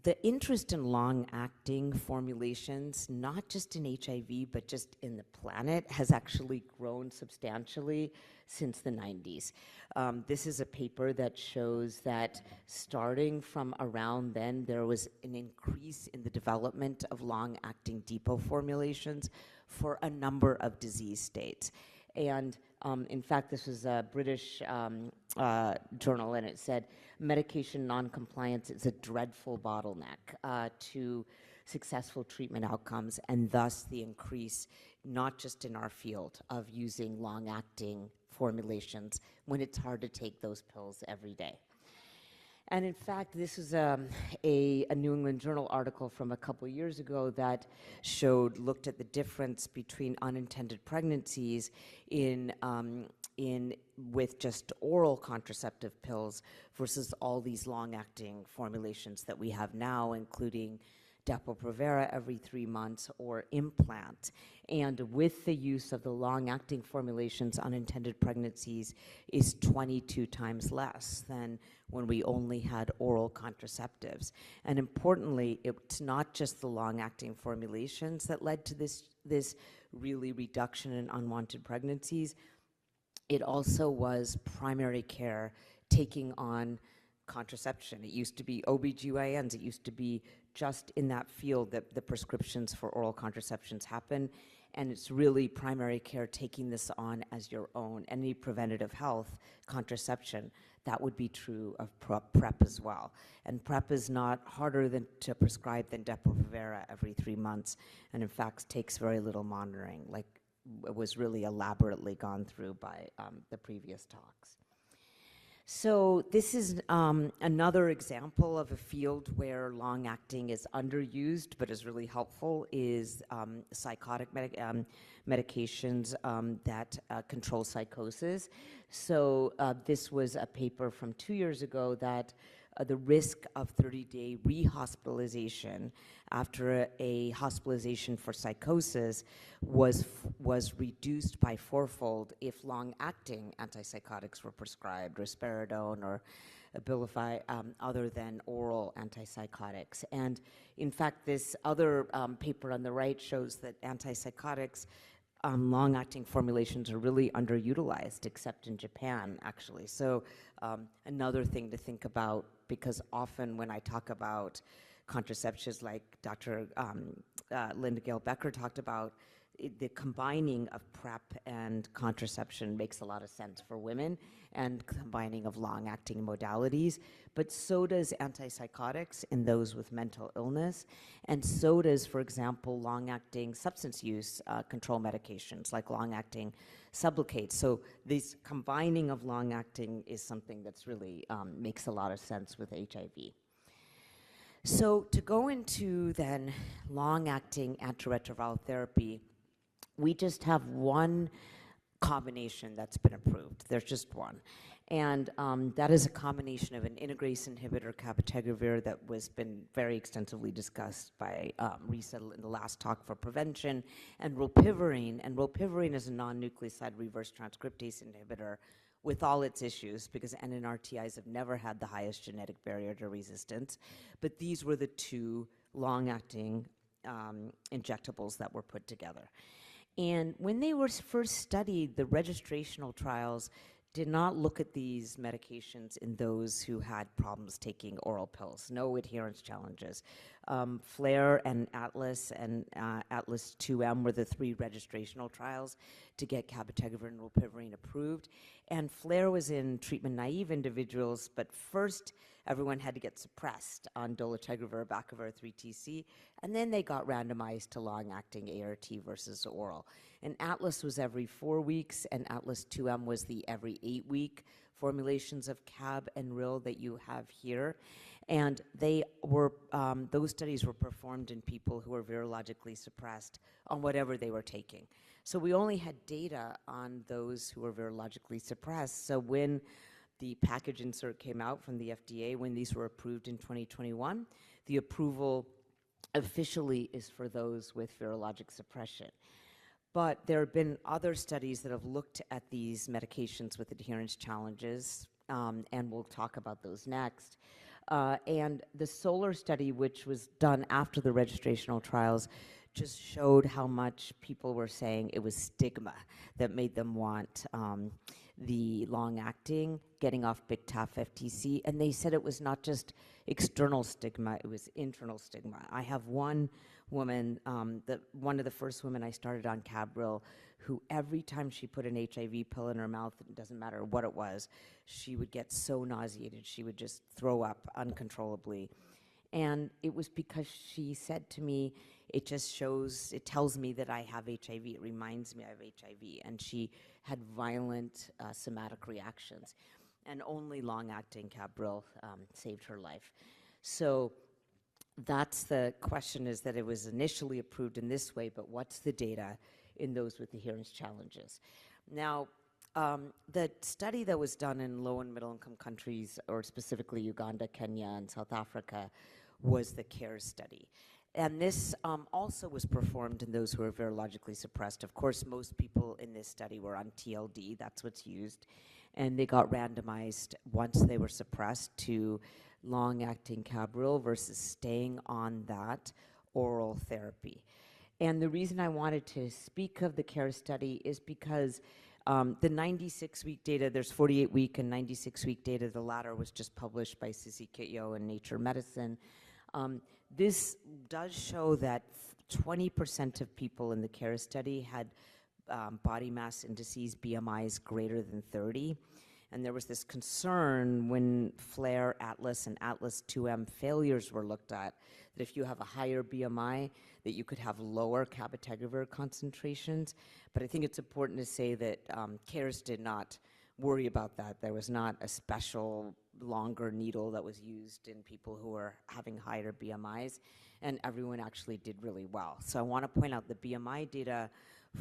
the interest in long-acting formulations, not just in HIV, but just in the planet, has actually grown substantially since the 90s. This is a paper that shows that starting from around then, there was an increase in the development of long-acting depot formulations for a number of disease states. And in fact, this was a British journal, and it said medication noncompliance is a dreadful bottleneck to successful treatment outcomes, and thus the increase, not just in our field, of using long-acting formulations when it's hard to take those pills every day. And in fact, this is a New England Journal article from a couple years ago that looked at the difference between unintended pregnancies with just oral contraceptive pills versus all these long-acting formulations that we have now, including Depo-Provera every 3 months or implant. And with the use of the long-acting formulations, unintended pregnancies is 22 times less than when we only had oral contraceptives. And importantly, it's not just the long-acting formulations that led to this really reduction in unwanted pregnancies. It also was primary care taking on contraception. It used to be OBGYNs. It used to be just in that field that the prescriptions for oral contraceptions happen. And it's really primary care taking this on as your own. Any preventative health contraception, that would be true of PrEP as well. And PrEP is not harder to prescribe than Depo-Provera every 3 months, and in fact takes very little monitoring, like it was really elaborately gone through by the previous talks. So this is another example of a field where long-acting is underused but is really helpful, is psychotic medications that control psychosis. So this was a paper from 2 years ago that the risk of 30-day rehospitalization after a hospitalization for psychosis was reduced by fourfold if long-acting antipsychotics were prescribed, risperidone or Abilify, other than oral antipsychotics. And in fact, this other paper on the right shows that antipsychotics, long-acting formulations are really underutilized, except in Japan, actually. So another thing to think about, because often when I talk about contraceptives, like Dr. Linda Gale Becker talked about, the combining of PrEP and contraception makes a lot of sense for women, and combining of long-acting modalities, but so does antipsychotics in those with mental illness, and so does, for example, long-acting substance use control medications like long-acting Sublocade. So this combining of long-acting is something that's really makes a lot of sense with HIV. So to go into then long-acting antiretroviral therapy, we just have one combination that's been approved. There's just one. And that is a combination of an integrase inhibitor, cabotegravir, that was been very extensively discussed by Risa in the last talk for prevention, and rilpivirine. And rilpivirine is a non-nucleoside reverse transcriptase inhibitor with all its issues, because NNRTIs have never had the highest genetic barrier to resistance. But these were the two long-acting injectables that were put together. And when they were first studied, the registrational trials did not look at these medications in those who had problems taking oral pills, no adherence challenges. FLAIR and Atlas 2M were the three registrational trials to get cabotegravir and rilpivirine approved. And FLAIR was in treatment-naive individuals, but first everyone had to get suppressed on dolutegravir, abacavir, 3-TC, and then they got randomized to long-acting ART versus oral. And Atlas was every 4 weeks, and Atlas 2M was the every 8-week formulations of CAB and RIL that you have here. And they were, those studies were performed in people who were virologically suppressed on whatever they were taking. So we only had data on those who were virologically suppressed. So when the package insert came out from the FDA, when these were approved in 2021, the approval officially is for those with virologic suppression. But there have been other studies that have looked at these medications with adherence challenges, and we'll talk about those next. And the SOLAR study, which was done after the registrational trials, just showed how much people were saying it was stigma that made them want the long-acting, getting off Big TAF FTC, and they said it was not just external stigma, it was internal stigma. I have one woman, one of the first women I started on Cabril, who every time she put an HIV pill in her mouth, it doesn't matter what it was, she would get so nauseated, she would just throw up uncontrollably. And it was because she said to me, it just shows, it tells me that I have HIV, it reminds me I have HIV. And she had violent somatic reactions. And only long-acting Cabril saved her life. So that's the question, is that it was initially approved in this way, but what's the data in those with adherence challenges? Now, the study that was done in low and middle income countries, or specifically Uganda, Kenya, and South Africa, was the CARES study. And this also was performed in those who were virologically suppressed. Of course, most people in this study were on TLD, that's what's used, and they got randomized once they were suppressed to long-acting Cabril versus staying on that oral therapy. And the reason I wanted to speak of the CARES study is because the 96-week data, there's 48-week and 96-week data, the latter was just published by Sissy Kityo in Nature Medicine. This does show that 20% of people in the CARES study had body mass indices, BMIs greater than 30. And there was this concern when FLAIR, Atlas, and Atlas 2M failures were looked at, that if you have a higher BMI, that you could have lower cabotegravir concentrations. But I think it's important to say that CARES did not worry about that. There was not a special longer needle that was used in people who were having higher BMIs, and everyone actually did really well. So I want to point out the BMI data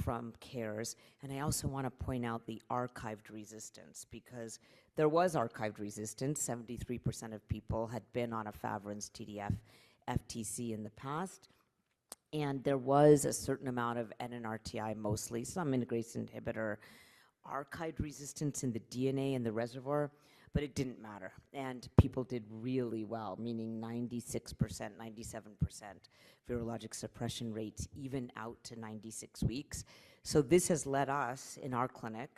from CARES, and I also want to point out the archived resistance, because there was archived resistance. 73% of people had been on efavirenz, TDF, FTC in the past, and there was a certain amount of NNRTI, mostly some integrase inhibitor, archived resistance in the DNA in the reservoir, but it didn't matter. And people did really well, meaning 96%, 97% virologic suppression rates, even out to 96 weeks. So this has led us in our clinic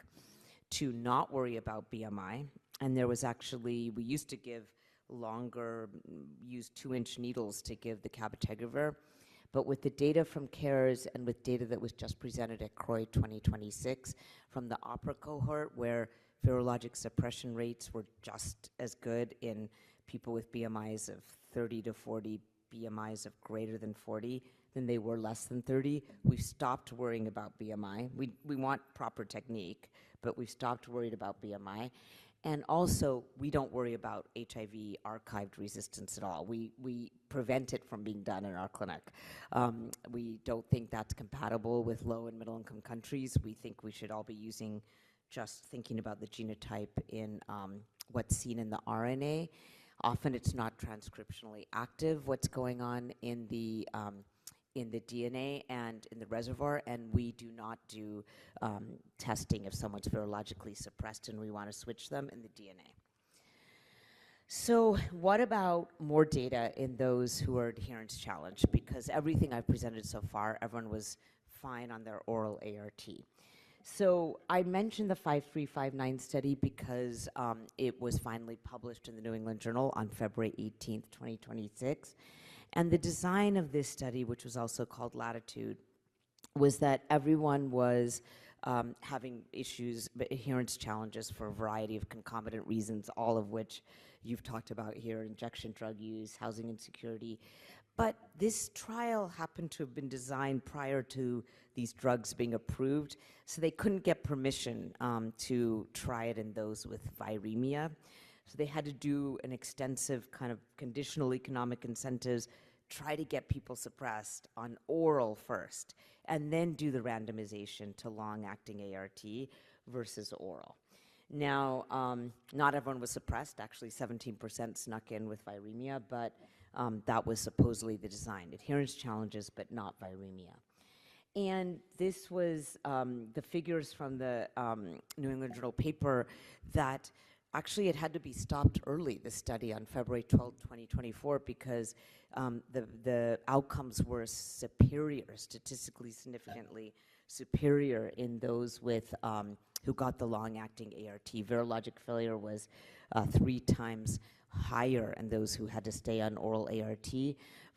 to not worry about BMI. And there was actually, we used to give longer, use 2-inch needles to give the cabotegravir. But with the data from CARES and with data that was just presented at CROI 2026 from the OPERA cohort, where virologic suppression rates were just as good in people with BMIs of 30 to 40, BMIs of greater than 40, than they were less than 30, we've stopped worrying about BMI. We want proper technique, but we've stopped worried about BMI. And also, we don't worry about HIV archived resistance at all. We prevent it from being done in our clinic. We don't think that's compatible with low and middle income countries. We think we should all be using, just thinking about the genotype in what's seen in the RNA. Often it's not transcriptionally active, what's going on in the DNA and in the reservoir, and we do not do testing if someone's virologically suppressed and we want to switch them in the DNA. So what about more data in those who are adherence challenged? Because everything I've presented so far, everyone was fine on their oral ART. So I mentioned the 5359 study because it was finally published in the New England Journal on February 18th, 2026. And the design of this study, which was also called Latitude, was that everyone was having issues, adherence challenges for a variety of concomitant reasons, all of which you've talked about here: injection drug use, housing insecurity. But this trial happened to have been designed prior to these drugs being approved, so they couldn't get permission to try it in those with viremia. So they had to do an extensive kind of conditional economic incentives, try to get people suppressed on oral first, and then do the randomization to long-acting ART versus oral. Now, not everyone was suppressed. Actually, 17% snuck in with viremia, but that was supposedly the design. Adherence challenges, but not viremia. And this was the figures from the New England Journal paper that actually it had to be stopped early, the study, on February 12, 2024, because the outcomes were superior, statistically significantly superior in those with who got the long-acting ART. Virologic failure was 3 times higher in those who had to stay on oral ART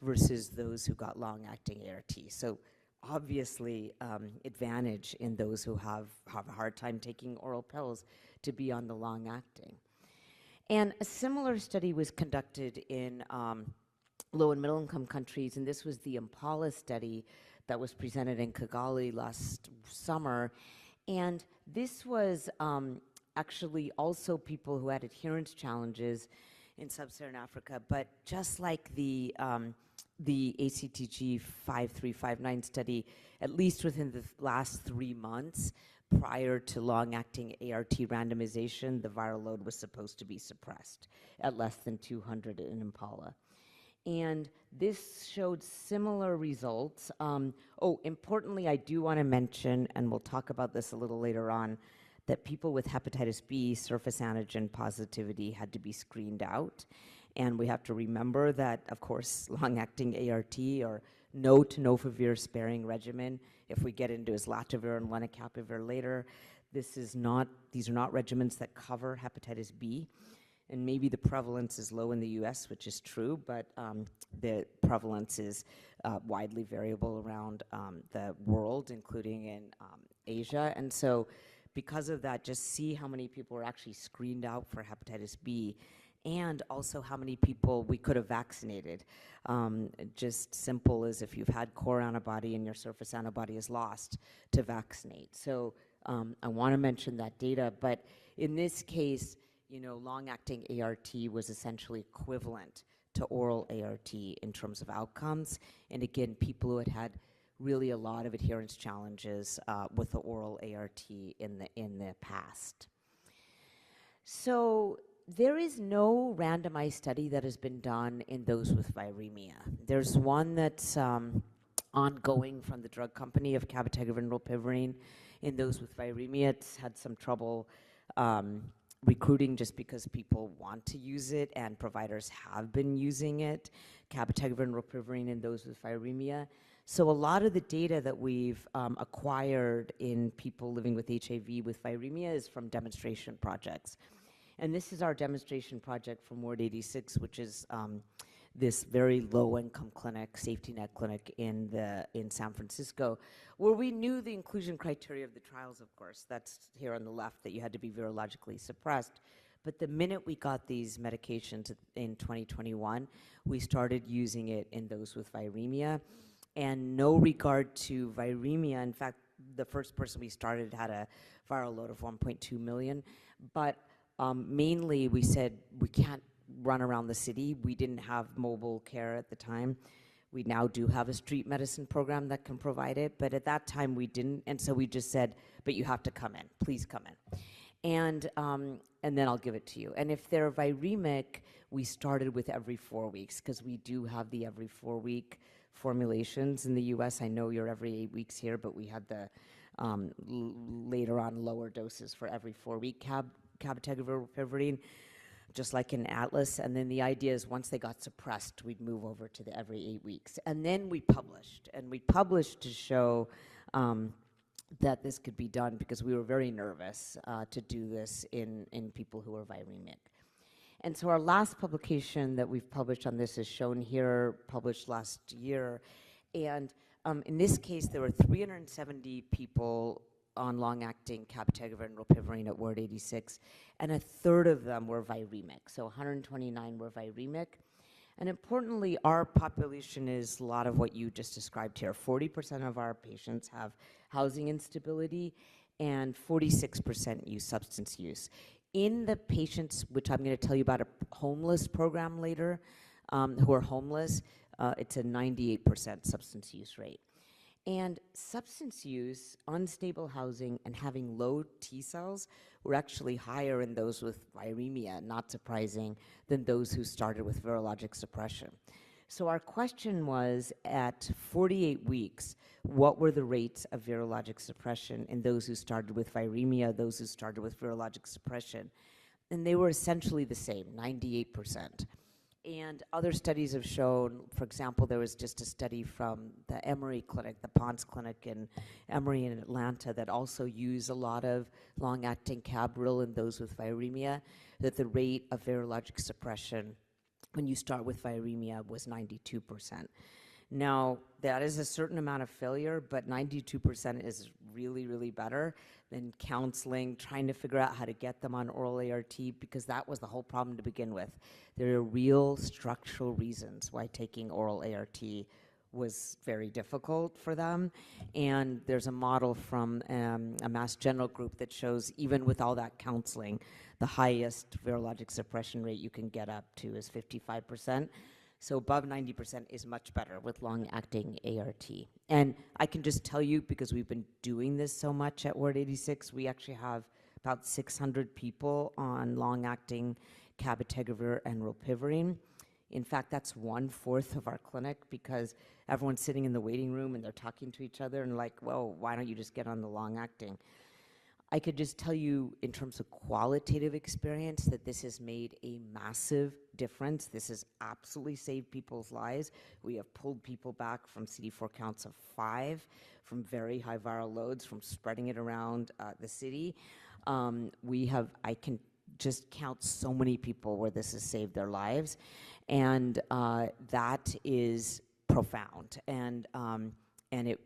versus those who got long-acting ART. So obviously advantage in those who have a hard time taking oral pills to be on the long-acting. And a similar study was conducted in low and middle income countries, and this was the Impala study that was presented in Kigali last summer. And this was actually also people who had adherence challenges in sub-Saharan Africa, but just like the ACTG 5359 study, at least within the last 3 months prior to long-acting ART randomization, the viral load was supposed to be suppressed at less than 200 in Impala. And this showed similar results. Importantly, I do want to mention, and we'll talk about this a little later on, that people with hepatitis B surface antigen positivity had to be screened out. And we have to remember that, of course, long-acting ART or no tenofovir sparing regimen, if we get into islatravir and lenacapavir later, these are not regimens that cover hepatitis B. And maybe the prevalence is low in the US, which is true, but the prevalence is widely variable around the world, including in Asia. And so because of that, just see how many people were actually screened out for hepatitis B, and also how many people we could have vaccinated. Just simple as if you've had core antibody and your surface antibody is lost, to vaccinate. So I want to mention that data, but in this case, you know, long-acting ART was essentially equivalent to oral ART in terms of outcomes. And again, people who had had really a lot of adherence challenges with the oral ART in the past. So there is no randomized study that has been done in those with viremia. There's one that's ongoing from the drug company of cabotegravir rilpivirine in those with viremia. It's had some trouble recruiting just because people want to use it and providers have been using it, cabotegravir rilpivirine in those with viremia. So a lot of the data that we've acquired in people living with HIV with viremia is from demonstration projects. And this is our demonstration project from Ward 86, which is this very low-income clinic, safety net clinic in San Francisco, where we knew the inclusion criteria of the trials, of course. That's here on the left, that you had to be virologically suppressed. But the minute we got these medications in 2021, we started using it in those with viremia. And no regard to viremia. In fact, the first person we started had a viral load of 1.2 million. But mainly we said we can't run around the city. We didn't have mobile care at the time. We now do have a street medicine program that can provide it, but at that time we didn't, and so we just said, but you have to come in, please come in. And then I'll give it to you. And if they're viremic, we started with every 4 weeks, because we do have the every 4-week formulations in the US. I know you're every 8 weeks here, but we had the later on lower doses for every 4-week cabotegravir rilpivirine, just like in Atlas. And then the idea is once they got suppressed, we'd move over to the every 8 weeks. And then we published, to show that this could be done, because we were very nervous to do this in people who are viremic. And so our last publication that we've published on this is shown here, published last year. And in this case, there were 370 people on long-acting cabotegravir and rilpivirine at Ward 86, and a third of them were viremic. So 129 were viremic. And importantly, our population is a lot of what you just described here. 40% of our patients have housing instability, and 46% use substance use. In the patients, which I'm going to tell you about a homeless program later, who are homeless, it's a 98% substance use rate. And substance use, unstable housing, and having low T cells were actually higher in those with viremia, not surprising, than those who started with virologic suppression. So our question was, at 48 weeks, what were the rates of virologic suppression in those who started with viremia, those who started with virologic suppression? And they were essentially the same, 98%. And other studies have shown, for example, there was just a study from the Emory Clinic, the Ponce Clinic in Emory in Atlanta, that also use a lot of long-acting Cabril in those with viremia, that the rate of virologic suppression when you start with viremia was 92%. Now, that is a certain amount of failure, but 92% is really, really better than counseling, trying to figure out how to get them on oral ART, because that was the whole problem to begin with. There are real structural reasons why taking oral ART was very difficult for them. And there's a model from a Mass General group that shows even with all that counseling, the highest virologic suppression rate you can get up to is 55%. So above 90% is much better with long-acting ART. And I can just tell you, because we've been doing this so much at Ward 86, we actually have about 600 people on long-acting cabotegravir and rilpivirine. In fact, that's 1/4 of our clinic, because everyone's sitting in the waiting room and they're talking to each other and like, well, why don't you just get on the long-acting? I could just tell you in terms of qualitative experience that this has made a massive difference. This has absolutely saved people's lives. We have pulled people back from CD4 counts of 5, from very high viral loads, from spreading it around the city. I can just count so many people where this has saved their lives. And that is profound. And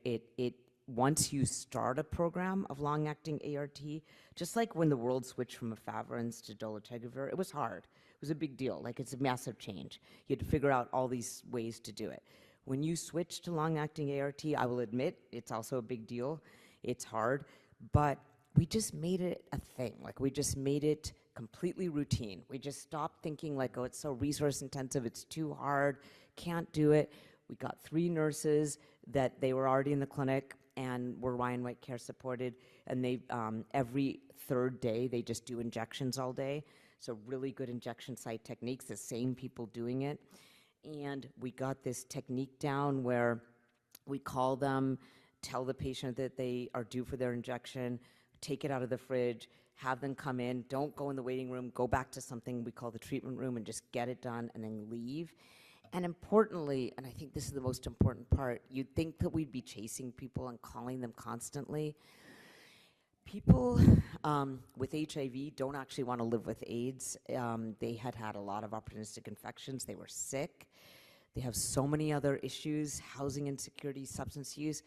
it once you start a program of long-acting ART, just like when the world switched from efavirenz to dolutegravir, it was hard. It was a big deal. Like, it's a massive change. You had to figure out all these ways to do it. When you switch to long-acting ART, I will admit, it's also a big deal. It's hard, but we just made it a thing. Like, we just made it completely routine. We just stopped thinking like, oh, it's so resource intensive, it's too hard, can't do it. We got 3 nurses that they were already in the clinic and were Ryan White Care supported, and they every 3rd day they just do injections all day. So really good injection site techniques, the same people doing it. And we got this technique down where we call them, tell the patient that they are due for their injection, take it out of the fridge, have them come in, don't go in the waiting room, go back to something we call the treatment room and just get it done and then leave. And importantly, and I think this is the most important part, you'd think that we'd be chasing people and calling them constantly. People with HIV don't actually want to live with AIDS. They had had a lot of opportunistic infections. They were sick. They have so many other issues, housing insecurity, substance use.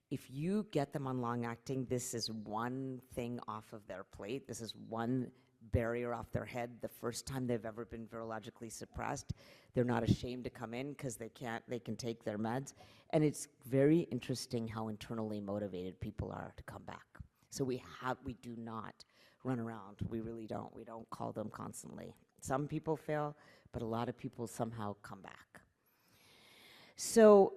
If you get them on long-acting, this is one thing off of their plate. This is one barrier off their head the first time they've ever been virologically suppressed. They're not ashamed to come in because they can take their meds. And it's very interesting how internally motivated people are to come back. So we do not run around. We really don't. We don't call them constantly. Some people fail, but a lot of people somehow come back. So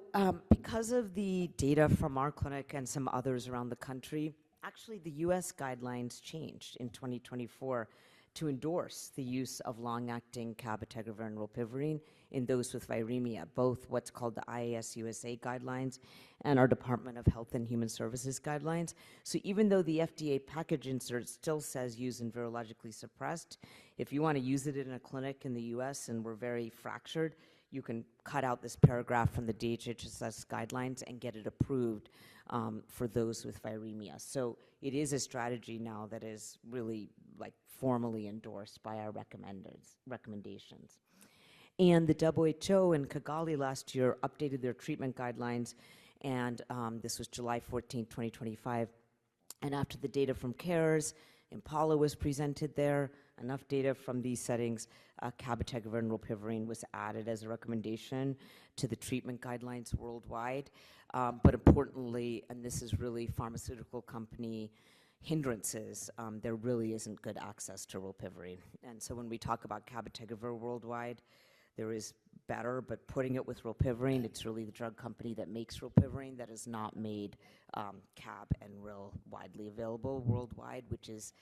because of the data from our clinic and some others around the country, actually the US guidelines changed in 2024 to endorse the use of long-acting cabotegravir and ropivirine in those with viremia, both what's called the IAS USA guidelines and our Department of Health and Human Services guidelines. So even though the FDA package insert still says use in virologically suppressed, if you want to use it in a clinic in the US and we're very fractured, you can cut out this paragraph from the DHHS guidelines and get it approved for those with viremia. So it is a strategy now that is really like formally endorsed by our recommendations. And the WHO in Kigali last year updated their treatment guidelines, and this was July 14, 2025. And after the data from CARES, Impala was presented there, enough data from these settings, cabotegravir and ropivirine was added as a recommendation to the treatment guidelines worldwide. But importantly, and this is really pharmaceutical company hindrances, there really isn't good access to ropivirine. And so when we talk about cabotegravir worldwide, there is better, but putting it with ropivirine, it's really the drug company that makes ropivirine that has not made cab and ril widely available worldwide, which is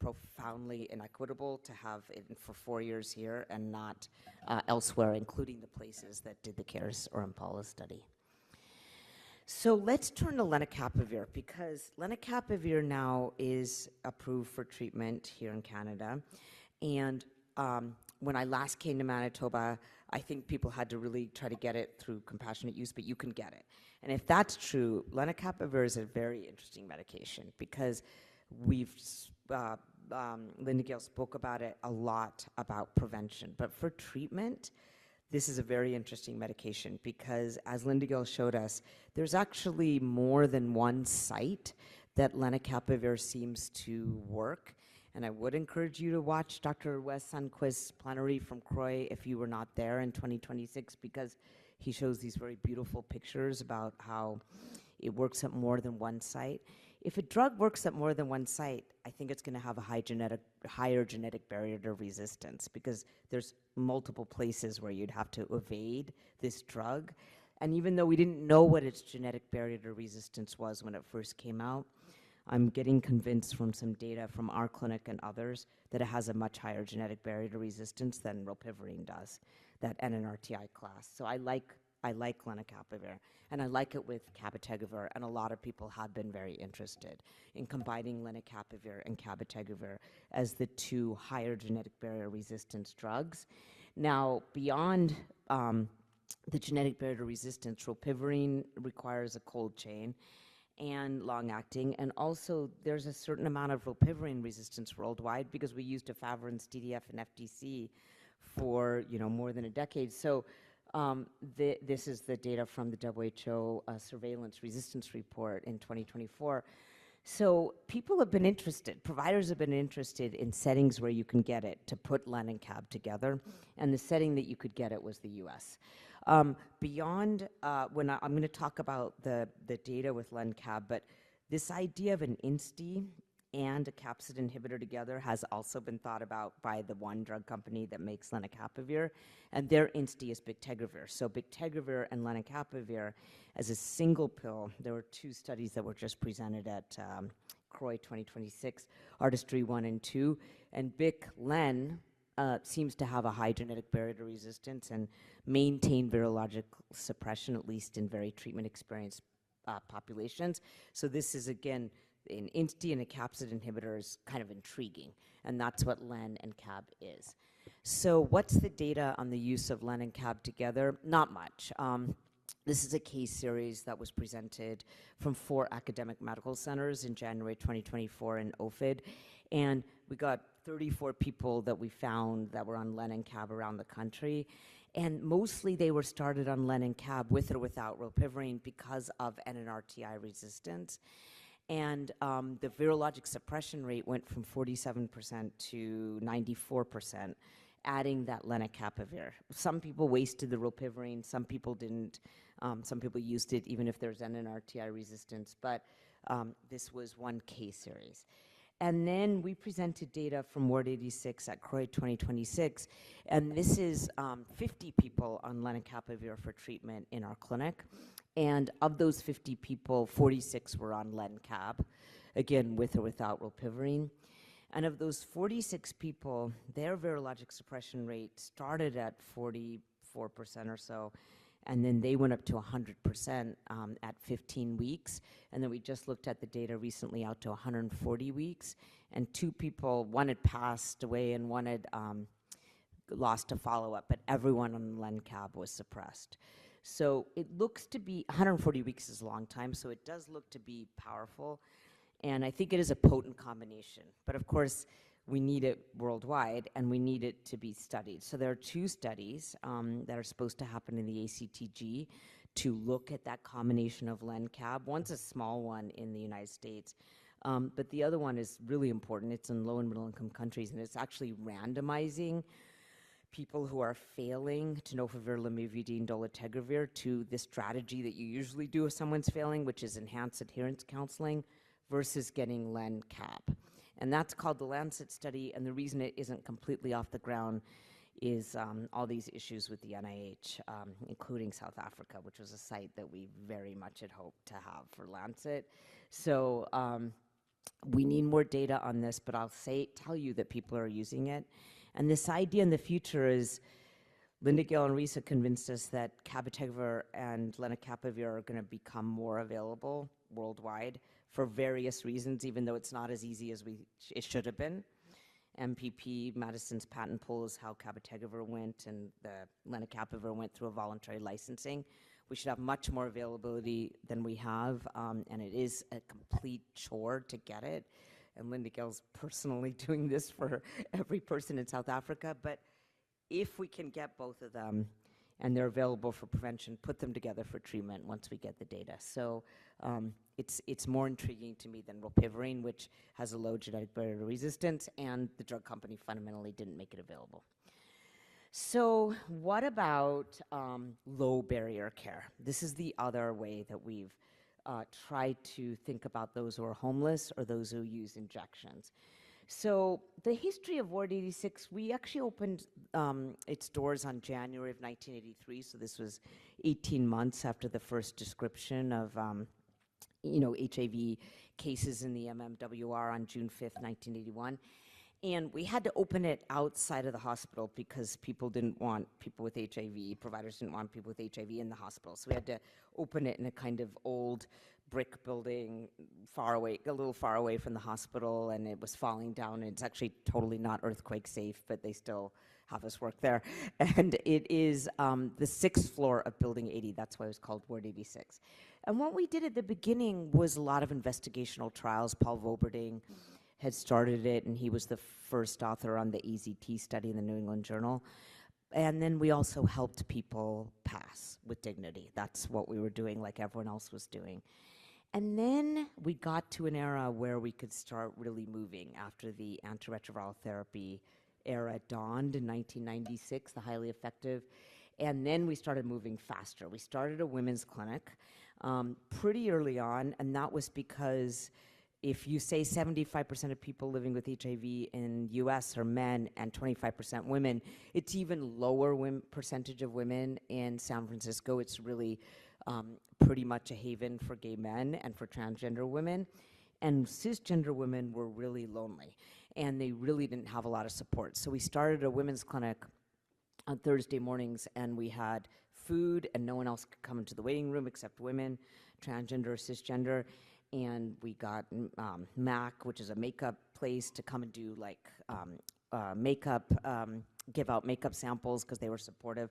profoundly inequitable to have it for 4 years here and not elsewhere, including the places that did the CARES or Impala study. So let's turn to lenacapavir, because lenacapavir now is approved for treatment here in Canada. And when I last came to Manitoba, I think people had to really try to get it through compassionate use, but you can get it. And if that's true, lenacapavir is a very interesting medication because we've, Linda Gale spoke about it a lot about prevention, but for treatment, this is a very interesting medication because, as Linda Gill showed us, there's actually more than one site that lenacapavir seems to work. And I would encourage you to watch Dr. Wes Sundquist's plenary from CROI if you were not there in 2026, because he shows these very beautiful pictures about how it works at more than one site. If a drug works at more than one site, I think it's going to have a higher genetic barrier to resistance because there's multiple places where you'd have to evade this drug. And even though we didn't know what its genetic barrier to resistance was when it first came out, I'm getting convinced from some data from our clinic and others that it has a much higher genetic barrier to resistance than ropivirine does, that NNRTI class. So I like lenacapavir, and I like it with cabotegravir, and a lot of people have been very interested in combining lenacapavir and cabotegravir as the two higher genetic barrier resistance drugs. Now, beyond the genetic barrier to resistance, ropivirine requires a cold chain and long-acting, and also there's a certain amount of ropivirine resistance worldwide because we used efavirenz, DDF, and FDC for more than a decade. So this is the data from the WHO surveillance resistance report in 2024. So people have been interested, providers have been interested in settings where you can get it to put len and cab together, and the setting that you could get it was the US. Beyond, when I'm going to talk about the data with len cab, but this idea of an INSTI and a capsid inhibitor together has also been thought about by the one drug company that makes lenacapavir, and their INSTI is bictegravir. So bictegravir and lenacapavir as a single pill, there were 2 studies that were just presented at CROI 2026, Artistry 1 and 2, and Bic-Len seems to have a high genetic barrier to resistance and maintain virologic suppression, at least in very treatment-experienced populations. So this is, again, an INSTI and a capsid inhibitor is kind of intriguing, and that's what len and cab is. So what's the data on the use of len and cab together? Not much. This is a case series that was presented from 4 academic medical centers in January 2024 in OFID, and we got 34 people that we found that were on len and cab around the country, and mostly they were started on len and cab with or without rilpivirine because of NNRTI resistance. And the virologic suppression rate went from 47% to 94%, adding that lenacapavir. Some people wasted the rilpivirine, some people didn't. Some people used it even if there's NNRTI resistance, but this was one case series. And then we presented data from Ward 86 at CROI 2026, and this is 50 people on lenacapavir for treatment in our clinic. And of those 50 people, 46 were on len-cab, again, with or without rilpivirine. And of those 46 people, their virologic suppression rate started at 44% or so, and then they went up to 100% at 15 weeks. And then we just looked at the data recently out to 140 weeks. And 2 people, one had passed away and one had lost to follow-up, but everyone on len-cab was suppressed. So it looks to be, 140 weeks is a long time, so it does look to be powerful. And I think it is a potent combination. But of course, we need it worldwide, and we need it to be studied. So there are 2 studies that are supposed to happen in the ACTG to look at that combination of len-cab. One's a small one in the United States, but the other one is really important. It's in low and middle income countries, and it's actually randomizing people who are failing tenofovir, lamivudine, dolutegravir to the strategy that you usually do if someone's failing, which is enhanced adherence counseling, versus getting len-cab. And that's called the Lancet study, and the reason it isn't completely off the ground is all these issues with the NIH, including South Africa, which was a site that we very much had hoped to have for Lancet. So we need more data on this, but I'll tell you that people are using it. And this idea in the future is, Linda Gill and Risa convinced us that cabotegravir and lenacapavir are going to become more available worldwide for various reasons, even though it's not as easy as it should have been. MPP, Madison's patent pool is how cabotegravir went, and the lenacapavir went through a voluntary licensing. We should have much more availability than we have, and it is a complete chore to get it. And Linda Gill's personally doing this for every person in South Africa. But if we can get both of them, and they're available for prevention, put them together for treatment once we get the data. So it's more intriguing to me than rilpivirine, which has a low genetic barrier to resistance, and the drug company fundamentally didn't make it available. So what about low barrier care? This is the other way that we've tried to think about those who are homeless or those who use injections. So the history of Ward 86, we actually opened its doors on January of 1983, so this was 18 months after the first description of HIV cases in the MMWR on June 5th, 1981. And we had to open it outside of the hospital because people didn't want people with HIV, providers didn't want people with HIV in the hospital. So we had to open it in a kind of old brick building, a little far away from the hospital, and it was falling down. And it's actually totally not earthquake safe, but they still have us work there. And it is the 6th floor of Building 80. That's why it was called Ward 86. And what we did at the beginning was a lot of investigational trials. Paul Voberding had started it, and he was the first author on the AZT study in the New England Journal. And then we also helped people pass with dignity. That's what we were doing, like everyone else was doing. And then we got to an era where we could start really moving after the antiretroviral therapy era dawned in 1996, the highly effective. And then we started moving faster. We started a women's clinic pretty early on, and that was because if you say 75% of people living with HIV in US are men and 25% women, it's even lower percentage of women in San Francisco. It's really pretty much a haven for gay men and for transgender women. And cisgender women were really lonely, and they really didn't have a lot of support. So we started a women's clinic on Thursday mornings, and we had food, and no one else could come into the waiting room except women, transgender or cisgender. And we got MAC, which is a makeup place, to come and do like makeup, give out makeup samples because they were supportive.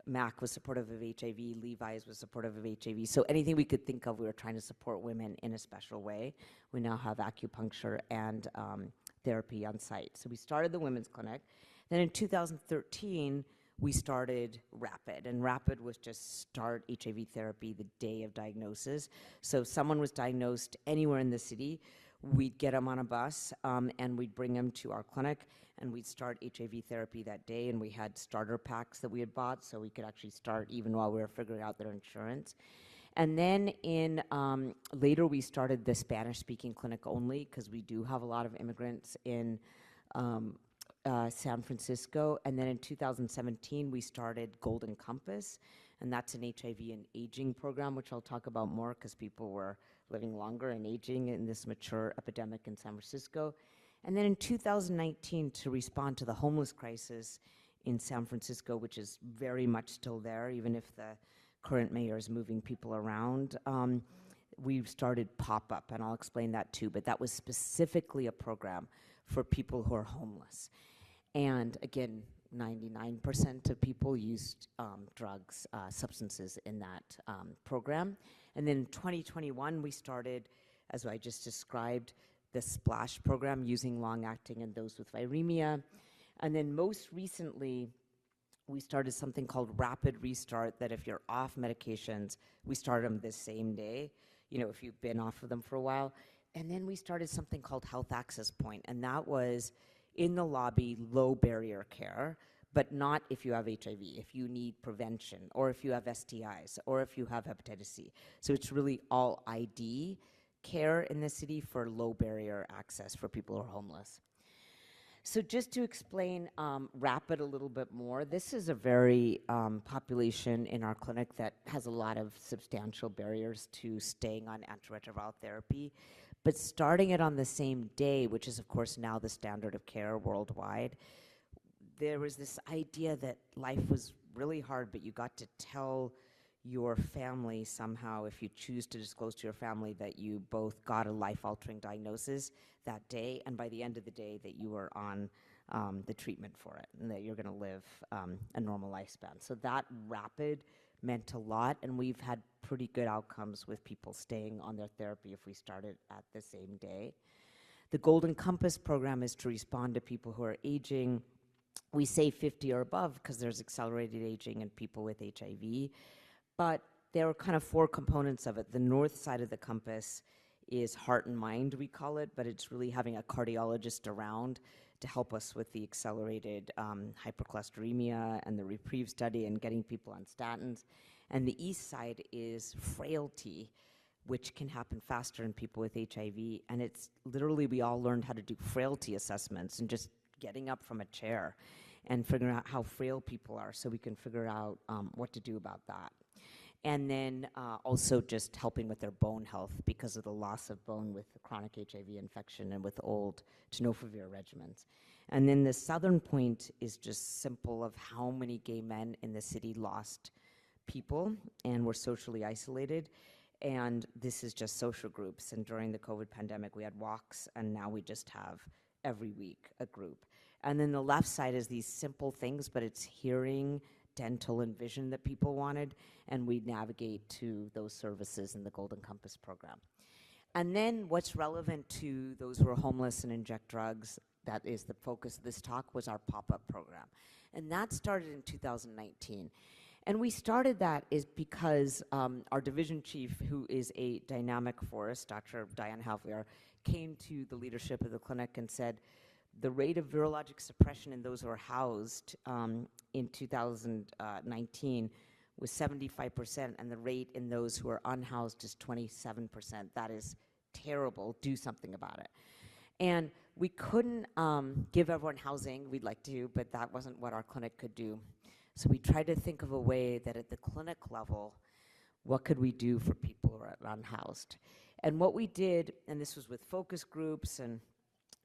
MAC was supportive of HIV, Levi's was supportive of HIV. So anything we could think of, we were trying to support women in a special way. We now have acupuncture and therapy on site. So we started the women's clinic. Then in 2013, we started RAPID, and RAPID was just start HIV therapy the day of diagnosis. So if someone was diagnosed anywhere in the city, we'd get them on a bus and we'd bring them to our clinic, and we'd start HIV therapy that day. And we had starter packs that we had bought, so we could actually start even while we were figuring out their insurance. And then in later, we started the Spanish-speaking clinic only, because we do have a lot of immigrants in San Francisco. And then in 2017, we started Golden Compass, and that's an HIV and aging program, which I'll talk about more because people were living longer and aging in this mature epidemic in San Francisco. And then in 2019, to respond to the homeless crisis in San Francisco, which is very much still there, even if the current mayor is moving people around, we've started Pop-Up, and I'll explain that too, but that was specifically a program for people who are homeless. And again, 99% of people used drugs, substances in that program. And then in 2021, we started, as I just described, the SPLASH program using long-acting and those with viremia. And then most recently, we started something called Rapid Restart, that if you're off medications, we start them the same day, you know, if you've been off of them for a while. And then we started something called Health Access Point, and that was in the lobby, low barrier care, but not if you have HIV, if you need prevention, or if you have STIs, or if you have hepatitis C. So it's really all ID care in the city for low barrier access for people who are homeless. So just to explain RAPID a little bit more, this is a very population in our clinic that has a lot of substantial barriers to staying on antiretroviral therapy. But starting it on the same day, which is of course now the standard of care worldwide, there was this idea that life was really hard, but you got to tell your family somehow, if you choose to disclose to your family, that you both got a life-altering diagnosis that day, and by the end of the day that you were on the treatment for it, and that you're going to live a normal lifespan. So that RAPID meant a lot, and we've had pretty good outcomes with people staying on their therapy if we started at the same day. The Golden Compass program is to respond to people who are aging. We say 50 or above because there's accelerated aging in people with HIV. But there are kind of four components of it. The north side of the compass is heart and mind, we call it, but it's really having a cardiologist around to help us with the accelerated hypercholesteremia and the Reprieve study and getting people on statins. And the east side is frailty, which can happen faster in people with HIV. And it's literally, we all learned how to do frailty assessments and just getting up from a chair and figuring out how frail people are so we can figure out what to do about that. And then also just helping with their bone health because of the loss of bone with the chronic HIV infection and with old tenofovir regimens. And then the southern point is just simple of how many gay men in the city lost people and were socially isolated. And this is just social groups. And during the COVID pandemic, we had walks, and now we just have every week a group. And then the left side is these simple things, but it's hearing, dental, and vision that people wanted, and we navigate to those services in the Golden Compass program. And then what's relevant to those who are homeless and inject drugs, that is the focus of this talk, was our Pop-Up program. And that started in 2019. And we started that is because our division chief, who is a dynamic force, Dr. Diane Halvier, came to the leadership of the clinic and said, the rate of virologic suppression in those who are housed in 2019 was 75%, and the rate in those who are unhoused is 27%. That is terrible, do something about it. And we couldn't give everyone housing, we'd like to, but that wasn't what our clinic could do. So we tried to think of a way that at the clinic level, what could we do for people who are unhoused? And what we did, and this was with focus groups and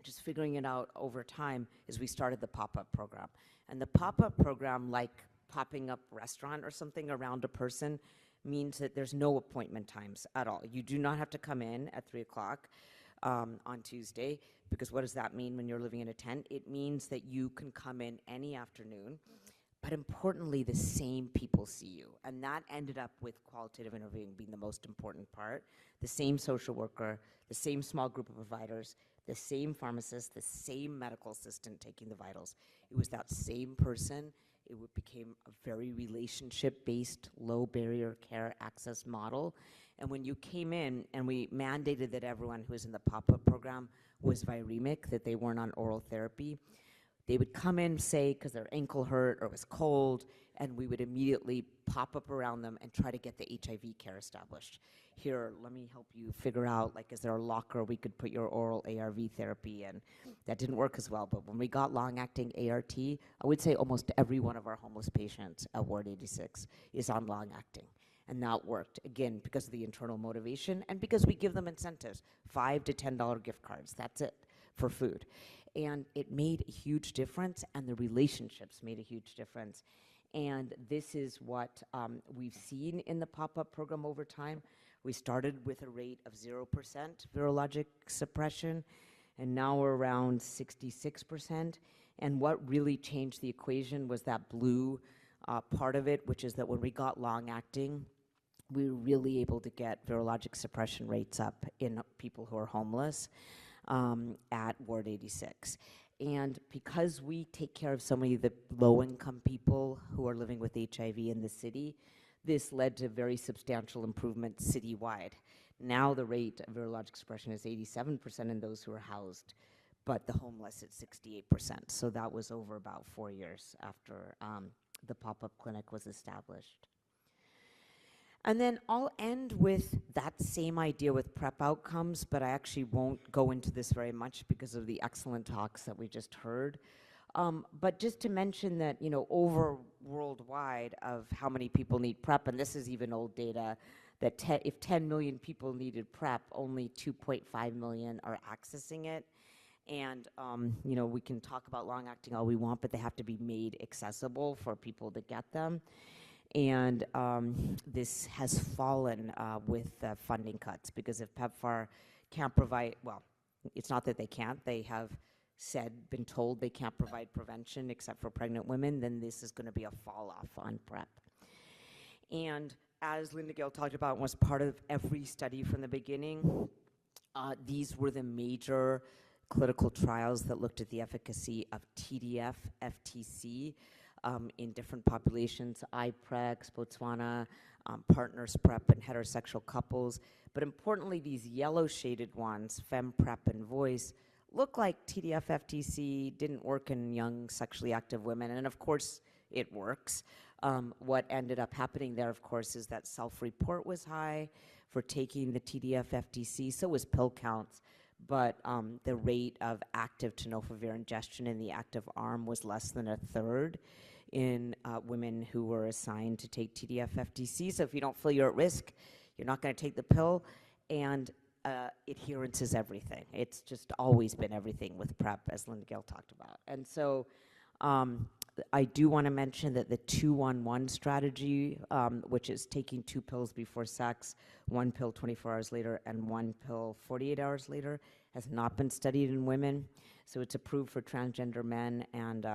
just figuring it out over time, is we started the pop-up program. And the pop-up program, like popping up restaurant or something around a person, means that there's no appointment times at all. You do not have to come in at 3 o'clock on Tuesday, because what does that mean when you're living in a tent? It means that you can come in any afternoon, but importantly, the same people see you. And that ended up with qualitative interviewing being the most important part. The same social worker, the same small group of providers, the same pharmacist, the same medical assistant taking the vitals. It was that same person. It became a very relationship-based, low-barrier care access model. And when you came in, and we mandated that everyone who was in the pop-up program was viremic, that they weren't on oral therapy, they would come in, say, because their ankle hurt or was cold, and we would immediately pop up around them and try to get the HIV care established. Here, let me help you figure out, like, is there a locker we could put your oral ARV therapy in? That didn't work as well, but when we got long-acting ART, I would say almost every one of our homeless patients at Ward 86 is on long-acting. And that worked, again, because of the internal motivation and because we give them incentives, $5 to $10 gift cards, that's it, for food. And it made a huge difference, and the relationships made a huge difference. And this is what we've seen in the pop-up program over time. We started with a rate of 0% virologic suppression, and now we're around 66%. And what really changed the equation was that blue part of it, which is that when we got long-acting, we were really able to get virologic suppression rates up in people who are homeless at Ward 86. And because we take care of so many of the low-income people who are living with HIV in the city, this led to very substantial improvements citywide. Now the rate of virologic suppression is 87% in those who are housed, but the homeless at 68%. So that was over about 4 years after the pop-up clinic was established. And then I'll end with that same idea with PrEP outcomes, but I actually won't go into this very much because of the excellent talks that we just heard. But just to mention that, you know, over worldwide of how many people need PrEP, and this is even old data, that if 10 million people needed PrEP, only 2.5 million are accessing it. And, you know, we can talk about long-acting all we want, but they have to be made accessible for people to get them. And this has fallen with funding cuts, because if PEPFAR can't provide, well, it's not that they can't, they have been told they can't provide prevention except for pregnant women, then this is going to be a fall off on PrEP. And as Linda Gale talked about, was part of every study from the beginning, these were the major clinical trials that looked at the efficacy of TDF, FTC, in different populations, IPREX, Botswana, partners PrEP, and heterosexual couples. But importantly, these yellow shaded ones, FemPrEP and Voice, look like TDF, FTC didn't work in young sexually active women. And of course, it works. What ended up happening there, of course, is that self-report was high for taking the TDF, FTC, so was pill counts. But the rate of active tenofovir ingestion in the active arm was less than a third in women who were assigned to take TDF FTC. So if you don't feel you're at risk, you're not going to take the pill. And adherence is everything. It's just always been everything with PrEP, as Linda Gale talked about. And so I do want to mention that the 2-1-1 strategy, which is taking 2 pills before sex, 1 pill 24 hours later, and 1 pill 48 hours later, has not been studied in women. So it's approved for transgender men and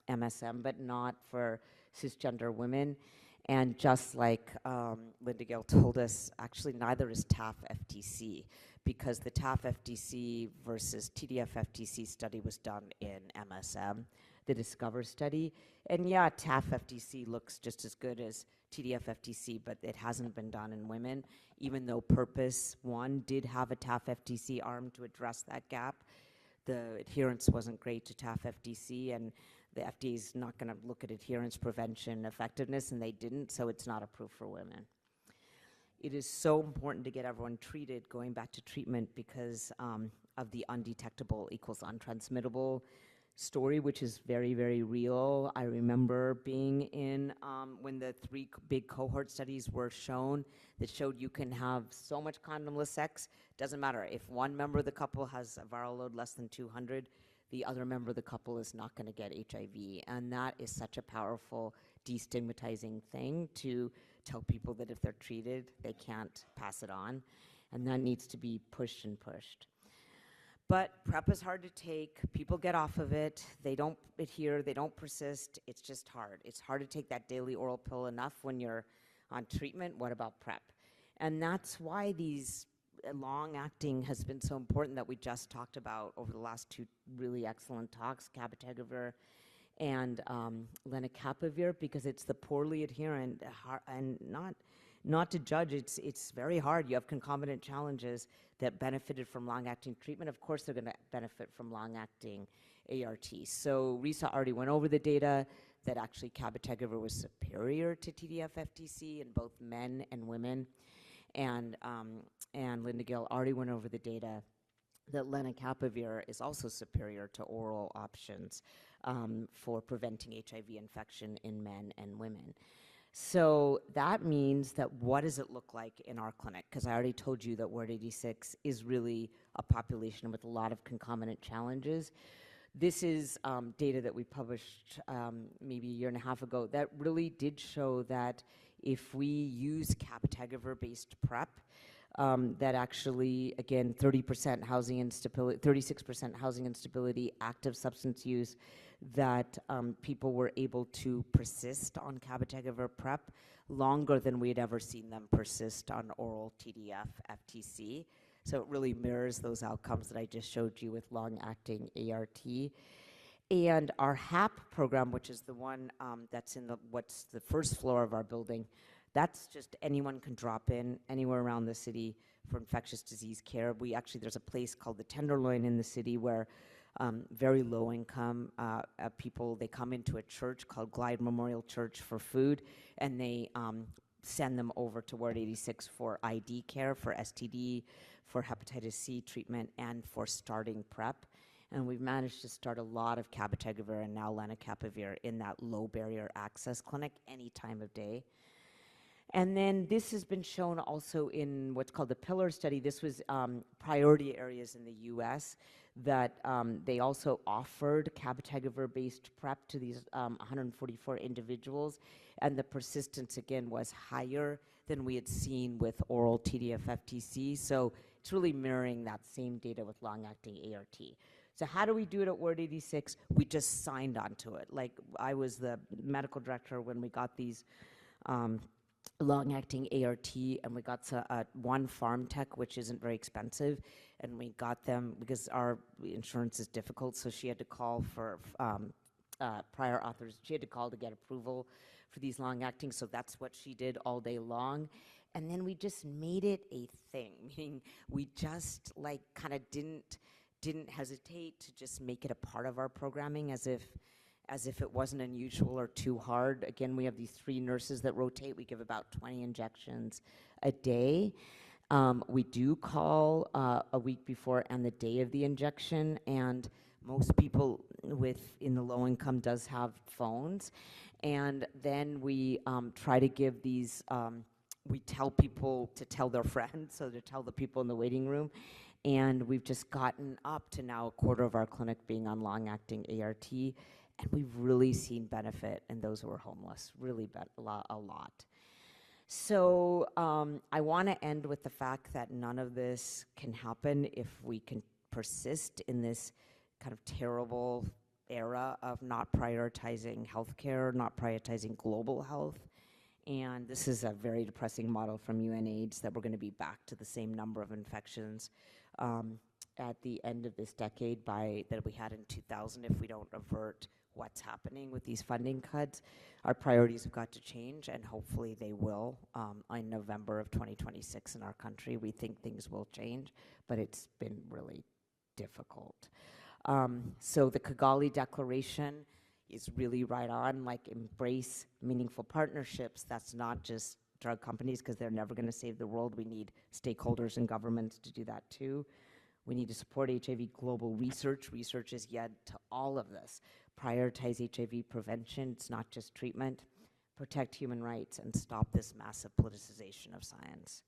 MSM, but not for cisgender women. And just like Linda Gale told us, actually neither is TAF FTC, because the TAF FTC versus TDF FTC study was done in MSM, the Discover study. And yeah, TAF FTC looks just as good as TDF FTC, but it hasn't been done in women, even though Purpose 1 did have a TAF FTC arm to address that gap. The adherence wasn't great to TAF FTC, and the FDA is not going to look at adherence prevention effectiveness, and they didn't, so it's not approved for women. it is so important to get everyone treated, going back to treatment, because of the undetectable equals untransmittable story, which is very, very real. I remember being in when the 3 big cohort studies were shown that showed you can have so much condomless sex. Doesn't matter if one member of the couple has a viral load less than 200, the other member of the couple is not going to get HIV. And that is such a powerful destigmatizing thing to tell people that if they're treated, they can't pass it on. And that needs to be pushed and pushed. But PrEP is hard to take. People get off of it. They don't adhere. They don't persist. It's just hard. It's hard to take that daily oral pill enough when you're on treatment. What about PrEP? And that's why these long-acting has been so important that we just talked about over the last 2 really excellent talks, cabotegravir and lenacapavir, because it's the poorly adherent and not to judge, it's very hard. You have concomitant challenges that benefited from long-acting treatment. Of course, they're going to benefit from long-acting ART. So Risa already went over the data that actually cabotegravir was superior to TDF-FTC in both men and women. And Linda Gill already went over the data that lenacapavir is also superior to oral options for preventing HIV infection in men and women. So that means that what does it look like in our clinic? Because I already told you that Ward 86 is really a population with a lot of concomitant challenges. This is data that we published maybe a year and a half ago that really did show that if we use cabotegravir-based PrEP, that actually, again, 30% housing instability, 36% housing instability, active substance use, that people were able to persist on cabotegravir PrEP longer than we had ever seen them persist on oral TDF FTC. So it really mirrors those outcomes that I just showed you with long-acting ART. And our HAP program, which is the one that's in what's the first floor of our building, that's just anyone can drop in anywhere around the city for infectious disease care. There's a place called the Tenderloin in the city where very low income people, they come into a church called Glide Memorial Church for food, and they send them over to Ward 86 for ID care, for STD, for hepatitis C treatment, and for starting PrEP. And we've managed to start a lot of cabotegravir and now lenacapavir in that low barrier access clinic any time of day. And then this has been shown also in what's called the PILLAR study. This was priority areas in the US that they also offered cabotegravir-based PrEP to these 144 individuals. And the persistence, again, was higher than we had seen with oral TDF-FTC. So it's really mirroring that same data with long-acting ART. So how do we do it at Ward 86? We just signed on to it. Like, I was the medical director when we got these long-acting ART, and we got one farm tech, which isn't very expensive, and we got them because our insurance is difficult, so she had to call for prior authors. She had to call to get approval for these long-acting, so that's what she did all day long. And then we just made it a thing, meaning we just like kind of didn't hesitate to just make it a part of our programming as if it wasn't unusual or too hard. Again, we have these 3 nurses that rotate. We give about 20 injections a day. We do call a week before and the day of the injection, and most people in the low income does have phones. And then we try to give these, we tell people to tell their friends, so to tell the people in the waiting room. And we've just gotten up to now a quarter of our clinic being on long-acting ART. And we've really seen benefit in those who are homeless, really a lot. So I want to end with the fact that none of this can happen if we can persist in this kind of terrible era of not prioritizing healthcare, not prioritizing global health. And this is a very depressing model from UNAIDS that we're going to be back to the same number of infections at the end of this decade that we had in 2000 if we don't avert what's happening with these funding cuts. Our priorities have got to change, and hopefully they will in November of 2026 in our country. We think things will change, but it's been really difficult. So the Kigali Declaration is really right on, like embrace meaningful partnerships. That's not just drug companies because they're never going to save the world. We need stakeholders and governments to do that too. We need to support HIV global research. Research is yet to all of this. Prioritize HIV prevention. It's not just treatment. Protect human rights and stop this massive politicization of science.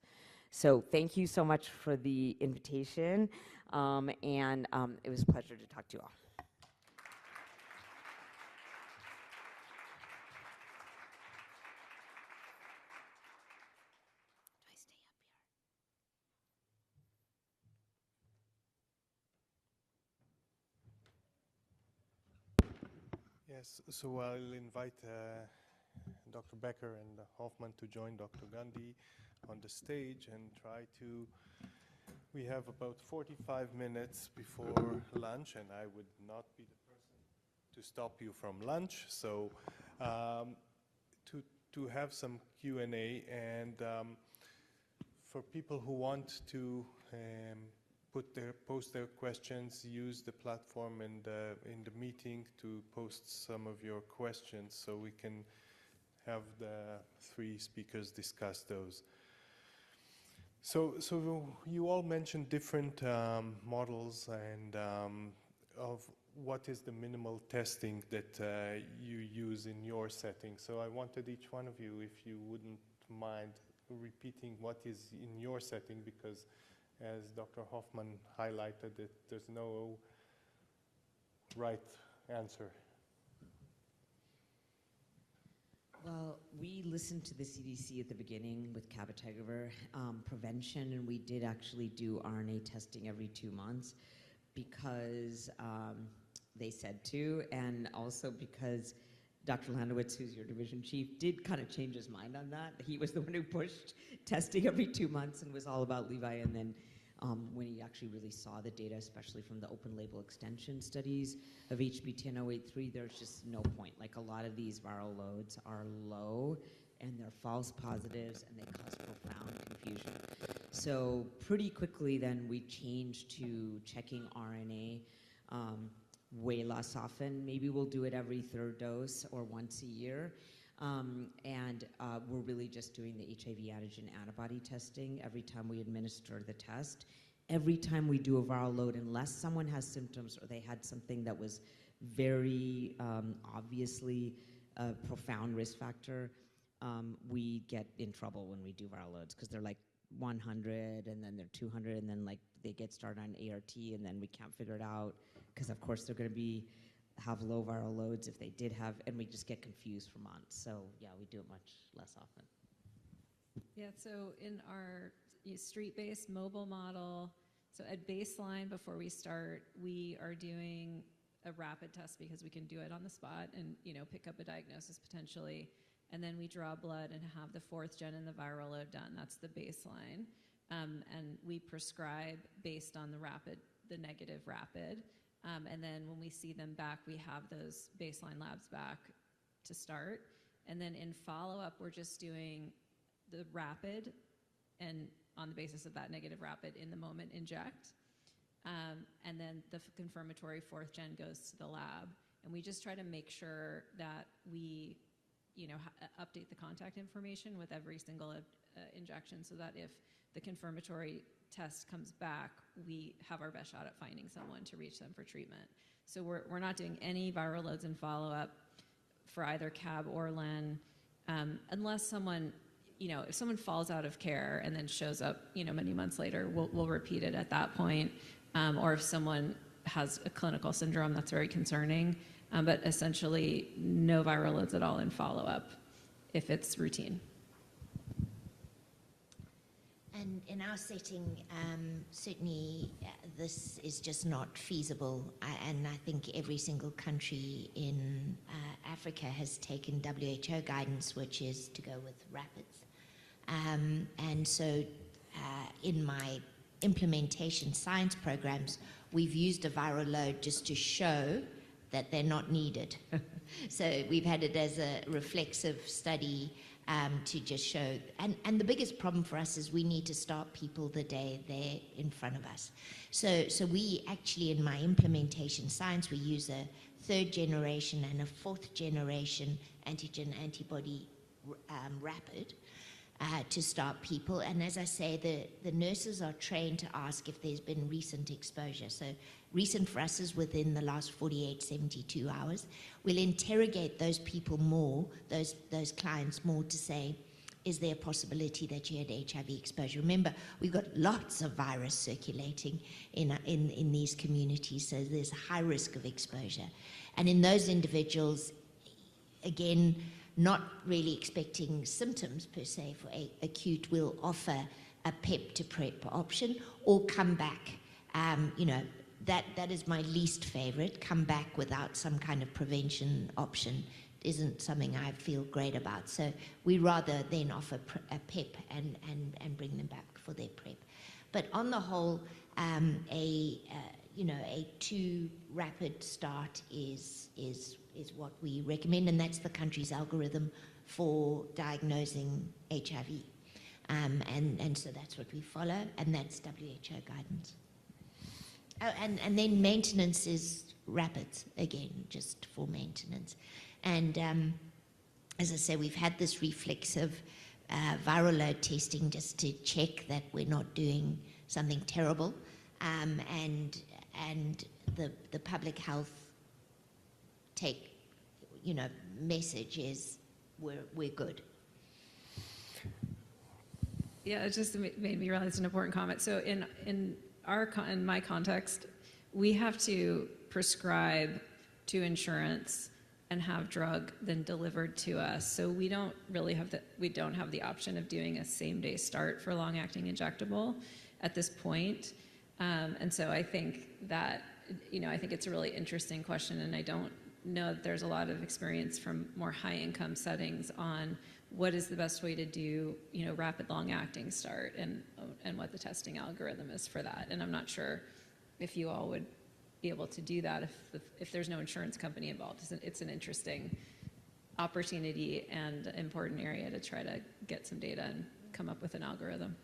So thank you so much for the invitation, and it was a pleasure to talk to you all. Do I stay up here? Yes, so I'll invite Dr. Becker and Hoffman to join Dr. Gandhi on the stage and try to. We have about 45 minutes before lunch, and I would not be the person to stop you from lunch. So to have some Q&A, and for people who want to post their questions, use the platform in the meeting to post some of your questions, so we can have the three speakers discuss those. So you all mentioned different models and of what is the minimal testing that you use in your setting. So I wanted each one of you, if you wouldn't mind repeating what is in your setting, because as Dr. Hoffman highlighted, there's no right answer. Well, we listened to the CDC at the beginning with cabotegravir prevention, and we did actually do RNA testing every 2 months because they said to, and also because Dr. Landowitz, who's your division chief, did kind of change his mind on that. He was the one who pushed testing every 2 months and was all about Levi, and then when he actually really saw the data, especially from the open label extension studies of HB10083, there's just no point. Like, a lot of these viral loads are low and they're false positives and they cause profound confusion. So pretty quickly then we changed to checking RNA way less often. Maybe we'll do it every 3rd dose or once a year. We're really just doing the HIV antigen antibody testing every time we administer the test. Every time we do a viral load, unless someone has symptoms or they had something that was very obviously a profound risk factor, we get in trouble when we do viral loads because they're like 100 and then they're 200 and then like they get started on ART and then we can't figure it out because of course they're going to have low viral loads if they did have, and we just get confused for months. So yeah, we do it much less often. Yeah, so in our street-based mobile model, so at baseline before we start, we are doing a rapid test because we can do it on the spot and pick up a diagnosis potentially. And then we draw blood and have the 4th gen and the viral load done. That's the baseline. And we prescribe based on the negative rapid. And then when we see them back, we have those baseline labs back to start. And then in follow-up, we're just doing the rapid, and on the basis of that negative rapid, in the moment inject. And then the confirmatory 4th gen goes to the lab. And we just try to make sure that we update the contact information with every single injection so that if the confirmatory test comes back, we have our best shot at finding someone to reach them for treatment. So we're not doing any viral loads in follow-up for either CAB or LEN, unless someone, if someone falls out of care and then shows up, many months later, we'll repeat it at that point. Or if someone has a clinical syndrome, that's very concerning. But essentially, no viral loads at all in follow-up if it's routine. And in our setting, certainly this is just not feasible. And I think every single country in Africa has taken WHO guidance, which is to go with rapids. And so in my implementation science programs, we've used a viral load just to show that they're not needed. So we've had it as a reflexive study to just show, and the biggest problem for us is we need to start people the day they're in front of us. So we actually, in my implementation science, we use a 3rd generation and a 4th generation antigen antibody rapid. to start people. And as I say, the nurses are trained to ask if there's been recent exposure. So recent for us is within the last 48, 72 hours. We'll interrogate those people more, those clients more, to say, is there a possibility that you had HIV exposure? Remember, we've got lots of virus circulating in these communities, so there's a high risk of exposure. And in those individuals, again, not really expecting symptoms per se for acute, we'll offer a PEP to PrEP option or come back. That is my least favorite. Come back without some kind of prevention option isn't something I feel great about. So we rather then offer a PEP and bring them back for their PrEP. But on the whole, a 2 rapid start is what we recommend, and that's the country's algorithm for diagnosing HIV. And so that's what we follow, and that's WHO guidance. Oh, and then maintenance is rapid, again, just for maintenance. And as I say, we've had this reflexive viral load testing just to check that we're not doing something terrible. And the public health message is we're good. Yeah, it just made me realize an important comment. So in my context, we have to prescribe to insurance and have drug then delivered to us. So we don't have the option of doing a same-day start for long-acting injectable at this point. And so I think that, I think it's a really interesting question, and I don't know that there's a lot of experience from more high-income settings on what is the best way to do, rapid long-acting start and what the testing algorithm is for that. And I'm not sure if you all would be able to do that if there's no insurance company involved. It's an interesting opportunity and important area to try to get some data and come up with an algorithm.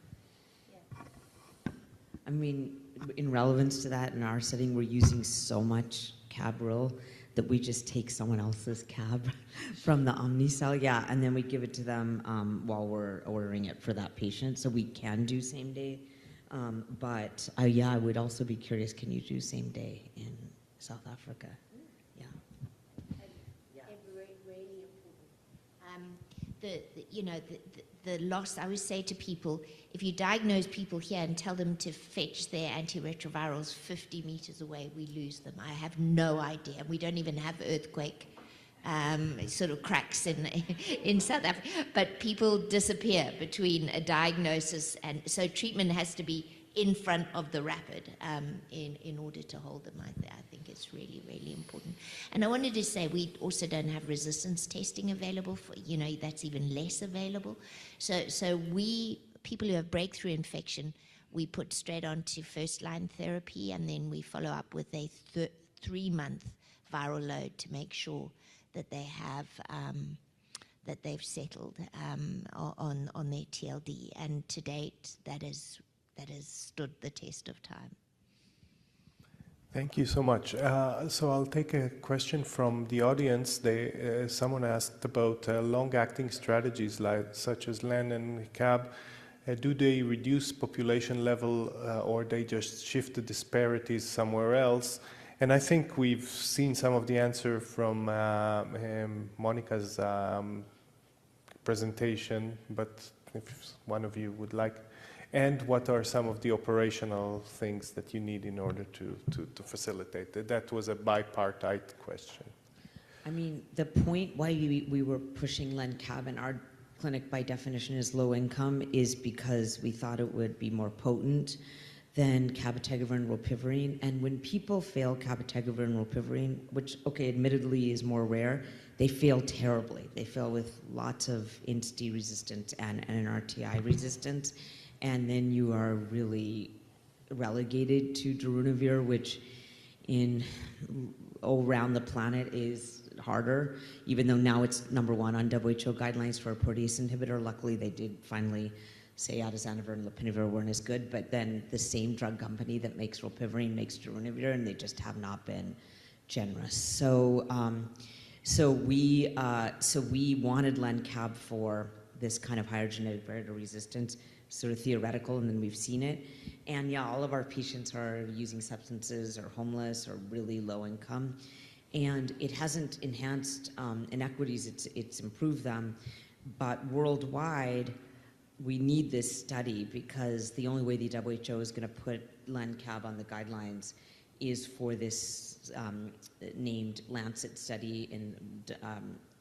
I mean, in relevance to that, in our setting, we're using so much CAB-RIL that we just take someone else's CAB from the Omnicell, and then we give it to them while we're ordering it for that patient. So we can do same day, but I would also be curious, can you do same day in South Africa? The loss, I always say to people, if you diagnose people here and tell them to fetch their antiretrovirals 50 meters away, we lose them. I have no idea. We don't even have earthquake sort of cracks in South Africa. But people disappear between a diagnosis, and so treatment has to be in front of the rapid in order to hold them. I think it's really, really important. And I wanted to say we also don't have resistance testing available for, that's even less available. So people who have breakthrough infection, we put straight onto first-line therapy, and then we follow up with a 3-month viral load to make sure that they have that they've settled on their TLD. And to date, that has stood the test of time. Thank you so much. So I'll take a question from the audience. Someone asked about long-acting strategies such as LAN and CAB. Do they reduce population level or they just shift the disparities somewhere else? And I think we've seen some of the answer from Monica's presentation, but if one of you would like. And what are some of the operational things that you need in order to facilitate that? That was a bipartite question. I mean, the point why we were pushing LenCab in our clinic by definition is low income is because we thought it would be more potent than cabotegravir and rilpivirine. And when people fail cabotegravir and rilpivirine, which, admittedly is more rare, they fail terribly. They fail with lots of INSTI resistance and NRTI resistance. And then you are really relegated to darunavir, which around the planet is harder, even though now it's #1 on WHO guidelines for a protease inhibitor. Luckily, they did finally say atazanavir and lopinavir weren't as good, but then the same drug company that makes rilpivirine makes darunavir, and they just have not been generous. So we wanted LenCab for this kind of higher genetic barrier resistance, sort of theoretical, and then we've seen it. And yeah, all of our patients are using substances or homeless or really low income. And it hasn't enhanced inequities, it's improved them. But worldwide, we need this study because the only way the WHO is going to put LENCAB on the guidelines is for this named Lancet study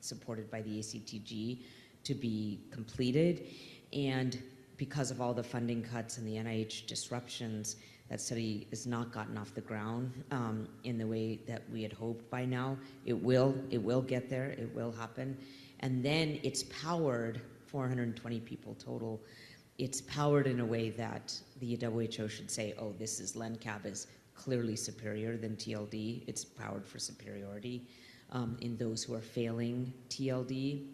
supported by the ACTG to be completed. And because of all the funding cuts and the NIH disruptions, that study has not gotten off the ground in the way that we had hoped by now. It will get there, it will happen. And then it's powered, 420 people total, it's powered in a way that the WHO should say, oh, this is LENCAB is clearly superior than TLD. It's powered for superiority in those who are failing TLD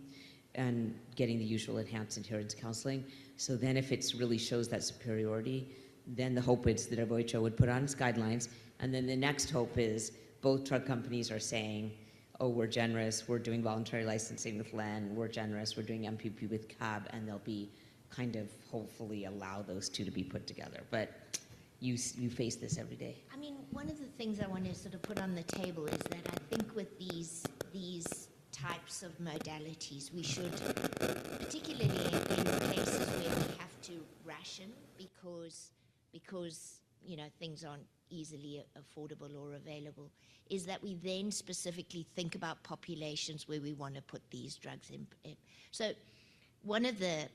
and getting the usual enhanced adherence counseling. So then if it really shows that superiority, then the hope is the WHO would put on its guidelines. And then the next hope is both drug companies are saying, oh, we're generous, we're doing voluntary licensing with LEN, we're generous, we're doing MPP with CAB, and they'll be kind of hopefully allow those two to be put together. But you face this every day. I mean, one of the things I want to sort of put on the table is that I think with these types of modalities, we should, particularly in places where we have to ration because you know things aren't easily affordable or available, is that we then specifically think about populations where we want to put these drugs in. So one of the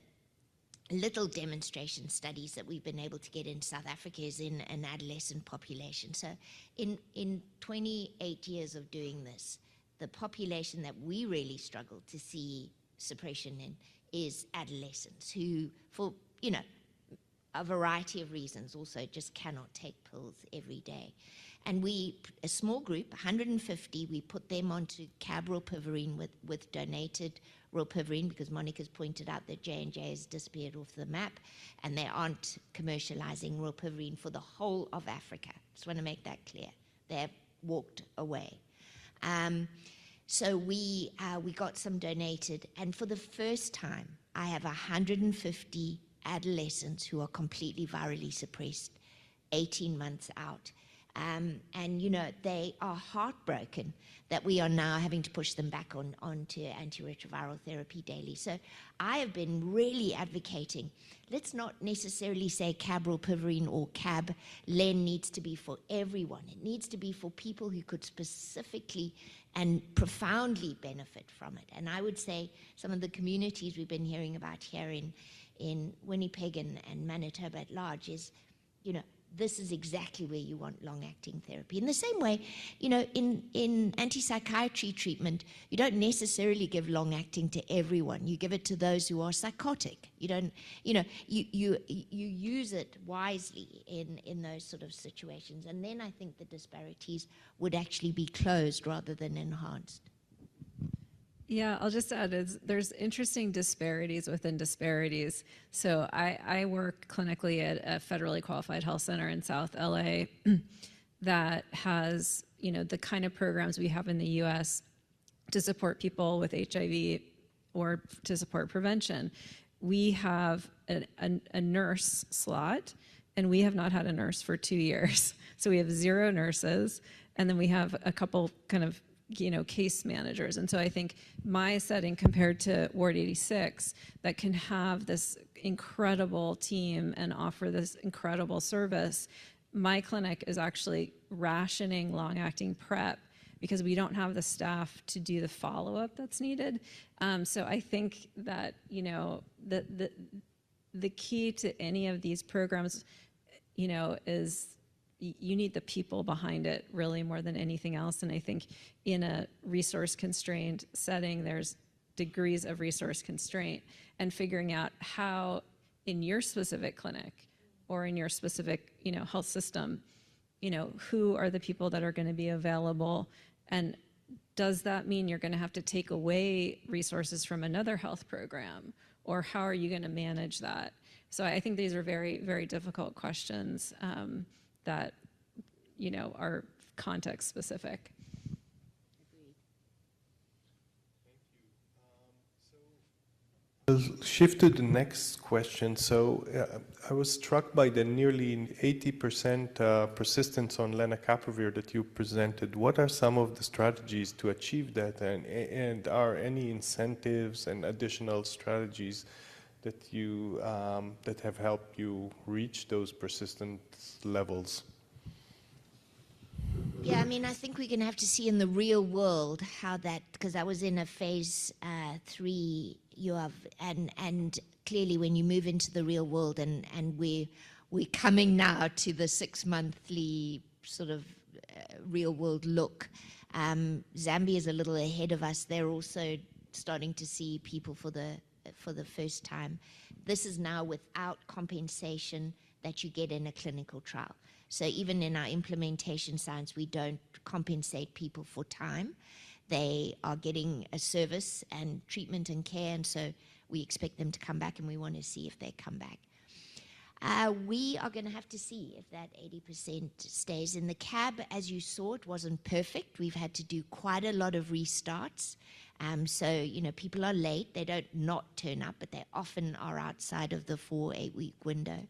little demonstration studies that we've been able to get in South Africa is in an adolescent population. So in 28 years of doing this, the population that we really struggle to see suppression in is adolescents who, for, you know, a variety of reasons, also just cannot take pills every day. And we, a small group, 150, we put them onto CAB rilpivirine with donated rilpivirine because Monica's pointed out that J&J has disappeared off the map and they aren't commercializing rilpivirine for the whole of Africa. Just want to make that clear. They have walked away. So we got some donated, and for the first time, I have 150 adolescents who are completely virally suppressed 18 months out. And, you know, they are heartbroken that we are now having to push them back onto antiretroviral therapy daily. So I have been really advocating, let's not necessarily say CAB rilpivirine or CAB LEN needs to be for everyone. It needs to be for people who could specifically and profoundly benefit from it. And I would say some of the communities we've been hearing about here in Winnipeg and Manitoba at large is, you know, this is exactly where you want long-acting therapy. In the same way, you know, in anti-psychiatry treatment, you don't necessarily give long-acting to everyone. You give it to those who are psychotic. You don't, you know, you use it wisely in those sort of situations. And then I think the disparities would actually be closed rather than enhanced. Yeah, I'll just add, there's interesting disparities within disparities. So I work clinically at a federally qualified health center in South LA that has, you know, the kind of programs we have in the US to support people with HIV or to support prevention. We have a nurse slot, and we have not had a nurse for 2 years. So we have 0 nurses, and then we have a couple kind of, you know, case managers. And so I think my setting compared to Ward 86 that can have this incredible team and offer this incredible service, my clinic is actually rationing long-acting PrEP because we don't have the staff to do the follow-up that's needed. So I think that, you know, the key to any of these programs, you know, is you need the people behind it really more than anything else. And I think in a resource constrained setting, there's degrees of resource constraint, and figuring out how in your specific clinic or in your specific, you know, health system, you know, who are the people that are going to be available, and does that mean you're going to have to take away resources from another health program, or how are you going to manage that? So I think these are very, very difficult questions that, you know, are context specific. We'll shift to the next question. So I was struck by the nearly 80% persistence on lenacapavir that you presented. What are some of the strategies to achieve that, and are any incentives and additional strategies that you that have helped you reach those persistence levels? Yeah, I mean, I think we're going to have to see in the real world how that, because I was in a phase 3, and clearly when you move into the real world, and we're coming now to the 6-monthly sort of real world look. Zambia is a little ahead of us. They're also starting to see people for the first time. This is now without compensation that you get in a clinical trial. So even in our implementation science, we don't compensate people for time. They are getting a service and treatment and care, and so we expect them to come back, and we want to see if they come back. We are going to have to see if that 80% stays. In the cab, as you saw, it wasn't perfect. We've had to do quite a lot of restarts. So, you know, people are late. They don't not turn up, but they often are outside of the 4-8-week window.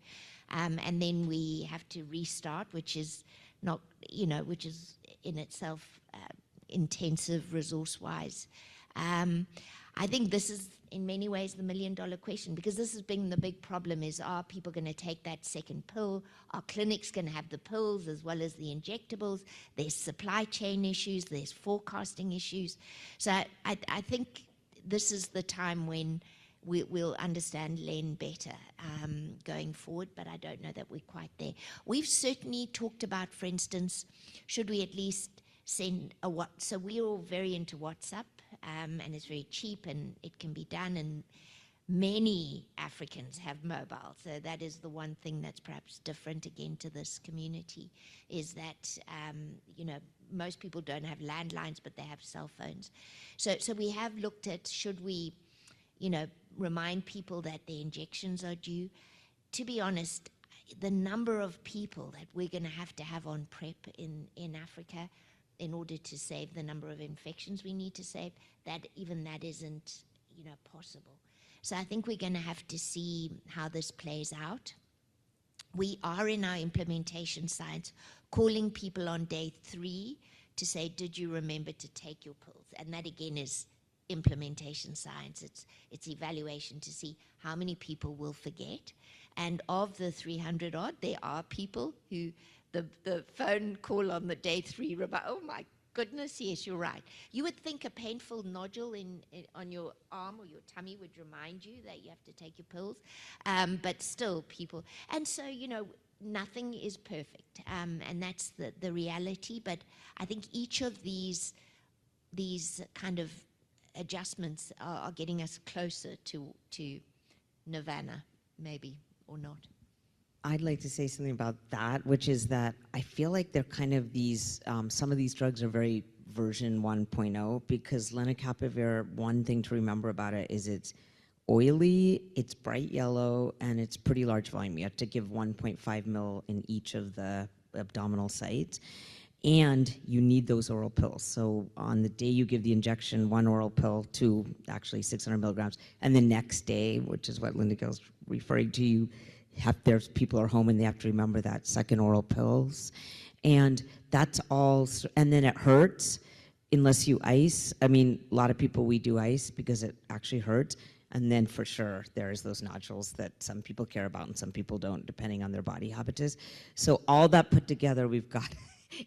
And then we have to restart, which is not, you know, which is in itself intensive resource-wise. I think this is in many ways the million-dollar question, because this has been the big problem: is, are people going to take that second pill? Are clinics going to have the pills as well as the injectables? There's supply chain issues, there's forecasting issues. So I think this is the time when we'll understand Len better going forward, but I don't know that we're quite there. We've certainly talked about, for instance, should we at least send a WhatsApp? So we're all very into WhatsApp, and it's very cheap and it can be done, and many Africans have mobile. So that is the one thing that's perhaps different again to this community, is that, you know, most people don't have landlines, but they have cell phones. So we have looked at, should we, you know, remind people that their injections are due. To be honest, the number of people that we're going to have on PrEP in Africa in order to save the number of infections we need to save, that isn't, you know, possible. So I think we're going to have to see how this plays out. We are in our implementation science calling people on day 3 to say, did you remember to take your pills? And that again is implementation science. It's evaluation to see how many people will forget. And of the 300 odd, there are people who the phone call on the day 3, oh my goodness, yes, you're right. You would think a painful nodule on your arm or your tummy would remind you that you have to take your pills, but still people. And so, you know, nothing is perfect, and that's the reality. But I think each of these kind of adjustments are getting us closer to nirvana, maybe, or not. I'd like to say something about that, which is that I feel like they're kind of these, some of these drugs are very version 1.0, because lenacapavir, one thing to remember about it is it's oily, it's bright yellow, and it's pretty large volume. You have to give 1.5 ml in each of the abdominal sites. And you need those oral pills. So on the day you give the injection, 1 oral pill to actually 600 milligrams, and the next day, which is what Linda Gill's referring to, there's people are home and they have to remember that second oral pills. And that's all, and then it hurts unless you ice. I mean, a lot of people, we do ice because it actually hurts. And then for sure, there's those nodules that some people care about and some people don't, depending on their body habitus. So all that put together, we've got,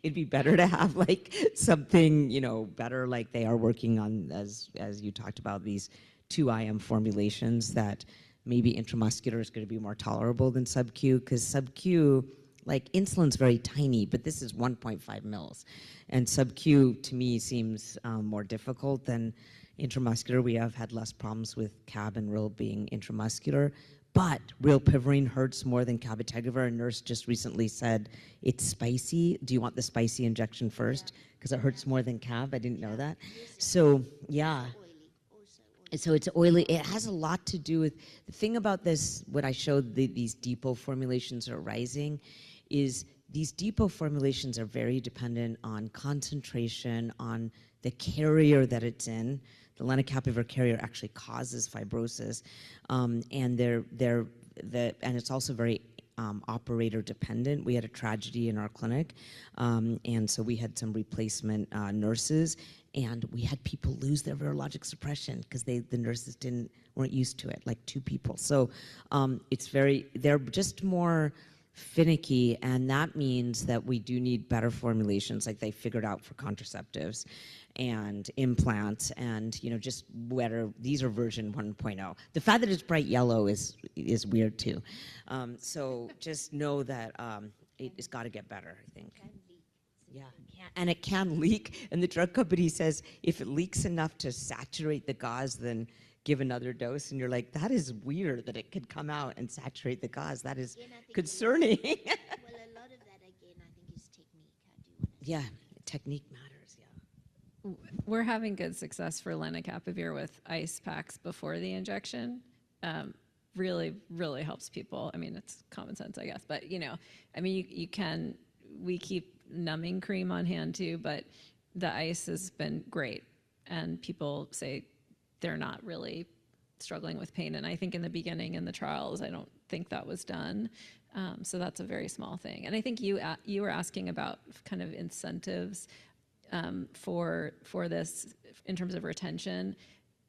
it'd be better to have like something, you know, better, like they are working on, as you talked about, these 2 IM formulations that maybe intramuscular is going to be more tolerable than sub-Q, because sub-Q, like insulin's very tiny, but this is 1.5 mils. And sub-Q to me seems more difficult than intramuscular. We have had less problems with cab and ril being intramuscular, but rilpivirine hurts more than cabotegravir. A nurse just recently said, it's spicy. Do you want the spicy injection first? Because it hurts more than cab. I didn't know that. So, yeah. So it's oily. It has a lot to do with, the thing about this, what I showed, these depot formulations are rising, is these depot formulations are very dependent on concentration, on the carrier that it's in. the lenacapavir carrier actually causes fibrosis, and and it's also very operator dependent. We had a tragedy in our clinic, and so we had some replacement nurses, and we had people lose their virologic suppression because the nurses weren't used to it, like 2 people. So they're just more finicky, and that means that we do need better formulations, like they figured out for contraceptives and implants, and just better. These are version 1.0. The fact that it's bright yellow is weird too. So just know that it's got to get better, I think. Yeah, and it can leak, and the drug company says if it leaks enough to saturate the gauze, then give another dose, and you're like, that is weird that it could come out and saturate the gauze. That is concerning. Well, a lot of that, again, I think is technique. I do want to Yeah, technique matters, yeah. We're having good success for lenacapavir with ice packs before the injection. Really, really helps people. I mean, it's common sense, I guess, but we keep numbing cream on hand too, but the ice has been great, and people say they're not really struggling with pain. And I think in the beginning in the trials, I don't think that was done. So that's a very small thing. And I think you were asking about kind of incentives for this in terms of retention.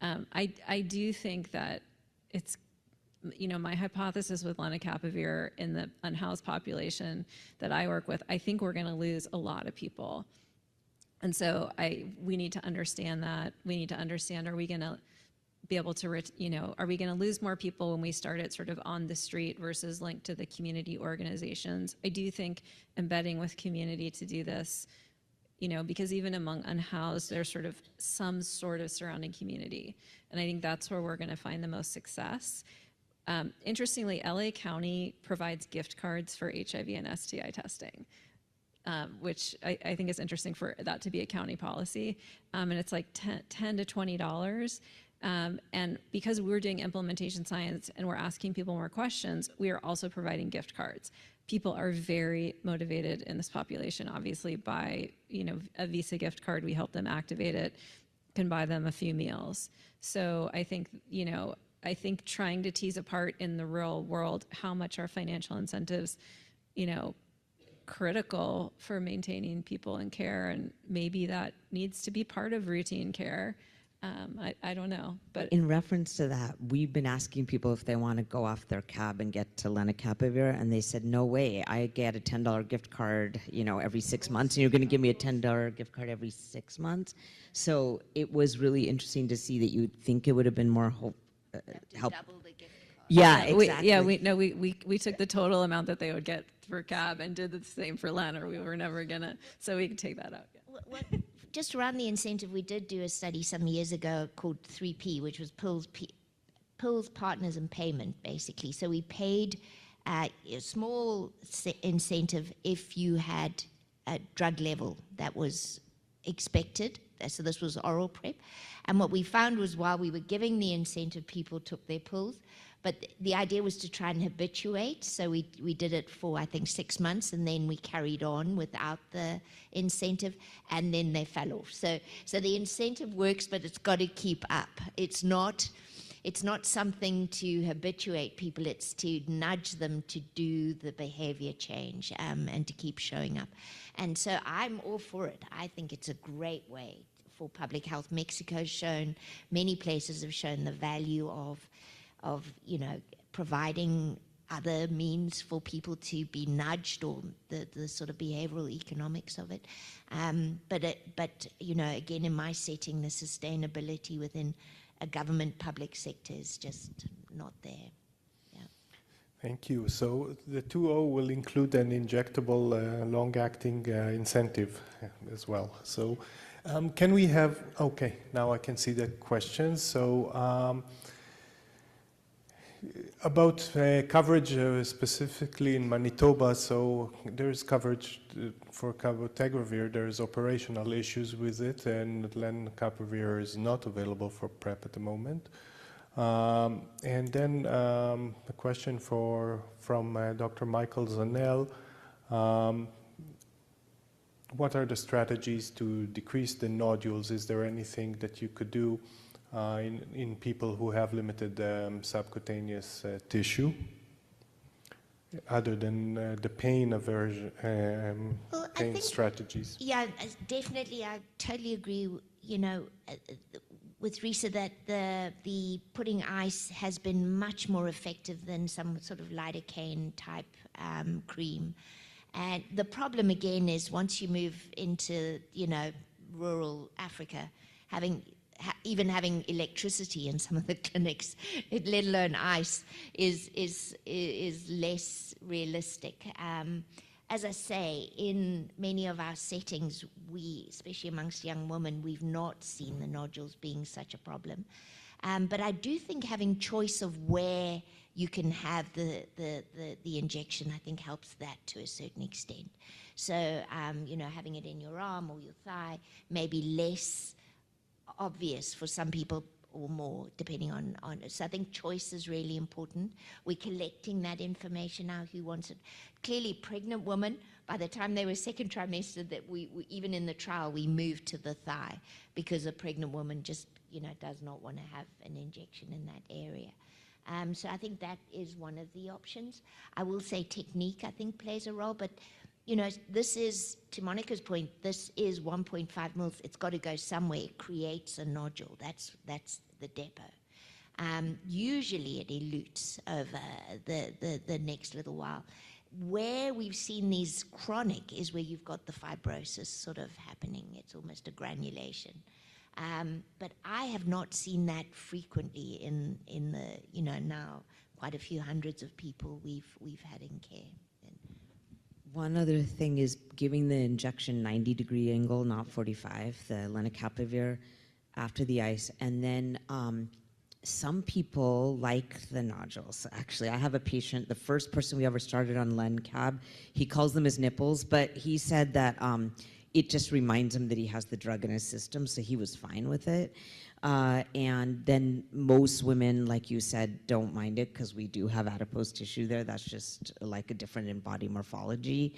I do think that it's, my hypothesis with lenacapavir in the unhoused population that I work with, I think we're going to lose a lot of people. And so we need to understand that. We need to understand, are we going to be able to, are we going to lose more people when we start it sort of on the street versus linked to the community organizations? I do think embedding with community to do this, because even among unhoused, there's sort of some sort of surrounding community. And I think that's where we're going to find the most success. Interestingly, LA County provides gift cards for HIV and STI testing. Which I think is interesting for that to be a county policy. And it's like $10 to $20. And because we're doing implementation science and we're asking people more questions, we are also providing gift cards. People are very motivated in this population, obviously, by a Visa gift card. We help them activate it, can buy them a few meals. So I think, trying to tease apart in the real world how much our financial incentives, critical for maintaining people in care, and maybe that needs to be part of routine care. I don't know, but in reference to that, we've been asking people if they want to go off their cab and get to lenacapavir, and they said, no way, I get a $10 gift card, every 6 months, and you're going to give me a $10 gift card every 6 months. So it was really interesting to see that you'd think it would have been more help. double the gift card. Yeah, exactly. We took the total amount that they would get for cab and did the same for Len, or we were never gonna, so we could take that out. Yeah. Just around the incentive, we did do a study some years ago called 3P, which was pills, partners, and payment, basically. So we paid a small incentive if you had a drug level that was expected. So this was oral PrEP. And what we found was while we were giving the incentive, people took their pills. But the idea was to try and habituate. So we did it for, I think, 6 months, and then we carried on without the incentive, and then they fell off. So the incentive works, but it's got to keep up. It's not something to habituate people. It's to nudge them to do the behavior change and to keep showing up. And so I'm all for it. I think it's a great way for public health. Mexico's shown, many places have shown the value of providing other means for people to be nudged, or the sort of behavioral economics of it. But again, in my setting, the sustainability within a government public sector is just not there. Yeah. Thank you. So the 2.0 will include an injectable long-acting incentive as well. So can we have, okay, now I can see the questions. So about coverage specifically in Manitoba, so there's coverage for cabotegravir. There's operational issues with it, and lenacapavir is not available for PrEP at the moment. And then a question from Dr. Michael Zanel. What are the strategies to decrease the nodules? Is there anything that you could do in people who have limited subcutaneous tissue, other than the pain aversion, Well, I pain think- strategies. Yeah, definitely. I totally agree. You know, with Risa, that the putting ice has been much more effective than some sort of lidocaine type cream. And the problem again is once you move into, you know, rural Africa, even having electricity in some of the clinics, let alone ice, is less realistic. As I say, in many of our settings, we, especially amongst young women, we've not seen the nodules being such a problem. But I do think having choice of where you can have the injection, I think helps that to a certain extent. So, you know, having it in your arm or your thigh may be less obvious for some people or more, depending on it. So I think choice is really important. We're collecting that information now, who wants it. Clearly, pregnant women, by the time they were second trimester, that we even in the trial, we moved to the thigh because a pregnant woman just, you know, does not want to have an injection in that area. So I think that is one of the options. I will say technique, I think, plays a role, but you know, this is, to Monica's point, this is 1.5 mils. It's got to go somewhere. It creates a nodule. That's the depot. Usually it elutes over the next little while. Where we've seen these chronic is where you've got the fibrosis sort of happening. It's almost a granulation. But I have not seen that frequently in the, you know, now quite a few hundreds of people we've had in care. One other thing is giving the injection 90-degree angle, not 45, the lenacapavir, after the ice. And then some people like the nodules. Actually, I have a patient, the first person we ever started on Lencab, he calls them his nipples, but he said that it just reminds him that he has the drug in his system, so he was fine with it. And then most women, like you said, don't mind it because we do have adipose tissue there. That's just like a different in-body morphology.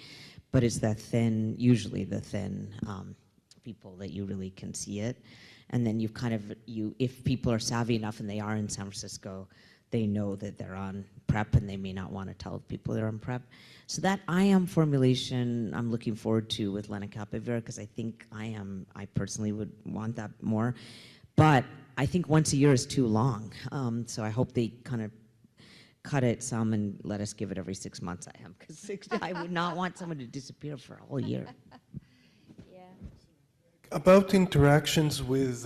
But it's the thin, usually the thin people that you really can see it. And then you kind of, if people are savvy enough and they are in San Francisco, they know that they're on PrEP and they may not want to tell people they're on PrEP. So that IM formulation I'm looking forward to with lenacapavir because I think I personally would want that more. But I think once a year is too long. So I hope they kind of cut it some and let us give it every 6 months. Because I would not want someone to disappear for a whole year. Yeah. About interactions with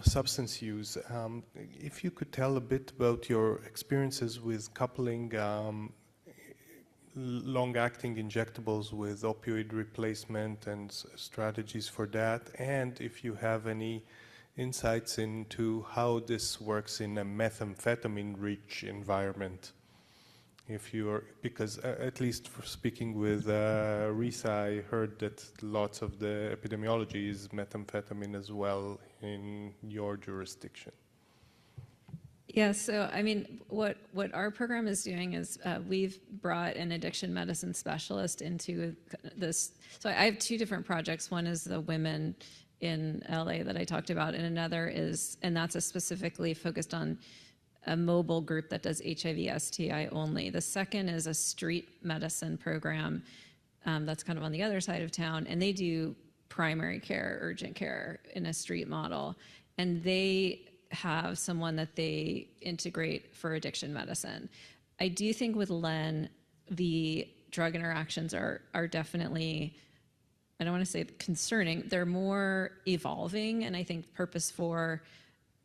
substance use, if you could tell a bit about your experiences with coupling long-acting injectables with opioid replacement and strategies for that, and if you have any insights into how this works in a methamphetamine-rich environment. If you are, because at least for speaking with Risa, I heard that lots of the epidemiology is methamphetamine as well in your jurisdiction. Yeah, so I mean, what our program is doing is we've brought an addiction medicine specialist into this. So I have two different projects. One is the women in LA that I talked about, and another is, and that's specifically focused on a mobile group that does HIV STI only. The second is a street medicine program that's kind of on the other side of town, and they do primary care, urgent care in a street model, and they have someone that they integrate for addiction medicine. I do think with Len, the drug interactions are definitely, I don't want to say concerning, they're more evolving, and I think purpose for,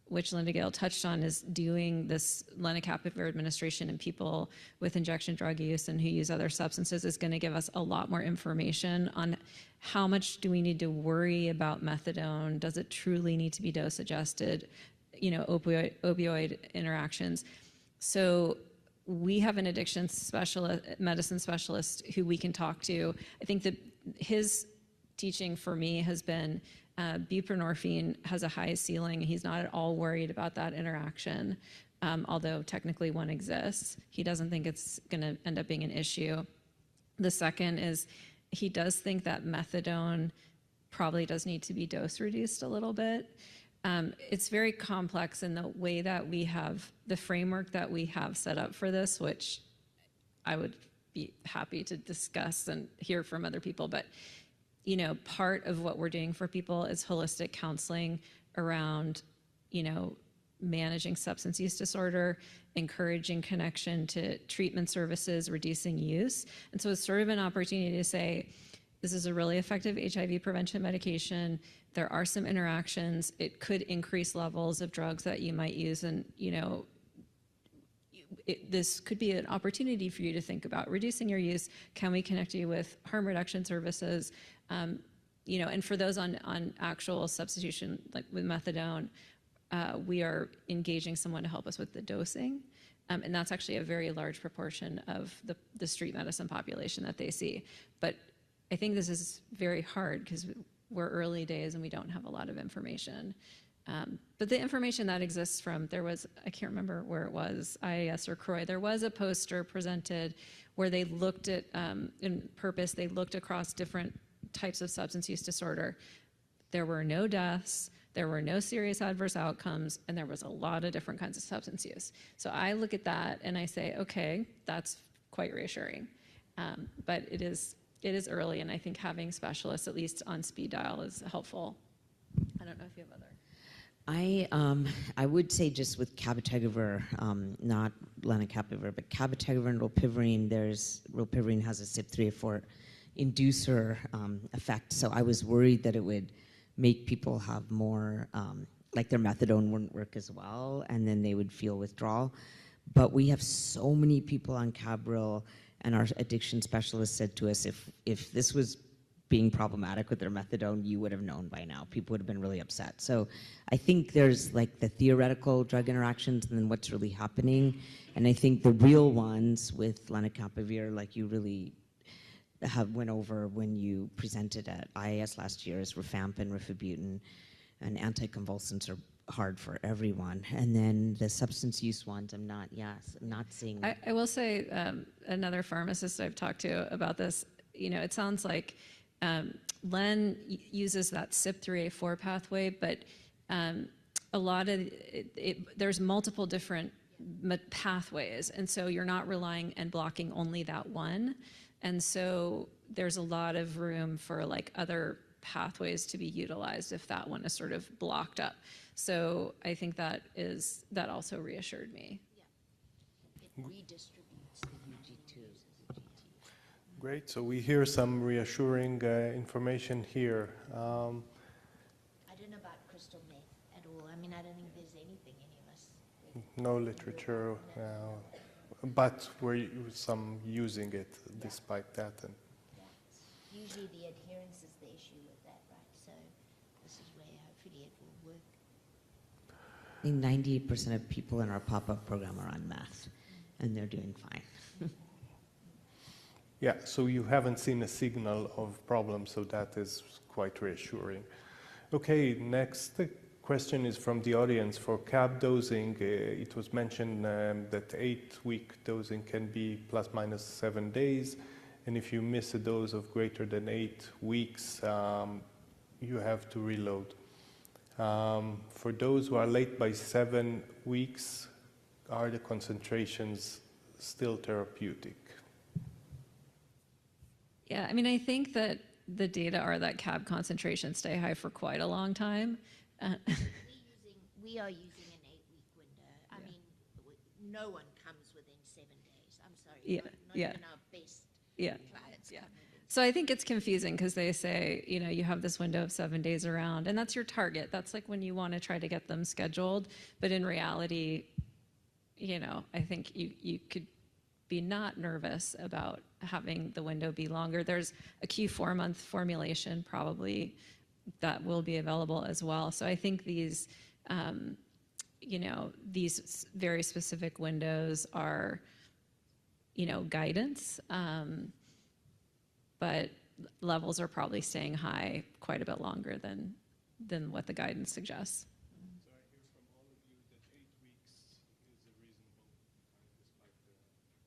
which Linda Gale touched on, is doing this lenacapavir administration in people with injection drug use and who use other substances is going to give us a lot more information on how much do we need to worry about methadone, does it truly need to be dose adjusted, you know, opioid interactions. So we have an addiction specialist, medicine specialist who we can talk to. I think that his teaching for me has been buprenorphine has a high ceiling. He's not at all worried about that interaction, although technically one exists. He doesn't think it's going to end up being an issue. The second is he does think that methadone probably does need to be dose reduced a little bit. It's very complex in the way that we have, the framework that we have set up for this, which I would be happy to discuss and hear from other people. But, you know, part of what we're doing for people is holistic counseling around, you know, managing substance use disorder, encouraging connection to treatment services, reducing use. And so it's sort of an opportunity to say, this is a really effective HIV prevention medication. There are some interactions. It could increase levels of drugs that you might use. And, you know, this could be an opportunity for you to think about reducing your use. Can we connect you with harm reduction services? You know, and for those on actual substitution, like with methadone, we are engaging someone to help us with the dosing. And that's actually a very large proportion of the street medicine population that they see. But I think this is very hard because we're early days and we don't have a lot of information. But the information that exists from, there was, I can't remember where it was, IAS or CROI, there was a poster presented where they looked at, in Purpose, they looked across different types of substance use disorder. There were no deaths, there were no serious adverse outcomes, and there was a lot of different kinds of substance use. So I look at that and I say, okay, that's quite reassuring. But it is early, and I think having specialists, at least on speed dial, is helpful. I don't know if you have other. I would say just with cabotegravir, not lenacapavir, but cabotegravir and rilpivirine, rilpivirine has a CYP3A4 inducer effect. So I was worried that it would make people have more, like their methadone wouldn't work as well, and then they would feel withdrawal. But we have so many people on Cabril, and our addiction specialist said to us, if this was being problematic with their methadone, you would have known by now. People would have been really upset. So I think there's like the theoretical drug interactions and then what's really happening. And I think the real ones with lenacapavir, like you really went over when you presented at IAS last year, is rifampin, rifabutin, and anticonvulsants are hard for everyone. And then the substance use ones, I'm not seeing. I will say, another pharmacist I've talked to about this, you know, it sounds like Len uses that CYP3A4 pathway, but a lot of there's multiple different pathways, and so you're not relying and blocking only that one, and so there's a lot of room for like other pathways to be utilized if that one is sort of blocked up. So I think that also reassured me. Yeah. It redistributes the UG2s. Great, so we hear some reassuring information here. I don't know about crystal meth at all. I mean, I don't think there's anything any of us. No literature, but we're some using it despite that. And yeah. Usually the adherence is the issue with that, right? So this is where hopefully it will work. I think 98% of people in our pop-up program are on meth, and they're doing fine. yeah, so you haven't seen a signal of problem, so that is quite reassuring. Okay, next question is from the audience. For CAB dosing, it was mentioned that 8-week dosing can be plus minus 7 days, and if you miss a dose of greater than 8 weeks, you have to reload. For those who are late by 7 weeks, are the concentrations still therapeutic? Yeah, I mean, I think that the data are that CAB concentrations stay high for quite a long time. We are using an 8-week window. I mean, no one comes within 7 days. I'm sorry. Yeah, not yeah. even our best clients come within. So I think it's confusing because they say, you know, you have this window of 7 days around, and that's your target. That's like when you want to try to get them scheduled. But in reality, you know, I think you could be not nervous about having the window be longer. There's a Q4-month formulation probably that will be available as well. So I think these, you know, these very specific windows are, you know, guidance, but levels are probably staying high quite a bit longer than what the guidance suggests. So I hear from all of you that 8 weeks is a reasonable time despite the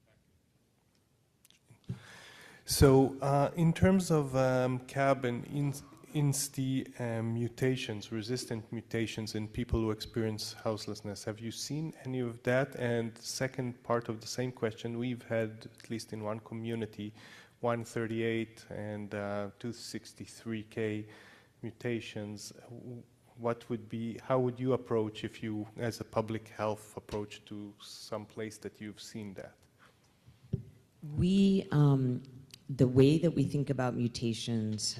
package. So in terms of CAB and INSTI mutations, resistant mutations in people who experience houselessness. Have you seen any of that? And second part of the same question, we've had, at least in one community, 138 and 263K mutations. How would you approach if you, as a public health approach to some place that you've seen that? The way that we think about mutations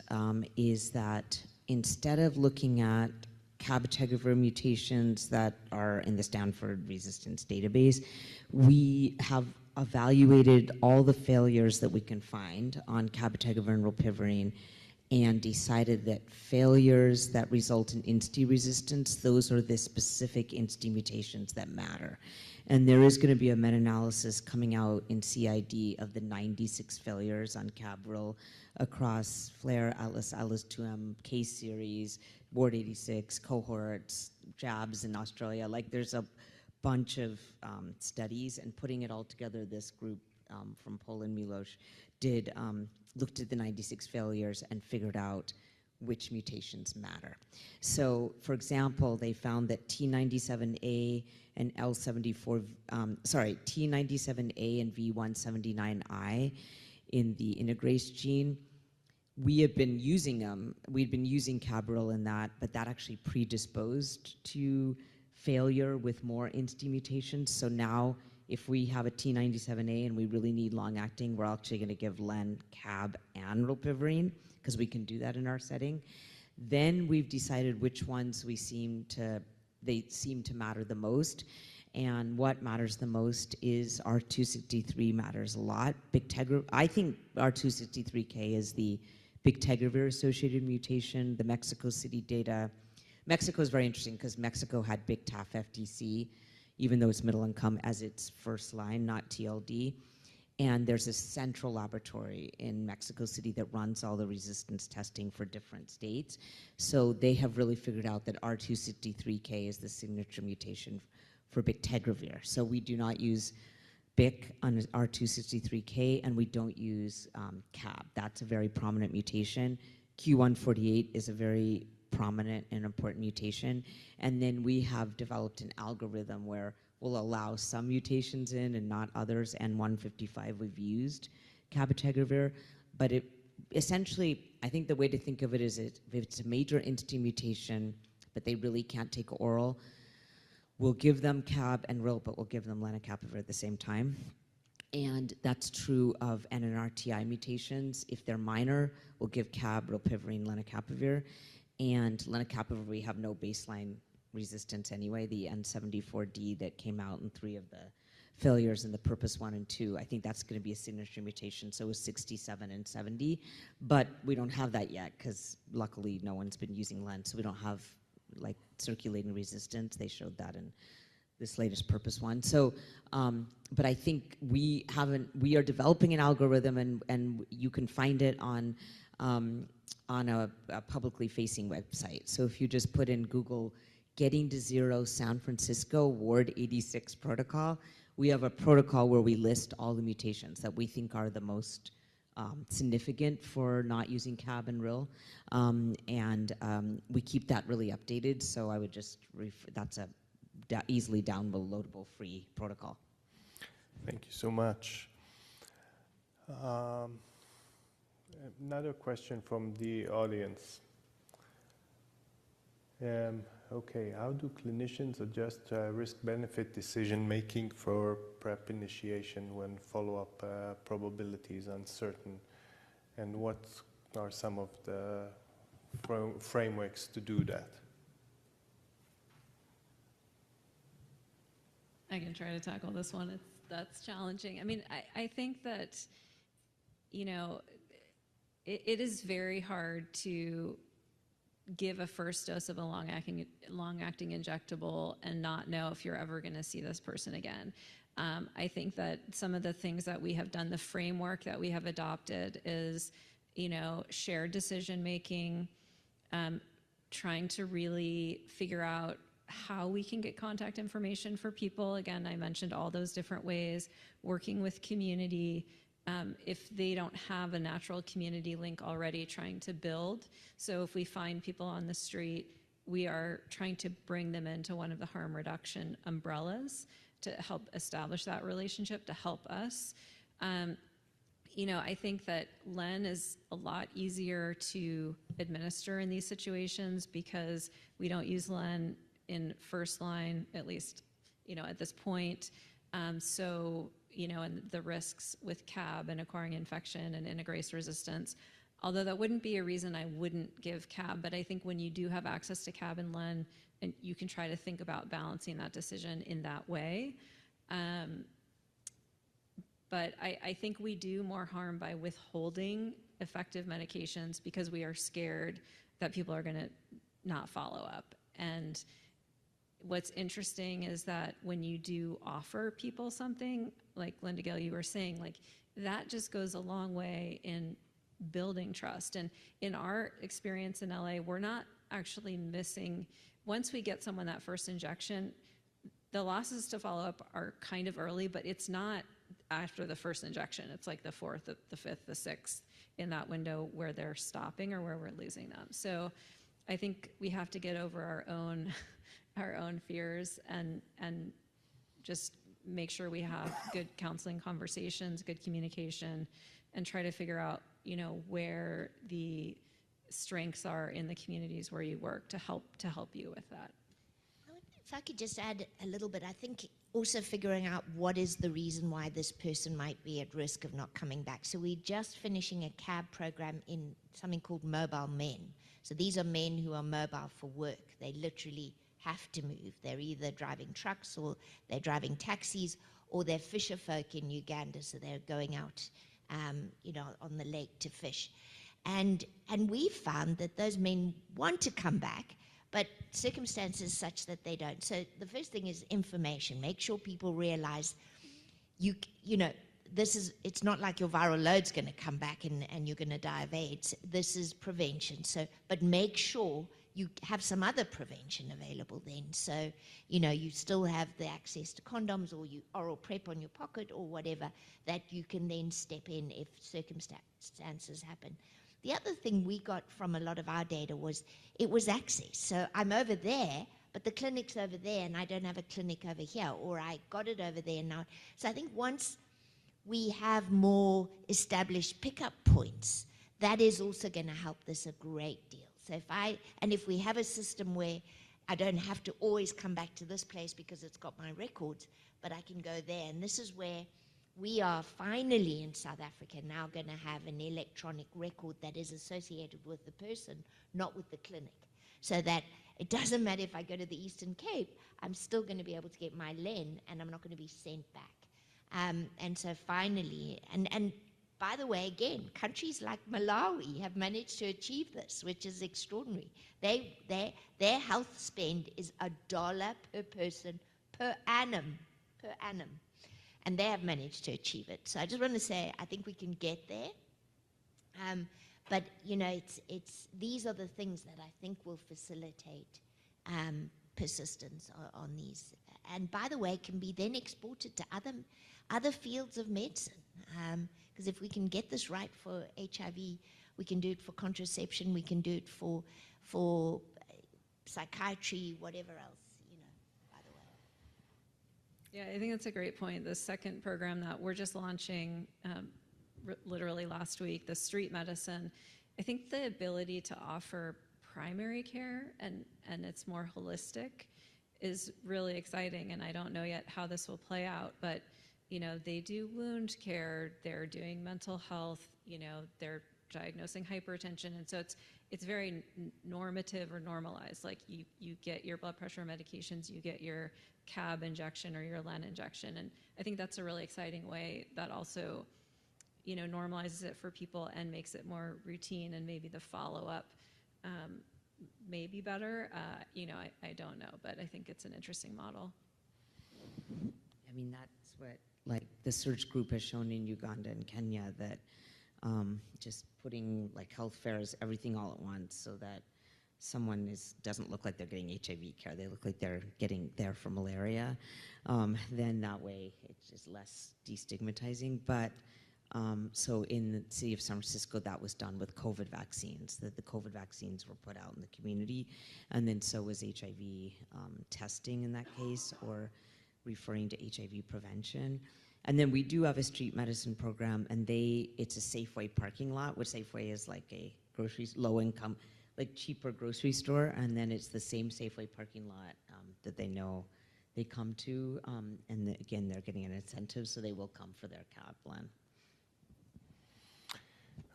is that instead of looking at cabotegravir mutations that are in the Stanford resistance database, we have evaluated all the failures that we can find on cabotegravir and rilpivirine and decided that failures that result in INSTI resistance, those are the specific INSTI mutations that matter. And there is going to be a meta-analysis coming out in CID of the 96 failures on Cabril across FLAIR, Atlas, Atlas 2M, case series, Ward 86, cohorts, jabs in Australia. Like there's a bunch of studies, and putting it all together, this group from Poland, Miloš, looked at the 96 failures and figured out which mutations matter. So, for example, they found that T97A and T97A and V179I in the integrase gene, we have been using them. We'd been using Cabril in that, but that actually predisposed to failure with more INSTI mutations. So now, if we have a T97A and we really need long-acting, we're actually going to give len, cab, and rilpivirine, because we can do that in our setting. Then we've decided which ones they seem to matter the most. And what matters the most is R263 matters a lot. I think R263K is the bictegravir-associated mutation. The Mexico City data. Mexico is very interesting because Mexico had big TAF FTC, even though it's middle income, as its first line, not TLD. And there's a central laboratory in Mexico City that runs all the resistance testing for different states. So they have really figured out that R263K is the signature mutation for bictegravir. So we do not use BIC on R263K, and we don't use CAB. That's a very prominent mutation. Q148 is a very prominent and important mutation. And then we have developed an algorithm where we'll allow some mutations in and not others, and 155 we've used cabotegravir. But it essentially, I think the way to think of it is if it's a major INSTI mutation, but they really can't take oral, we'll give them cab and ril, but we'll give them lenacapavir at the same time. And that's true of NNRTI mutations. If they're minor, we'll give cab, rilpivirine, lenacapavir. And lenacapavir, we have no baseline resistance anyway. The N74D that came out in 3 of the failures in the purpose 1 and 2, I think that's going to be a signature mutation, so is 67 and 70. But we don't have that yet because luckily no one's been using len, so we don't have like circulating resistance. They showed that in this latest purpose 1. So, but I think we are developing an algorithm, and you can find it on a publicly facing website. So if you just put in Google Getting to Zero San Francisco Ward 86 protocol, we have a protocol where we list all the mutations that we think are the most significant for not using cab and ril. We keep that really updated, so I would just that's a easily downloadable free protocol. Thank you so much. Another question from the audience. Okay, how do clinicians adjust risk-benefit decision-making for PrEP initiation when follow-up probability is uncertain? And what are some of the frameworks to do that? I can try to tackle this one. That's challenging. I mean, I think that, you know, it is very hard to give a first dose of a long-acting injectable and not know if you're ever going to see this person again. I think that some of the things that we have done, the framework that we have adopted is, you know, shared decision-making, trying to really figure out how we can get contact information for people. Again, I mentioned all those different ways, working with community, if they don't have a natural community link already trying to build. So if we find people on the street, we are trying to bring them into one of the harm reduction umbrellas to help establish that relationship, to help us. You know, I think that LEN is a lot easier to administer in these situations because we don't use LEN in first line, at least, you know, at this point. So, you know, and the risks with CAB and acquiring infection and integrase resistance, although that wouldn't be a reason I wouldn't give CAB, but I think when you do have access to CAB and LEN, and you can try to think about balancing that decision in that way. But I think we do more harm by withholding effective medications because we are scared that people are going to not follow up. And what's interesting is that when you do offer people something, like Linda Gill, you were saying, like that just goes a long way in building trust. And in our experience in LA, we're not actually missing, once we get someone that first injection, the losses to follow up are kind of early, but it's not after the first injection. It's like the fourth, the fifth, the sixth in that window where they're stopping or where we're losing them. So I think we have to get over our own fears and just make sure we have good counseling conversations, good communication, and try to figure out, you know, where the strengths are in the communities where you work to help you with that. If I could just add a little bit, I think also figuring out what is the reason why this person might be at risk of not coming back. So we're just finishing a CAB program in something called mobile men. So these are men who are mobile for work. They literally have to move. They're either driving trucks or they're driving taxis or they're fisher folk in Uganda. So they're going out, you know, on the lake to fish. And we found that those men want to come back, but circumstances such that they don't. So the first thing is information. Make sure people realize you know, it's not like your viral load's going to come back and you're going to die of AIDS. This is prevention. So, but make sure you have some other prevention available then. So, you know, you still have the access to condoms or you oral prep on your pocket or whatever that you can then step in if circumstances happen. The other thing we got from a lot of our data was it was access. So I'm over there, but the clinic's over there and I don't have a clinic over here, or I got it over there now. So I think once we have more established pickup points, that is also going to help this a great deal. So if we have a system where I don't have to always come back to this place because it's got my records, but I can go there, and this is where we are finally in South Africa now going to have an electronic record that is associated with the person, not with the clinic. So that it doesn't matter if I go to the Eastern Cape, I'm still going to be able to get my LEN and I'm not going to be sent back. And so finally, and by the way, again, countries like Malawi have managed to achieve this, which is extraordinary. Their health spend is $1 per person per annum. And they have managed to achieve it. So I just want to say, I think we can get there. But, you know, these are the things that I think will facilitate persistence on these. And by the way, can be then exported to other fields of medicine. Because if we can get this right for HIV, we can do it for contraception, we can do it for psychiatry, whatever else. Yeah, I think that's a great point. The second program that we're just launching literally last week, the street medicine, I think the ability to offer primary care and it's more holistic is really exciting. And I don't know yet how this will play out, but you know, they do wound care, they're doing mental health, you know, they're diagnosing hypertension. And so it's very normative or normalized. Like you get your blood pressure medications, you get your CAB injection or your LEN injection. And I think that's a really exciting way that also, you know, normalizes it for people and makes it more routine, and maybe the follow-up may be better. You know, I don't know, but I think it's an interesting model. I mean, that's what like the search group has shown in Uganda and Kenya, that just putting like health fairs, everything all at once, so that someone doesn't look like they're getting HIV care, they look like they're getting there for malaria, then that way it's just less destigmatizing. But So in the city of San Francisco, that was done with COVID vaccines, that the COVID vaccines were put out in the community, and then so was HIV testing in that case, or referring to HIV prevention. And then we do have a street medicine program, and it's a Safeway parking lot, which Safeway is like a low income, like cheaper grocery store, and then it's the same Safeway parking lot that they know they come to, and again, they're getting an incentive, so they will come for their CAB plan.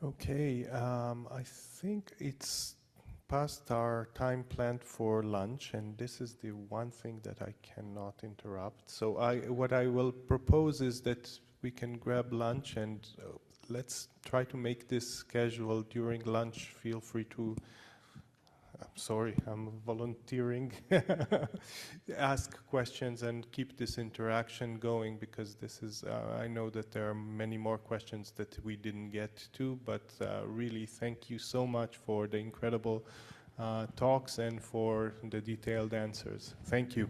Okay, I think it's past our time planned for lunch, and this is the one thing that I cannot interrupt. So what I will propose is that we can grab lunch, and let's try to make this schedule during lunch. Feel free to, I'm sorry, I'm volunteering, ask questions and keep this interaction going, because this is, I know that there are many more questions that we didn't get to, but really thank you so much for the incredible talks and for the detailed answers. Thank you.